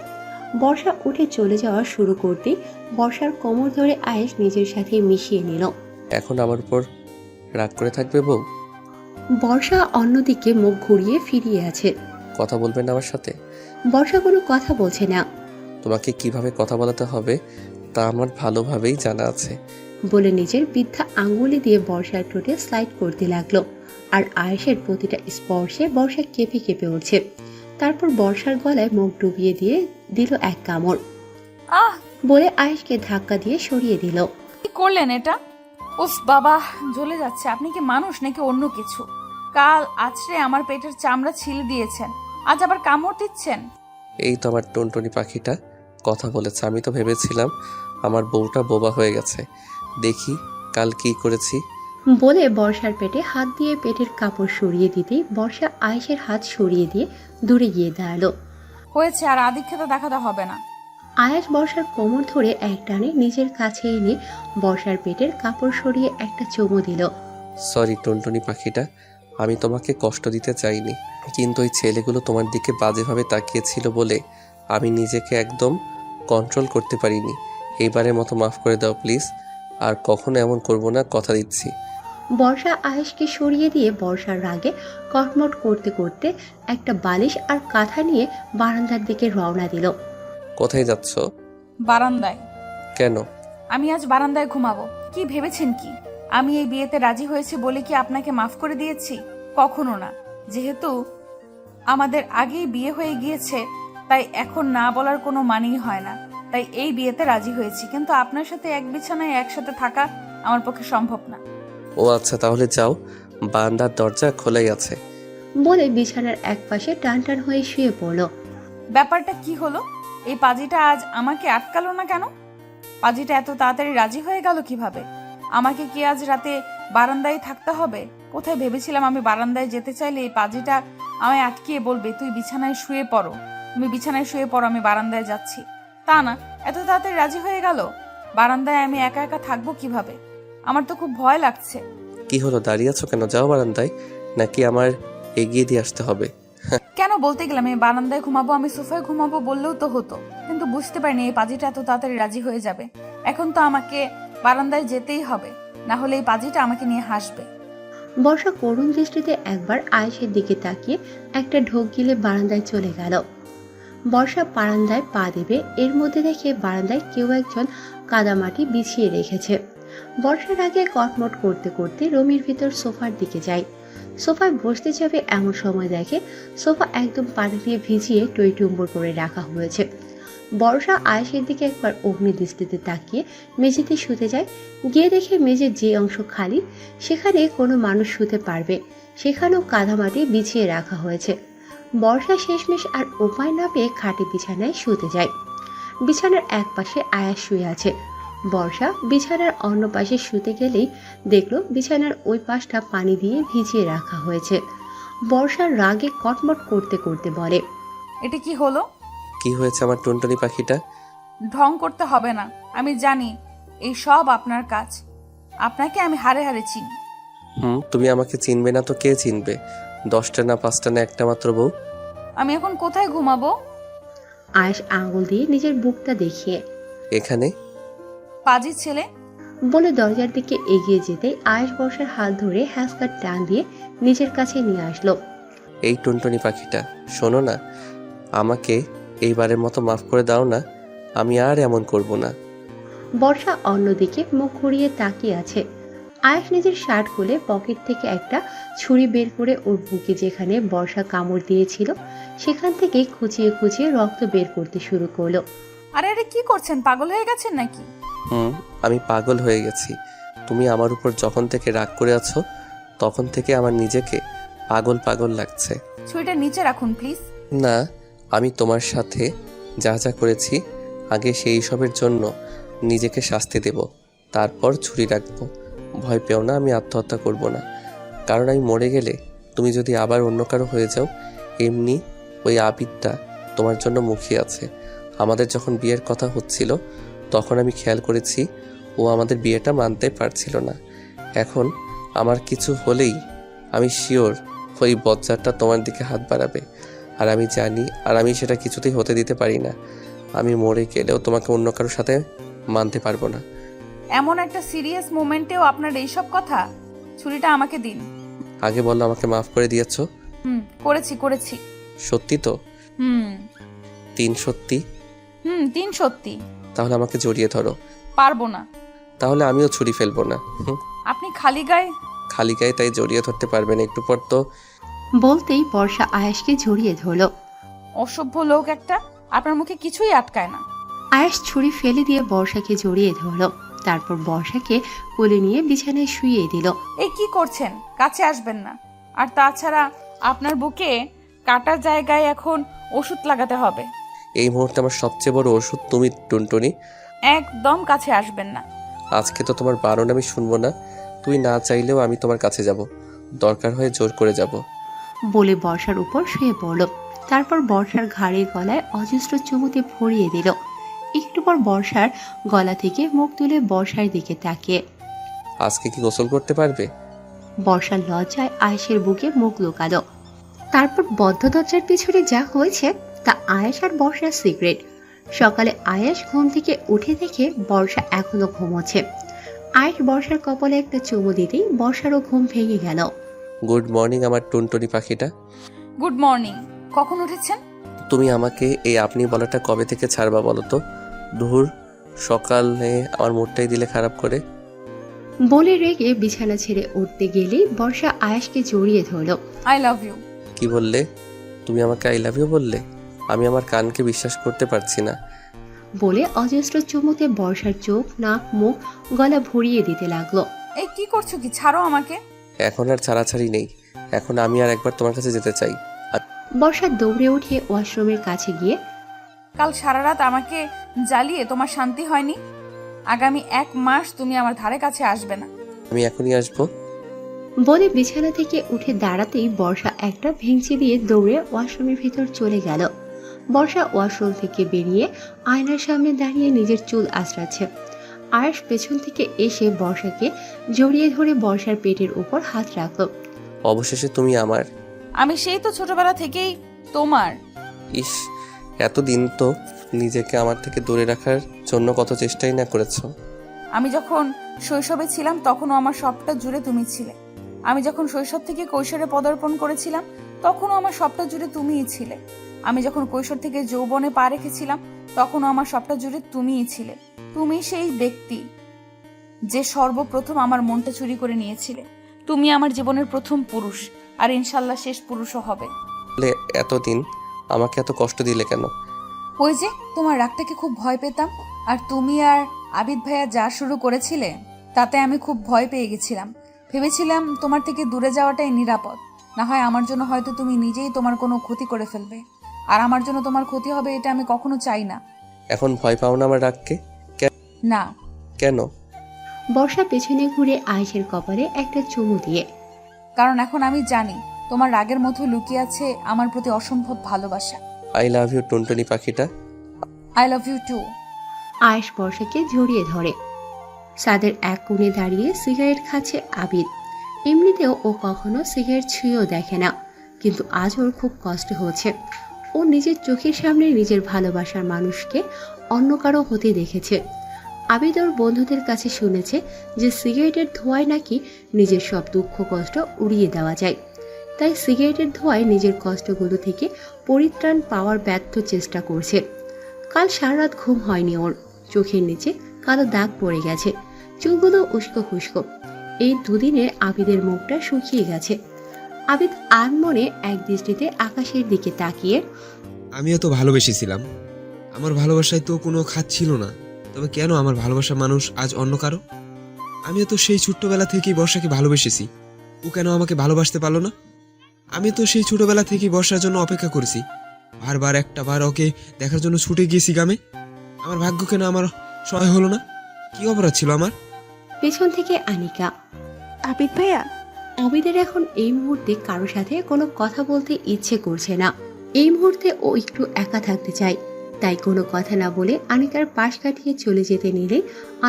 বর্ষা উঠে চলে যাওয়া শুরু করতেই বর্ষার কোমর ধরে আয়েশ নিজের সাথে মিশিয়ে নিল। এখন আমার উপর রাগ করে থাকবে বউ? বর্ষা অন্যদিকে মুখ ঘুরিয়ে ফিরিয়ে আছে। কথা বলবেন না আমার সাথে? বর্ষা কোনো কথা বলছে না। তোমাকে কিভাবে কথা বলাতে হবে তা আমার ভালোভাবেই জানা আছে, বলে নিজের বৃদ্ধা আঙ্গুলি দিয়ে বর্ষার ঠোঁটে স্লাইড করতে লাগলো। আর আয়েশের প্রতিটা স্পর্শে বর্ষা কেঁপে কেঁপে উঠছে। তারপর বর্ষার গলায় মুখ ডুবিয়ে দিয়ে দিল এক কামড়। আহ বলে আয়েশকে ধাক্কা দিয়ে সরিয়ে দিল। কি করলেন এটা? উফ বাবা, জ্বলে যাচ্ছে। আপনি কি মানুষ নাকি অন্য কিছু? কাল আছড়ে আমার পেটের চামড়া ছিলে দিয়েছেন, আজ আবার কামড় দিচ্ছেন। এই তো আমার টুনটুনি পাখিটা কথা বলেছে। আমি তো ভেবেছিলাম আমার বউটা বোবা হয়ে গেছে, দেখি কাল কি করেছি। বলে বর্ষার পেটে হাত দিয়ে পেটের কাপড় সরিয়ে দিতেই বর্ষা আয়েশের হাত সরিয়ে দিয়ে দূরে গিয়ে দাঁড়ালো। হয়েছে, আর আদিক্ষেতা দেখাতে হবে না। আয়াস বর্ষার কোমর ধরে এক টানে নিজের কাছে এনে বর্ষার পেটের কাপড় সরিয়ে একটা চুমু দিল। সরি টুনটুনি পাখিটা, আমি তোমাকে কষ্ট দিতে চাইনি, কিন্তু ওই ছেলেগুলো তোমার দিকে বাজেভাবে তাকিয়েছিল বলে আমি নিজেকে একদম কন্ট্রোল করতে পারিনি। এইবারের মতো মাফ করে দাও প্লিজ, আর কখনো এমন করব না, কথা দিচ্ছি। বর্ষা আয়েশকে সরিয়ে দিয়ে বর্ষার রাগে কটমট করতে করতে একটা বালিশ আর কাঁথা নিয়ে বারান্দার দিকে রওনা দিল। কোথায় যাচ্ছ? বারান্দায়। কেন? আমি আজ বারান্দায় ঘুমাবো। কি ভেবেছেন কি আমি এই বিয়েতে রাজি হয়েছি বলে কি আপনাকে মাফ করে দিয়েছি? কখনো না। যেহেতু আমাদের আগেই বিয়ে হয়ে গিয়েছে, তাই এখন না বলার কোনো মানেই হয় না। তাই এই বিয়েতে রাজি হয়েছি, কিন্তু আপনার সাথে এক বিছানায় একসাথে থাকা আমার পক্ষে সম্ভব না। ও আচ্ছা, তাহলে যাও, বারান্দার দরজা খোলাই আছে। বলে বিছানার এক পাশে টান টান হয়ে শুয়ে পড়ল। ব্যাপারটা কি হলো? এই পাজিটা আজ আমাকে আটকালো না কেন? পাজিটা এত তাড়াতাড়ি রাজি হয়ে গেল কিভাবে? আমাকে কি আজ রাতে বারান্দায় থাকতে হবে? কোথায় ভেবেছিলাম আমি বারান্দায় যেতে চাইলে এই পাজিটা আমায় আটকিয়ে বলবে, তুই বিছানায় শুয়ে পড়ো, তুমি বিছানায় শুয়ে পড়ো, আমি বারান্দায় যাচ্ছি। তা না, এত তাড়াতাড়ি রাজি হয়ে গেল। বারান্দায় আমি একা একা থাকবো কিভাবে? আমার তো খুব ভয় লাগছে। কি হলো, দাঁড়িয়ে আছো কেন? যাও বারান্দায়, নাকি আমার এগিয়ে দিয়ে আসতে হবে? কেন বলতে গেলাম আমি বারান্দায় ঘুমাবো, আমি সোফায় ঘুমাবো বললেও তো হতো, কিন্তু বুঝতে পারিনি এই পাজিটা এত তাড়াতাড়ি রাজি হয়ে যাবে। এখন তো আমাকে বারান্দায় যেতেই হবে, না হলে এই পাজিটা আমাকে নিয়ে হাসবে। বর্ষা করুণ দৃষ্টিতে একবার আয়েশের দিকে তাকিয়ে একটা ঢোক গিলে বারান্দায় চলে গেল। বর্ষা বারান্দায় পা দেবে, এর মধ্যে দেখে বারান্দায় কেউ একজন কাদামাটি বিছিয়ে রেখেছে। বর্ষার আগে কটমট করতে করতে রুমের ভিতর সোফার দিকে যায়। সোফায় বসতে যাবে এমন সময় দেখে সোফা একদম পানি দিয়ে ভিজিয়ে টইটুম্বর করে রাখা হয়েছে। বর্ষা আয়েশের দিকে একবার অগ্নি দৃষ্টিতে তাকিয়ে মেঝেতে শুতে যায়। গিয়ে দেখে মেঝের যে অংশ খালি, সেখানে কোনো মানুষ শুতে পারবে সেখানেও কাদামাটি বিছিয়ে রাখা হয়েছে। বর্ষা শেষমেশ আর উপায় না পেয়ে খাটে বিছানায় শুতে যায়। বিছানার এক পাশে আয়াস শুয়ে আছে। বর্ষা বিছানার অন্য পাশে শুতে গেলেই দেখলো বিছানার ওই পাশটা পানি দিয়ে ভিজিয়ে রাখা হয়েছে। বর্ষার রাগে কটমট করতে করতে বলে, এটা কি হলো? কি হয়েছে আমার টুনটুনি পাখিটা? ঢং করতে হবে না, আমি জানি এই সব আপনার কাজ। আপনাকে আমি হারে হারে চিনি। তুমি আমাকে চিনবে না তো কে চিনবে? 10টা না 5টা না একটা মাত্র বউ। আমি এখন কোথায় ঘুমাবো? আয়েশ আঙ্গুল দিয়ে নিজের বুকটা দেখিয়ে, এখানে। পাজি ছেলে বলে দরজার দিকে এগিয়ে যেতেই আয়েশ বর্ষার হাত ধরে হ্যাসকার টান দিয়ে নিজের কাছে নিয়ে আসলো। এই টুনটুনি পাখিটা, শোনো না, আমাকে এইবারের মতো মাফ করে দাও না, আমি আর এমন করব না। বর্ষা অন্যদিকে মুখ ঘুরিয়ে তাকিয়ে আছে। আয়েশ নিজের শার্ট খুলে পকেট থেকে একটা ছুরি বের করে ওর বুকে যেখানে বর্ষা কামড় দিয়েছিল সেখান থেকে খুঁচিয়ে খুঁচিয়ে রক্ত বের করতে শুরু করলো। আরে আরে কি করছেন? পাগল হয়ে গেছেন নাকি? আমি পাগল হয়ে গেছি। তুমি আমার উপর যখন থেকে রাগ করে আছো তখন থেকে আমার নিজেকে পাগল পাগল লাগছে। ছুরিটা নিচে রাখুন প্লিজ। না, আমি তোমার সাথে যা যা করেছি আগে সেই সবের জন্য নিজেকে শাস্তি দেব, তারপর ছুরি রাখবো। ভয় পেও না, আমি আত্মহত্যা করব না, কারণ আমি মরে গেলে তুমি যদি আবার অন্য কারো হয়ে যাও, এমনি ওই আবিদটা তোমার জন্য মুখিয়ে আছে। আমাদের যখন বিয়ের কথা হচ্ছিল তখন আমি খেয়াল করেছি ও আমাদের বিয়েটা মানতে পারছিল না। এখন আমার কিছু হলেই আমি শিওর ওই বজ্জারটা তোমার দিকে হাত বাড়াবে, আর আমি জানি, আর আমি সেটা কিছুতেই হতে দিতে পারি না। আমি মরে গেলেও তোমাকে অন্য কারোর সাথে মানতে পারবো না। এমন একটা সিরিয়াস মোমেন্টেও আপনার এইসব কথা? ছুরিটা আমাকে দিন। আগে বললো আমাকে মাফ করে দিয়েছো। করেছি। সত্যি তো? 3 সত্যি? 3 সত্যি। তাহলে আমাকে জড়িয়ে ধরো। পারবো না। তাহলে আমিও ছুরি ফেলবো না। আপনি খালি গায়ে? খালি গায়ে, তাই জড়িয়ে ধরতে পারবেন একটু পর তো। বলতেই বর্ষা আয়েশকে জড়িয়ে ধরলো। অসভ্য লোক একটা, আপনার মুখে কিছুই আটকায় না। আয়েশ ছুরি ফেলে দিয়ে বর্ষাকে জড়িয়ে ধরলো, তারপর বর্ষাকে কোলে নিয়ে বিছানায় শুইয়ে দিল। এই কি করছেন? কাছে আসবেন না। আর তাছাড়া আপনার বুকে কাটার জায়গায় এখন ওষুধ লাগাতে হবে। এই মুহূর্তে আমার সবচেয়ে বড় ওষুধ তুমি টুনটুনি। একদম কাছে আসবেন না। আজকে তো তোমার বারণ আমি শুনবো না। তুই না চাইলেও আমি তোমার কাছে যাব, দরকার হয়ে জোর করে যাব। বলে বর্ষার উপর শুয়ে পড়ল। তারপর বর্ষার ঘাড়ে গলায় অজস্র চুমুতে ভরিয়ে দিল। পর বর্ষার গলা থেকে মুখ তুলে বর্ষার দিকে তাকিয়ে। আজকে কি গোসল করতে পারবে? বর্ষার লজ্জায় আয়েশের বুকে মুখ লুকালো। তারপর বদ্ধ দরজার পিছনে যা হয়েছে তা আয়েশ আর বর্ষার সিক্রেট। সকালে আয়েশ ঘুম থেকে উঠে দেখে বর্ষা এখনো ঘুমোচ্ছে। আয়েশ বর্ষার কপালে একটা চুমু দিতেই বর্ষারও ঘুম ভেঙে গেল। গুড মর্নিং আমার টুনটুনি পাখিটা। Good morning. কখন উঠেছেন? তুমি আমাকে এই আপনি বলাটা কবে থেকে ছাড়বা বলো তো? ধুর, সকালে আমার মুডটাই দিলে খারাপ করে। বলে রেগে বিছানা ছেড়ে উঠতে গেলেই বর্ষা আয়েশকে জড়িয়ে ধরল। I love you. কি বললে? তুমি আমাকে আই লাভ ইউ বললে? আমি আমার কানকে বিশ্বাস করতে পারছি না। বলে অজস্র চুমুতে বর্ষার চোখ, নাক, মুখ, গলা ভরিয়ে দিতে লাগলো। এই কি করছো? কি ছাড়ো আমাকে। এখন আর ছাড়াছাড়ি নেই, এখন আমি আর একবার তোমার কাছে যেতে চাই। বর্ষা দৌড়ে উঠে ওয়াশরুমের কাছে গিয়ে, কাল সারা রাত আমাকে জ্বালিয়ে তোমার শান্তি হয়নি? আগামী 1 মাস তুমি আমার ধারে কাছে আসবে না। আমি এখনই আসবো। বলে বিছানা থেকে উঠে দাঁড়াতেই বর্ষা একটা ভেঙচি দিয়ে দৌড়ে ওয়াশরুমের ভিতর চলে গেল। বর্ষা ওয়াশরুম থেকে বেরিয়ে আয়নার সামনে দাঁড়িয়ে নিজের চুল আঁচড়াচ্ছে। আয়েশ পেছন থেকে এসে বর্ষাকে জড়িয়ে ধরে বর্ষার পেটের উপর হাত রাখল। অবশেষে তুমি আমার। আমি সেই তো ছোটবেলা থেকেই তোমার। ইস, এতদিন তো নিজেকে আমার থেকে দূরে রাখার জন্য কত চেষ্টাই না করেছো। আমি যখন শৈশবে ছিলাম তখনও আমার সবটা জুড়ে তুমি ছিলে। আমি যখন শৈশব থেকে কৈশোরে পদার্পণ করেছিলাম তখনও আমার সবটা জুড়ে তুমিই ছিলে। আমি যখন কৈশোর থেকে যৌবনে পা রেখেছিলাম তখনও আমার সবটা জুড়ে তুমিই ছিলে। তুমি সেই ব্যক্তি যে সর্বপ্রথম আমার মনটা চুরি করে নিয়েছিলে। তুমি আমার জীবনের প্রথম পুরুষ, আর ইনশাল্লাহ শেষ পুরুষও হবে। এতদিন আমাকে এত কষ্ট দিলে কেন? ওই যে তোমার রাগটাকে খুব ভয় পেতাম, আর তুমি আর আবিদ ভাইয়া যা শুরু করেছিলে তাতে আমি খুব ভয় পেয়ে গেছিলাম। ভেবেছিলাম তোমার থেকে দূরে যাওয়াটাই নিরাপদ। না হয় আমার জন্য হয়তো তুমি নিজেই তোমার কোনো ক্ষতি করে ফেলবে, আর আমার জন্য তোমার ক্ষতি হবে এটা আমি কখনো চাই না। এখন ভয় পাও না আমার রাগকে? না। কেন? বর্ষা পেছনে ঘুরে আয়েশের কপালে একটা চুমু দিয়ে, কারণ এখন আমি জানি তোমার রাগের মধ্যে লুকিয়ে আছে আমার প্রতি অসম্ভব ভালোবাসা। আই লাভ ইউ টুনটুনি পাখিটা। I love you too. Ayesh বর্ষাকে জড়িয়ে ধরে। ছাদের এক কোণে দাঁড়িয়ে সিগারেট খাচ্ছে আবিদ। এমনিতেও ও কখনো সিগারেট ছুঁয়েও দেখে না, কিন্তু আজ ওর খুব কষ্ট হচ্ছে। ও নিজের চোখের সামনে নিজের ভালোবাসার মানুষকে অন্য কারো হতে দেখেছে। আবিদ ওর বন্ধুদের কাছে শুনেছে যে সিগারেটের ধোঁয়ায় নাকি নিজের সব দুঃখ কষ্ট উড়িয়ে দেওয়া যায়। তাই সিগারেটের ধোঁয়ায় নিজের কষ্টগুলো থেকে পরিত্রাণ পাওয়ার ব্যর্থ চেষ্টা করছে। কাল সারা রাত ঘুম হয়নি ওর। চোখের নিচে কালো দাগ পড়ে গেছে, চুলগুলো উস্কো খুস্কো। এই দুদিনে আবিদের মুখটা শুকিয়ে গেছে। আবিদ আনমনে এক দৃষ্টিতে আকাশের দিকে তাকিয়ে, আমিও তো ভালোবেসেছিলাম, আমার ভালোবাসায় তো কোনো খাত ছিল না, তবে কেন আমার ভালোবাসার মানুষ আজ অন্য কারো? আমিও তো সেই ছোট্টবেলা থেকেই বর্ষাকে ভালোবেসেছি, ও কেন আমাকে ভালোবাসতে পারলো না? আমি তো সেই ছোটবেলা থেকেই বর্ষার জন্য অপেক্ষা করেছি, বারবার একটা বার ওকে দেখার জন্য ছুটে গিয়েছি গ্রামে। আমার ভাগ্য কেন আমার সহায় হলো না? কি অপরাধ ছিল আমার? পেছন থেকে আনিকা, আবিদ ভাইয়া। আবিদের এখন এই মুহূর্তে কারোর সাথে কোনো কথা বলতে ইচ্ছে করছে না। এই মুহূর্তে ও একটু একা থাকতে চায়। তাই কোনো কথা না বলে আনিকার পাশ কাটিয়ে চলে যেতে নিলে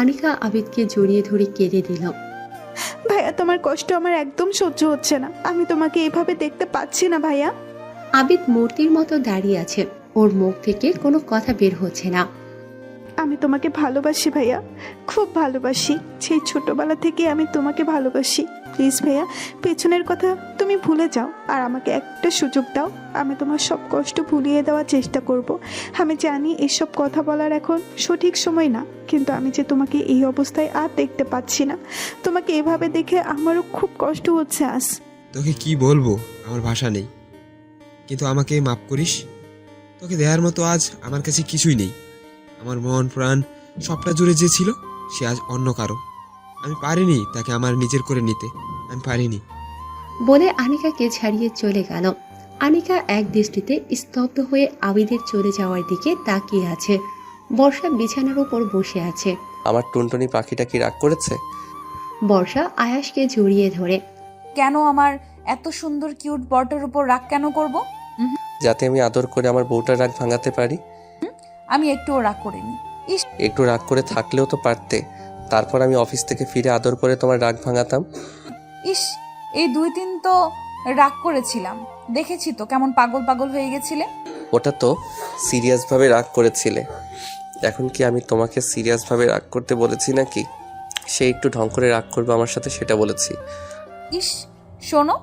আনিকা আবিদকে জড়িয়ে ধরে কেঁদে দিল। ভাইয়া, তোমার কষ্ট আমার একদম সহ্য হচ্ছে না। আমি তোমাকে এভাবে দেখতে পাচ্ছি না ভাইয়া। আবিদ মূর্তির মতো দাঁড়িয়ে আছে, ওর মুখ থেকে কোনো কথা বের হচ্ছে না। আমি তোমাকে ভালোবাসি ভাইয়া, খুব ভালোবাসি। সেই ছোটবেলা থেকে আমি তোমাকে ভালোবাসি। প্লিজ ভাইয়া, পেছনের কথা তুমি ভুলে যাও, আর আমাকে একটা সুযোগ দাও। আমি তোমার সব কষ্ট ভুলিয়ে দেওয়ার চেষ্টা করব। আমি জানি এসব কথা বলার এখন সঠিক সময় না, কিন্তু আমি যে তোমাকে এই অবস্থায় আর দেখতে পাচ্ছি না। তোমাকে এভাবে দেখে আমারও খুব কষ্ট হচ্ছে আজ। তোকে কি বলবো, আমার ভাষা নেই, কিন্তু আমাকে মাফ করিস। তোকে দেওয়ার মতো আজ আমার কাছে কিছুই নেই। আমার মন প্রাণ সবটা জুড়ে যে ছিল সে আজ অন্য কারো। আমি পারিনি তাকে আমার নিজের করে নিতে, আমি পারিনি। বলে আনিকাকে ছাড়িয়ে চলে গেল। আনিকা এক দৃষ্টিতে স্তব্ধ হয়ে আবিদের চলে যাওয়ার দিকে তাকিয়ে আছে। বর্ষা বিছানার উপর বসে আছে। আমার টুনটুনি পাখিটা কি রাগ করেছে? বর্ষা আয়াসকে জড়িয়ে ধরে, কেন আমার এত সুন্দর কিউট বরটার উপর রাগ কেন করব? যাতে আমি আদর করে আমার বউটার রাগ ভাঙাতে পারি। আমি একটুও রাগ করিনি। ইস একটু রাগ করে থাকলেও তো পারতে, তারপর আমি অফিস থেকে ফিরে আদর করে তোমার রাগ ভাঙাতাম। ইস, এই 2-3 তো রাগ করেছিলাম, দেখেছি তো কেমন পাগল পাগল হয়ে গেছিলে। ওটা তো সিরিয়াসভাবে রাগ করেছিলে, এখন কি আমি তোমাকে সিরিয়াসভাবে রাগ করতে বলেছি নাকি? সে একটু ঢং করে রাগ করবে আমার সাথে সেটা বলেছি। ইস, শোনো,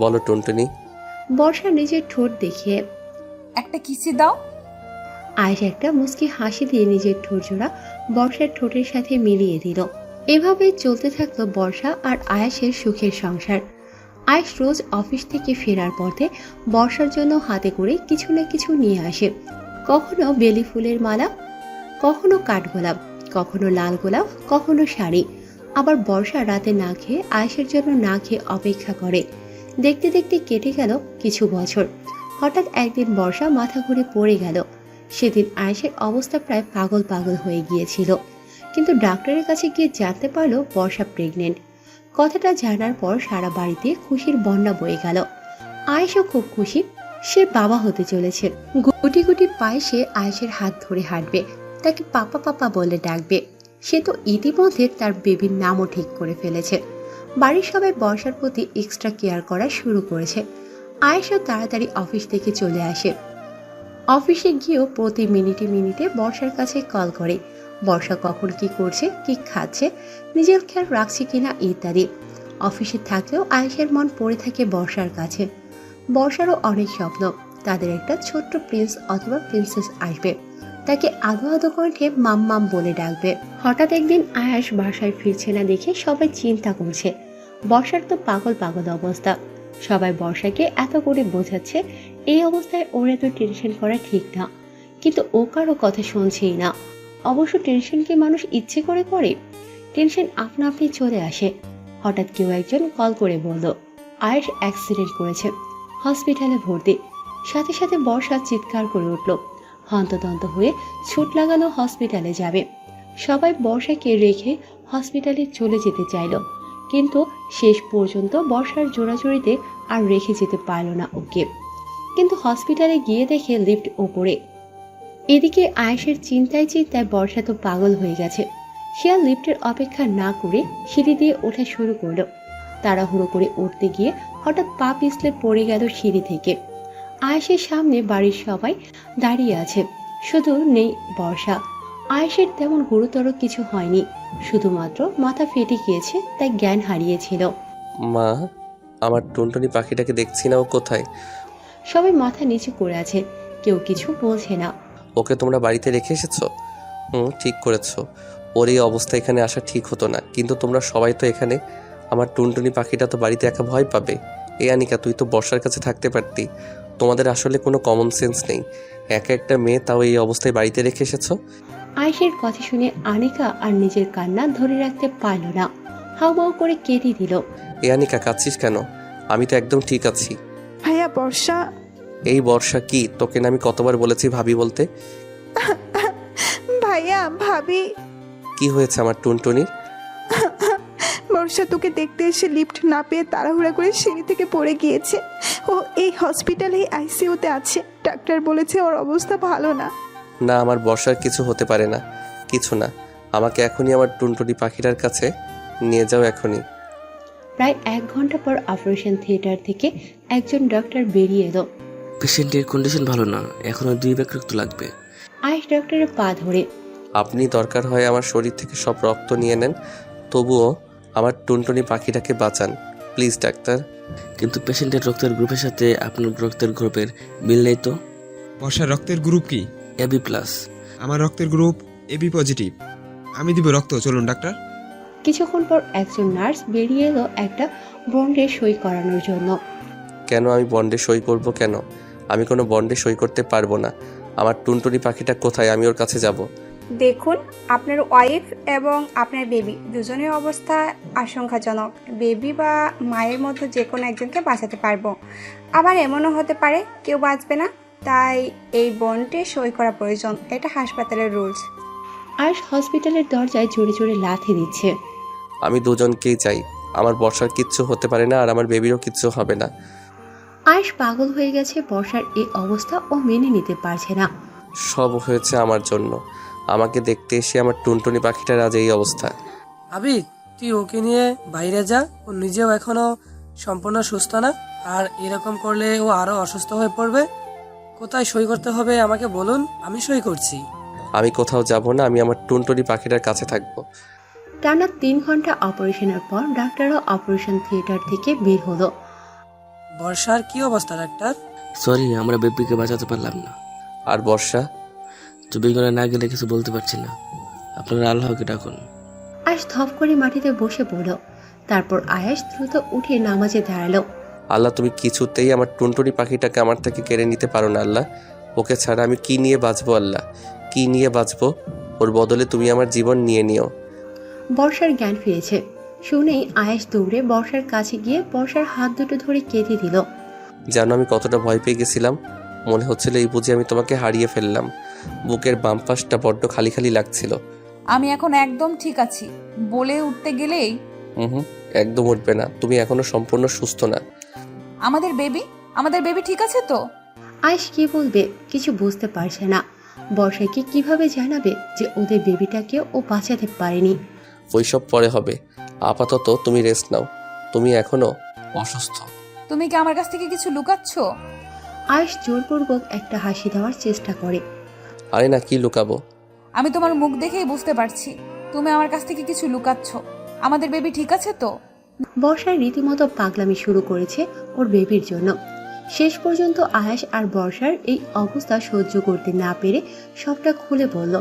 বলো টুনটুনি। বর্ষা নিজের ঠোঁট দেখিয়ে একটা কিসি দাও। আয়েশ একটা মুচকি হাসি দিয়ে নিজের ঠোঁট জোড়া বর্ষার ঠোঁটের সাথে মিলিয়ে দিল। এভাবেই চলতে থাকলো বর্ষা আর আয়েশের সুখের সংসার। আয়েশ রোজ অফিস থেকে ফেরার পথে বর্ষার জন্য হাতে করে কিছু না কিছু নিয়ে আসে। কখনো বেলি ফুলের মালা, কখনো কাঠগোলাপ, কখনো লাল গোলাপ, কখনো শাড়ি। আবার বর্ষা রাতে না খেয়ে আয়েশের জন্য না খেয়ে অপেক্ষা করে। দেখতে দেখতে কেটে গেল কিছু বছর। হঠাৎ একদিন বর্ষা মাথা ঘুরে পড়ে গেল। সেদিন আয়েশের অবস্থা প্রায় পাগল পাগল হয়ে গিয়েছিল, কিন্তু ডাক্তারের কাছে গিয়ে জানতে পারলো বর্ষা প্রেগনেন্ট। কথাটা জানার পর সারা বাড়িতে খুশির বন্যা বয়ে গেল। আয়েশও খুব খুশি, সে বাবা হতে চলেছে। গুটি গুটি পায়ে সে আয়েশের হাত ধরে হাঁটবে, তাকে পাপা পাপা বলে ডাকবে। সে তো ইতিমধ্যে তার বেবির নামও ঠিক করে ফেলেছে। বাড়ির সবাই বর্ষার প্রতি এক্সট্রা কেয়ার করা শুরু করেছে। আয়েশও তাড়াতাড়ি অফিস থেকে চলে আসে। অফিসে গিয়েও প্রতি মিনিটে মিনিটে বর্ষার কাছে কল করে, বর্ষা কখন কি করছে, কি খাচ্ছে, নিজের খেয়াল রাখছে কিনা ইত্যাদি। অফিসে থাকলেও আয়েশের মন পড়ে থাকে বর্ষার কাছে। বর্ষারও অনেক স্বপ্ন, তাদের একটা ছোট্ট প্রিন্স অথবা প্রিন্সেস আসবে, তাকে আদো আদো কণ্ঠে মাম মাম বলে ডাকবে। হঠাৎ একদিন আয়েশ বাসায় ফিরছে না দেখে সবাই চিন্তা করছে। বর্ষার তো পাগল পাগল অবস্থা। সবাই বর্ষাকে এত করে বোঝাচ্ছে এই অবস্থায় ওর এত টেনশন করা ঠিক না, কিন্তু ও কারো কথা শুনছেই না। অবশ্য টেনশনকে মানুষ ইচ্ছে করে করে, টেনশন আপনা আপনি চলে আসে। হঠাৎ কেউ একজন কল করে বলল আয়েশ অ্যাক্সিডেন্ট করেছে, হসপিটালে ভর্তি। সাথে সাথে বর্ষা চিৎকার করে উঠল, হন্তদন্ত হয়ে ছুট লাগালো হসপিটালে যাবে। সবাই বর্ষাকে রেখে হসপিটালে চলে যেতে চাইল, কিন্তু শেষ পর্যন্ত বর্ষার জোড়াজুড়িতে আর রেখে যেতে পারল না ওকে। কিন্তু হসপিটালে গিয়ে দেখে লিফট ওপরে। এদিকে আয়েশের চিন্তায় চিন্তায় বর্ষা তো পাগল হয়ে গেছে। সে আর লিফটের অপেক্ষা না করে সিঁড়ি দিয়ে ওঠা শুরু করলো। তাড়াহুড়ো করে উঠতে গিয়ে হঠাৎ পা পিছলে পড়ে গেল সিঁড়ি থেকে। আয়েশের সামনে বাড়ির সবাই দাঁড়িয়ে আছে, শুধু নেই বর্ষা। আয়েশের তেমন গুরুতর কিছু হয়নি, শুধুমাত্র মাথা ফেটে গিয়েছে, তাই জ্ঞান হারিয়েছিল। মা, আমার টুনটুনি পাখিটাকে দেখছি না, ও কোথায়? সবাই মাথা নিচু করে আছে, কেউ কিছু বলছে না। ওকে তোমরা বাড়িতে রেখে এসেছো? ঠিক করেছো। ওর এই অবস্থা এখানে আসা ঠিক হতো না, কিন্তু তোমরা সবাই তো এখানে। আমার টুনটুনি পাখিটা তো বাড়িতে একা ভয় পাবে। এই আনিকা, তুই তো বর্ষার কাছে থাকতে পারতি। তোমাদের আসলে কোনো কমন সেন্স নেই। একা একটা মেয়ে, তাও এই অবস্থায় বাড়িতে রেখে এসেছো। আয়েশের কথা শুনে আনিকা আর নিজের কান্না ধরে রাখতে পারল না, হাউমাউ করে কেঁদে দিল। এই আনিকা, কাঁদছিস কেন? আমি তো একদম ঠিক আছি। ভাইয়া বর্ষা। এই বর্ষা কি? তোকে না আমি কতবার বলেছি ভাবি বলতে? ভাইয়া ভাবি। কি হয়েছে আমার টুনটুনির? বর্ষা তোকে দেখতে এসে লিফট না পেয়ে তাড়াহুড়া করে সিঁড়ি থেকে পড়ে গিয়েছে। ও এই হসপিটালে আইসিইউতে আছে, ডাক্তার বলেছে ওর অবস্থা ভালো না। না, আমার বর্ষার কিছু হতে পারে না, কিছু না। আমাকে এখনই আমার টুনটুনি পাখিটার কাছে নিয়ে যাও, এখনই। প্রায় 1 ঘন্টা পর অপারেশন থিয়েটার থেকে একজন ডক্টর বেরিয়ে এলো। পেশেন্টের কন্ডিশন ভালো না, এখনো 2 ব্যাগ রক্ত লাগবে। আয়েশ ডক্টরের পা ধরে, আপনি দরকার হয় আমার শরীর থেকে সব রক্ত নিয়ে নেন, তবুও আমার টুনটুনি পাখিটাকে বাঁচান প্লিজ ডাক্তার। কিন্তু পেশেন্টের রক্তের গ্রুপের সাথে আপনার রক্তের গ্রুপের মিল নেই তো। বর্ষার রক্তের গ্রুপ কি? AB plus. আমার রক্তের গ্রুপ AB পজিটিভ। আমি দিব রক্ত, চলুন ডাক্তার। কিছুক্ষণ পর একজন নার্স বেরিয়ে এলো একটা বন্ডে সই করানোর জন্য। কেন আমি বন্ডে সই করব কেন? আমি কোনো বন্ডে সই করতে পারবো না। আমার টুনটুনি পাখিটা কোথায়? আমি ওর কাছে যাব। দেখুন, আপনার ওয়াইফ এবং আপনার বেবি দুজনের অবস্থা আশঙ্কাজনক। বেবি বা মায়ের মধ্যে যে কোনো একজনকে বাঁচাতে পারবো, আবার এমনও হতে পারে কেউ বাঁচবে না, তাই এই বন্ডে সই করা প্রয়োজন। এটা হাসপাতালের রুলস। আয়েশ হসপিটালের দরজায় জোরে জোরে লাথি দিচ্ছে। আমি দুজনকেই চাই। আমার বর্ষার কিচ্ছু হতে পারে না, আর আমার বেবিরও কিচ্ছু হবে না। আয়েশ পাগল হয়ে গেছে, বর্ষার এই অবস্থা ও মেনে নিতে পারছে না। সব হয়েছে আমার জন্য। আমাকে দেখতে এসে আমার টুনটুনি পাখিটার আজ এই অবস্থা। আবিদ, তুই ওকে নিয়ে বাইরে যা। ও নিজেও এখনো সম্পূর্ণ সুস্থ না, আর এরকম করলে ও আরো অসুস্থ হয়ে পড়বে। কোথায় সই করতে হবে আমাকে বলুন, আমি সই করছি। আমি কোথাও যাব না, আমি আমার টুনটুনি পাখিটার কাছে থাকবো। টানা 3 ঘন্টা অপারেশনের পর ডাক্তারও অপারেশন থিয়েটার থেকে বের হলো। বর্ষার কি অবস্থা ডাক্তার? সরি, আমরা বেবিকে বাঁচাতে পারলাম না। আর বর্ষা? 24 ঘন্টা না গেলে কিছু বলতে পারছি না। আপনারা আল্লাহকে ডাকুন। আয়াস ধপ করে মাটিতে বসে পড়ল। তারপর আয়াস দ্রুত উঠে নামাজে দাঁড়ালো। আল্লাহ, তুমি কিছুতেই আমার টুনটুনি পাখিটাকে আমার থেকে কেড়ে নিতে পারো না আল্লাহ। ওকে ছাড়া আমি কি নিয়ে বাঁচবো আল্লাহ, কি নিয়ে বাঁচবো? ওর বদলে তুমি আমার জীবন নিয়ে নিও। বর্ষার জ্ঞান ফিরেছে শুনেই আয়াস দৌড়ে বর্ষার কাছে গিয়ে বর্ষার হাত দুটো ধরে কেঁদে দিল। জানো আমি কতটা ভয় পেয়ে গেছিলাম? মনে হচ্ছিল এই বুঝি আমি তোমাকে হারিয়ে ফেললাম। বুকের বাম পাশটা বড্ড খালি খালি লাগছিল। আমি এখন একদম ঠিক আছি বলে উঠতে গেলেই হুম, একদম উঠবে না, তুমি এখনো সম্পূর্ণ সুস্থ না। আমাদের বেবি ঠিক আছে তো? আয়াস কি বলবে কিছু বুঝতে পারছে না। বর্ষাকে কিভাবে জানাবে যে ওদের বেবিটাকে ও বাঁচাতে পারেনি। ওইসব পরে হবে, আপাতত তুমি রেস্ট নাও, তুমি এখনো অসুস্থ। তুমি কি আমার কাছ থেকে কিছু লুকাচ্ছ? আয়াস জোরপূর্বক একটা হাসি দেওয়ার চেষ্টা করে। আরে না, কি লুকাবো? আমি তোমার মুখ দেখেই বুঝতে পারছি তুমি আমার কাছ থেকে কিছু লুকাচ্ছ। আমাদের বেবি ঠিক আছে তো? বর্ষার রীতিমতো পাগলামি শুরু করেছে ওর বেবির জন্য। শেষ পর্যন্ত আয়াস আর বর্ষার এই অবস্থা সহ্য করতে না পেরে সবটা খুলে বলল।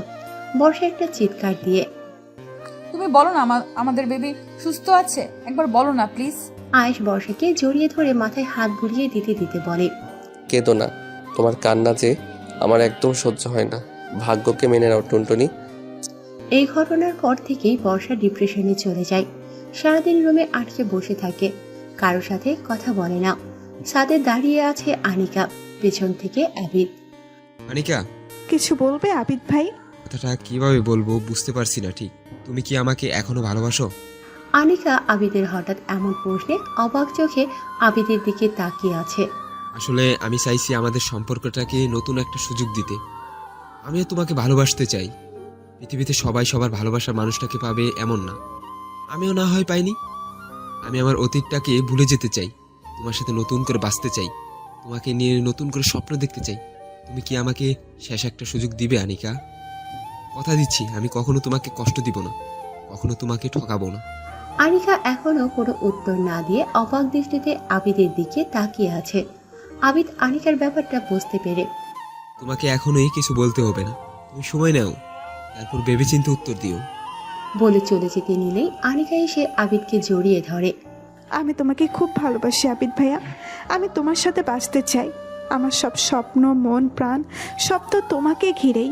বর্ষা একটা চিৎকার দিয়ে, তুমি বলো না আমাদের বেবি সুস্থ আছে, একবার বলো না প্লিজ। আয়াস বর্ষাকে জড়িয়ে ধরে মাথায় হাত বুলিয়ে দিতে দিতে বলে, কেঁদো না, তোমার কান্না যে আমার একদম সহ্য হয় না। ভাগ্যকে মেনে নাও টুনটুনি। এই ঘটনার পর থেকেই বর্ষা ডিপ্রেশনে চলে যায়। সারাদিন রুমে আটকে বসে থাকে, কারো সাথে কথা বলে না। ছাদে দাঁড়িয়ে আছে আনিকা, পেছন থেকে আবিদ। আনিকা, কিছু বলবে আবিদ ভাই? কথাটা কিভাবে বলবো বুঝতে পারছি না ঠিক। তুমি কি আমাকে এখনো ভালোবাসো? আনিকা আবিদের হঠাৎ এমন প্রশ্নে অবাক চোখে আবিদের দিকে তাকিয়ে আছে। আসলে আমি চাইছি আমাদের সম্পর্কটাকে নতুন একটা সুযোগ দিতে। আমিও তোমাকে ভালোবাসতে চাই। পৃথিবীতে সবাই সবার ভালোবাসার মানুষটাকে পাবে এমন না, আমিও না হয় পাইনি। আমি আমার অতীতটাকে ভুলে যেতে চাই, তোমার সাথে নতুন করে বাঁচতে চাই, তোমাকে নিয়ে নতুন করে স্বপ্ন দেখতে চাই। তুমি কি আমাকে শেষ একটা সুযোগ দিবে আনিকা? কথা দিচ্ছি আমি কখনো তোমাকে কষ্ট দিব না, কখনো তোমাকে ঠকাবো না। আনিকা এখনো কোনো উত্তর না দিয়ে অবাক দৃষ্টিতে আবিদের দিকে তাকিয়ে আছে। আবিদ আনিকার ব্যাপারটা বুঝতে পেরে, তোমাকে এখনোই কিছু বলতে হবে না, তুমি সময় নাও, তারপর ভেবেচিন্তে উত্তর দিও। বলে চলে যেতে নিলেই আনিকা এসে আবিদকে জড়িয়ে ধরে। আমি তোমাকে খুব ভালোবাসি আবিদ ভাইয়া, আমি তোমার সাথে বাঁচতে চাই। আমার সব স্বপ্ন, মন, প্রাণ সব তো তোমাকে ঘিরেই।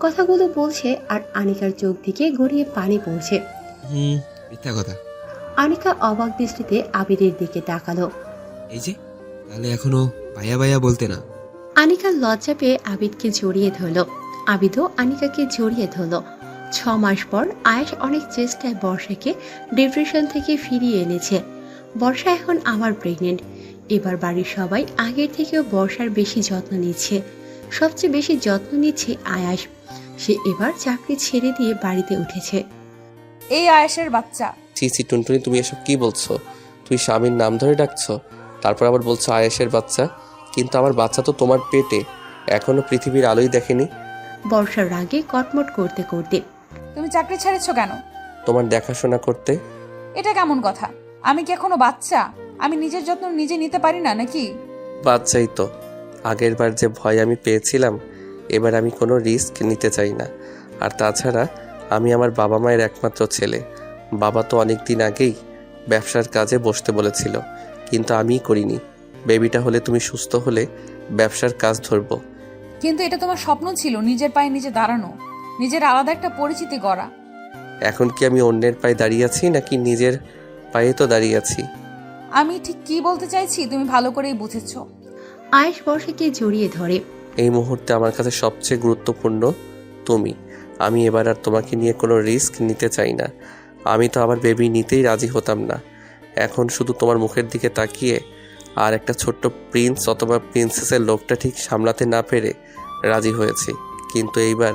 কথাগুলো বলছে আর আনিকার চোখ থেকে গড়িয়ে পানি পড়ছে। মিথ্যা কথা। আনিকা অবাক দৃষ্টিতে আবিদের দিকে তাকালো। এই যে, তাহলে এখনো ভাইয়া ভাইয়া বলতে না? আনিকা লজ্জা পেয়ে আবিদকে জড়িয়ে ধরল। আবিদও আনিকাকে জড়িয়ে ধরল। 6 মাস পর আয়াস অনেক চেষ্টায় বর্ষাকে ডিপ্রেশন থেকে ফিরিয়ে এনেছে। বর্ষা এখন আবার প্রেগনেন্ট। এবার বাড়ির সবাই আগের থেকেও বর্ষার বেশি যত্ন নিচ্ছে। সবচেয়ে বেশি যত্ন নিচ্ছে আয়াস। সে এবার চাকরি ছেড়ে দিয়ে বাড়িতে উঠেছে। এই আয়াসের বাচ্চা। ছি ছি টুনটুনি, তুমি এসব কি বলছো? তুই স্বামীর নাম ধরে ডাকছো, তারপর আবার বলছো আয়েশের বাচ্চা। কিন্তু আমার বাচ্চা তো তোমার পেটে, এখনো পৃথিবীর আলোই দেখেনি। বর্ষার রাগে কটমট করতে করতে, তুমি চাকরি ছেড়েছো কেন? তোমার দেখাশোনা করতে। এটা কেমন কথা? আমি কি এখনো বাচ্চা? আমি নিজের যত্ন নিজে নিতে পারি না নাকি? বাচ্চাই তো। আগের বার যে ভয় আমি পেয়েছিলাম, এবার আমি কোনো রিস্ক নিতে চাই না। আর তাছাড়া আমি আমার বাবা মায়ের একমাত্র ছেলে। বাবা তো অনেক দিন আগেই ব্যবসার কাজে বসতে বলেছিল, কিন্তু আমিই করিনি। বেবিটা হলে তুমি সুস্থ হলে ব্যবসার কাজ ধরবো। কিন্তু এটা তোমার স্বপ্ন ছিল, নিজের পায়ে নিজে দাঁড়ানো, নিজের আলাদা একটা পরিচিতি গড়া। এখন কি আমি অন্যের পায়ে দাঁড়িয়ে আছি নাকি নিজের পায়ে তো দাঁড়িয়ে আছি? আমি ঠিক কি বলতে চাইছি তুমি ভালো করেই বুঝেছো। আয়েশ বর্ষাকে জড়িয়ে ধরে। এই মুহূর্তে আমার কাছে সবচেয়ে গুরুত্বপূর্ণ তুমি। আমি এবার আর তোমাকে নিয়ে কোনো রিস্ক নিতে চাই না। আমি তো আবার বেবি নিতেই রাজি হতাম না। এখন শুধু তোমার মুখের দিকে তাকিয়ে আর একটা ছোট্ট প্রিন্স অথবা প্রিন্সেসের লোকটা ঠিক সামলাতে না পেরে রাজি হয়েছি। কিন্তু এইবার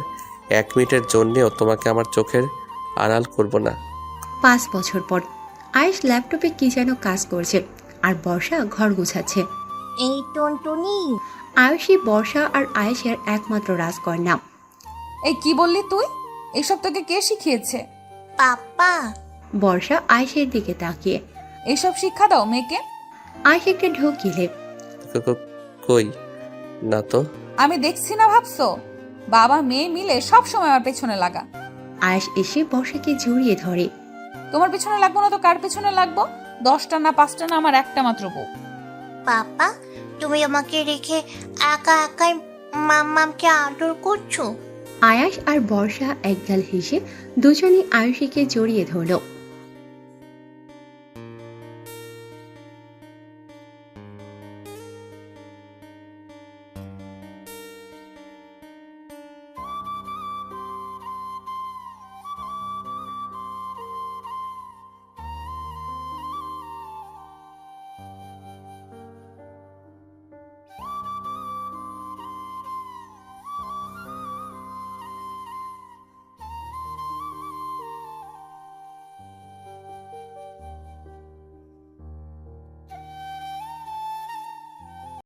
1 মিনিটের জন্যেও তোমাকে আমার চোখের আড়াল করব না। 5 বছর পর আয়েশ ল্যাপটপে কি যেন কাজ করছে আর বর্ষা ঘর গোছাচ্ছে। এই টুনটুনি, আয়ুষী বর্ষা আর আয়েশের একমাত্র রাজকন্যা। এই কি বললি তুই? এইসব তোকে কে শিখিয়েছে? পাপা। বর্ষা আয়েশের দিকে তাকিয়ে। এইসব শিক্ষা দাও মেয়েকে? আয়েশকে ঢোকিলে। কই না তো। আমি দেখছি না ভাবছো? বাবা মেয়ে মিলে সব সময় আমার পেছনে লাগা। আয়েশ এসে বর্ষাকে জড়িয়ে ধরে। তোমার পেছনে লাগবো না তো কার পেছনে লাগবো? 10টা না 5টা না, আমার একটা মাত্র বউ। পাপা, তুমি আমাকে রেখে একা একাই মাম্মামকে আদর করছো? আয়াশ আর বর্ষা একগাল হেসে দুজনই আয়ুষীকে জড়িয়ে ধরল।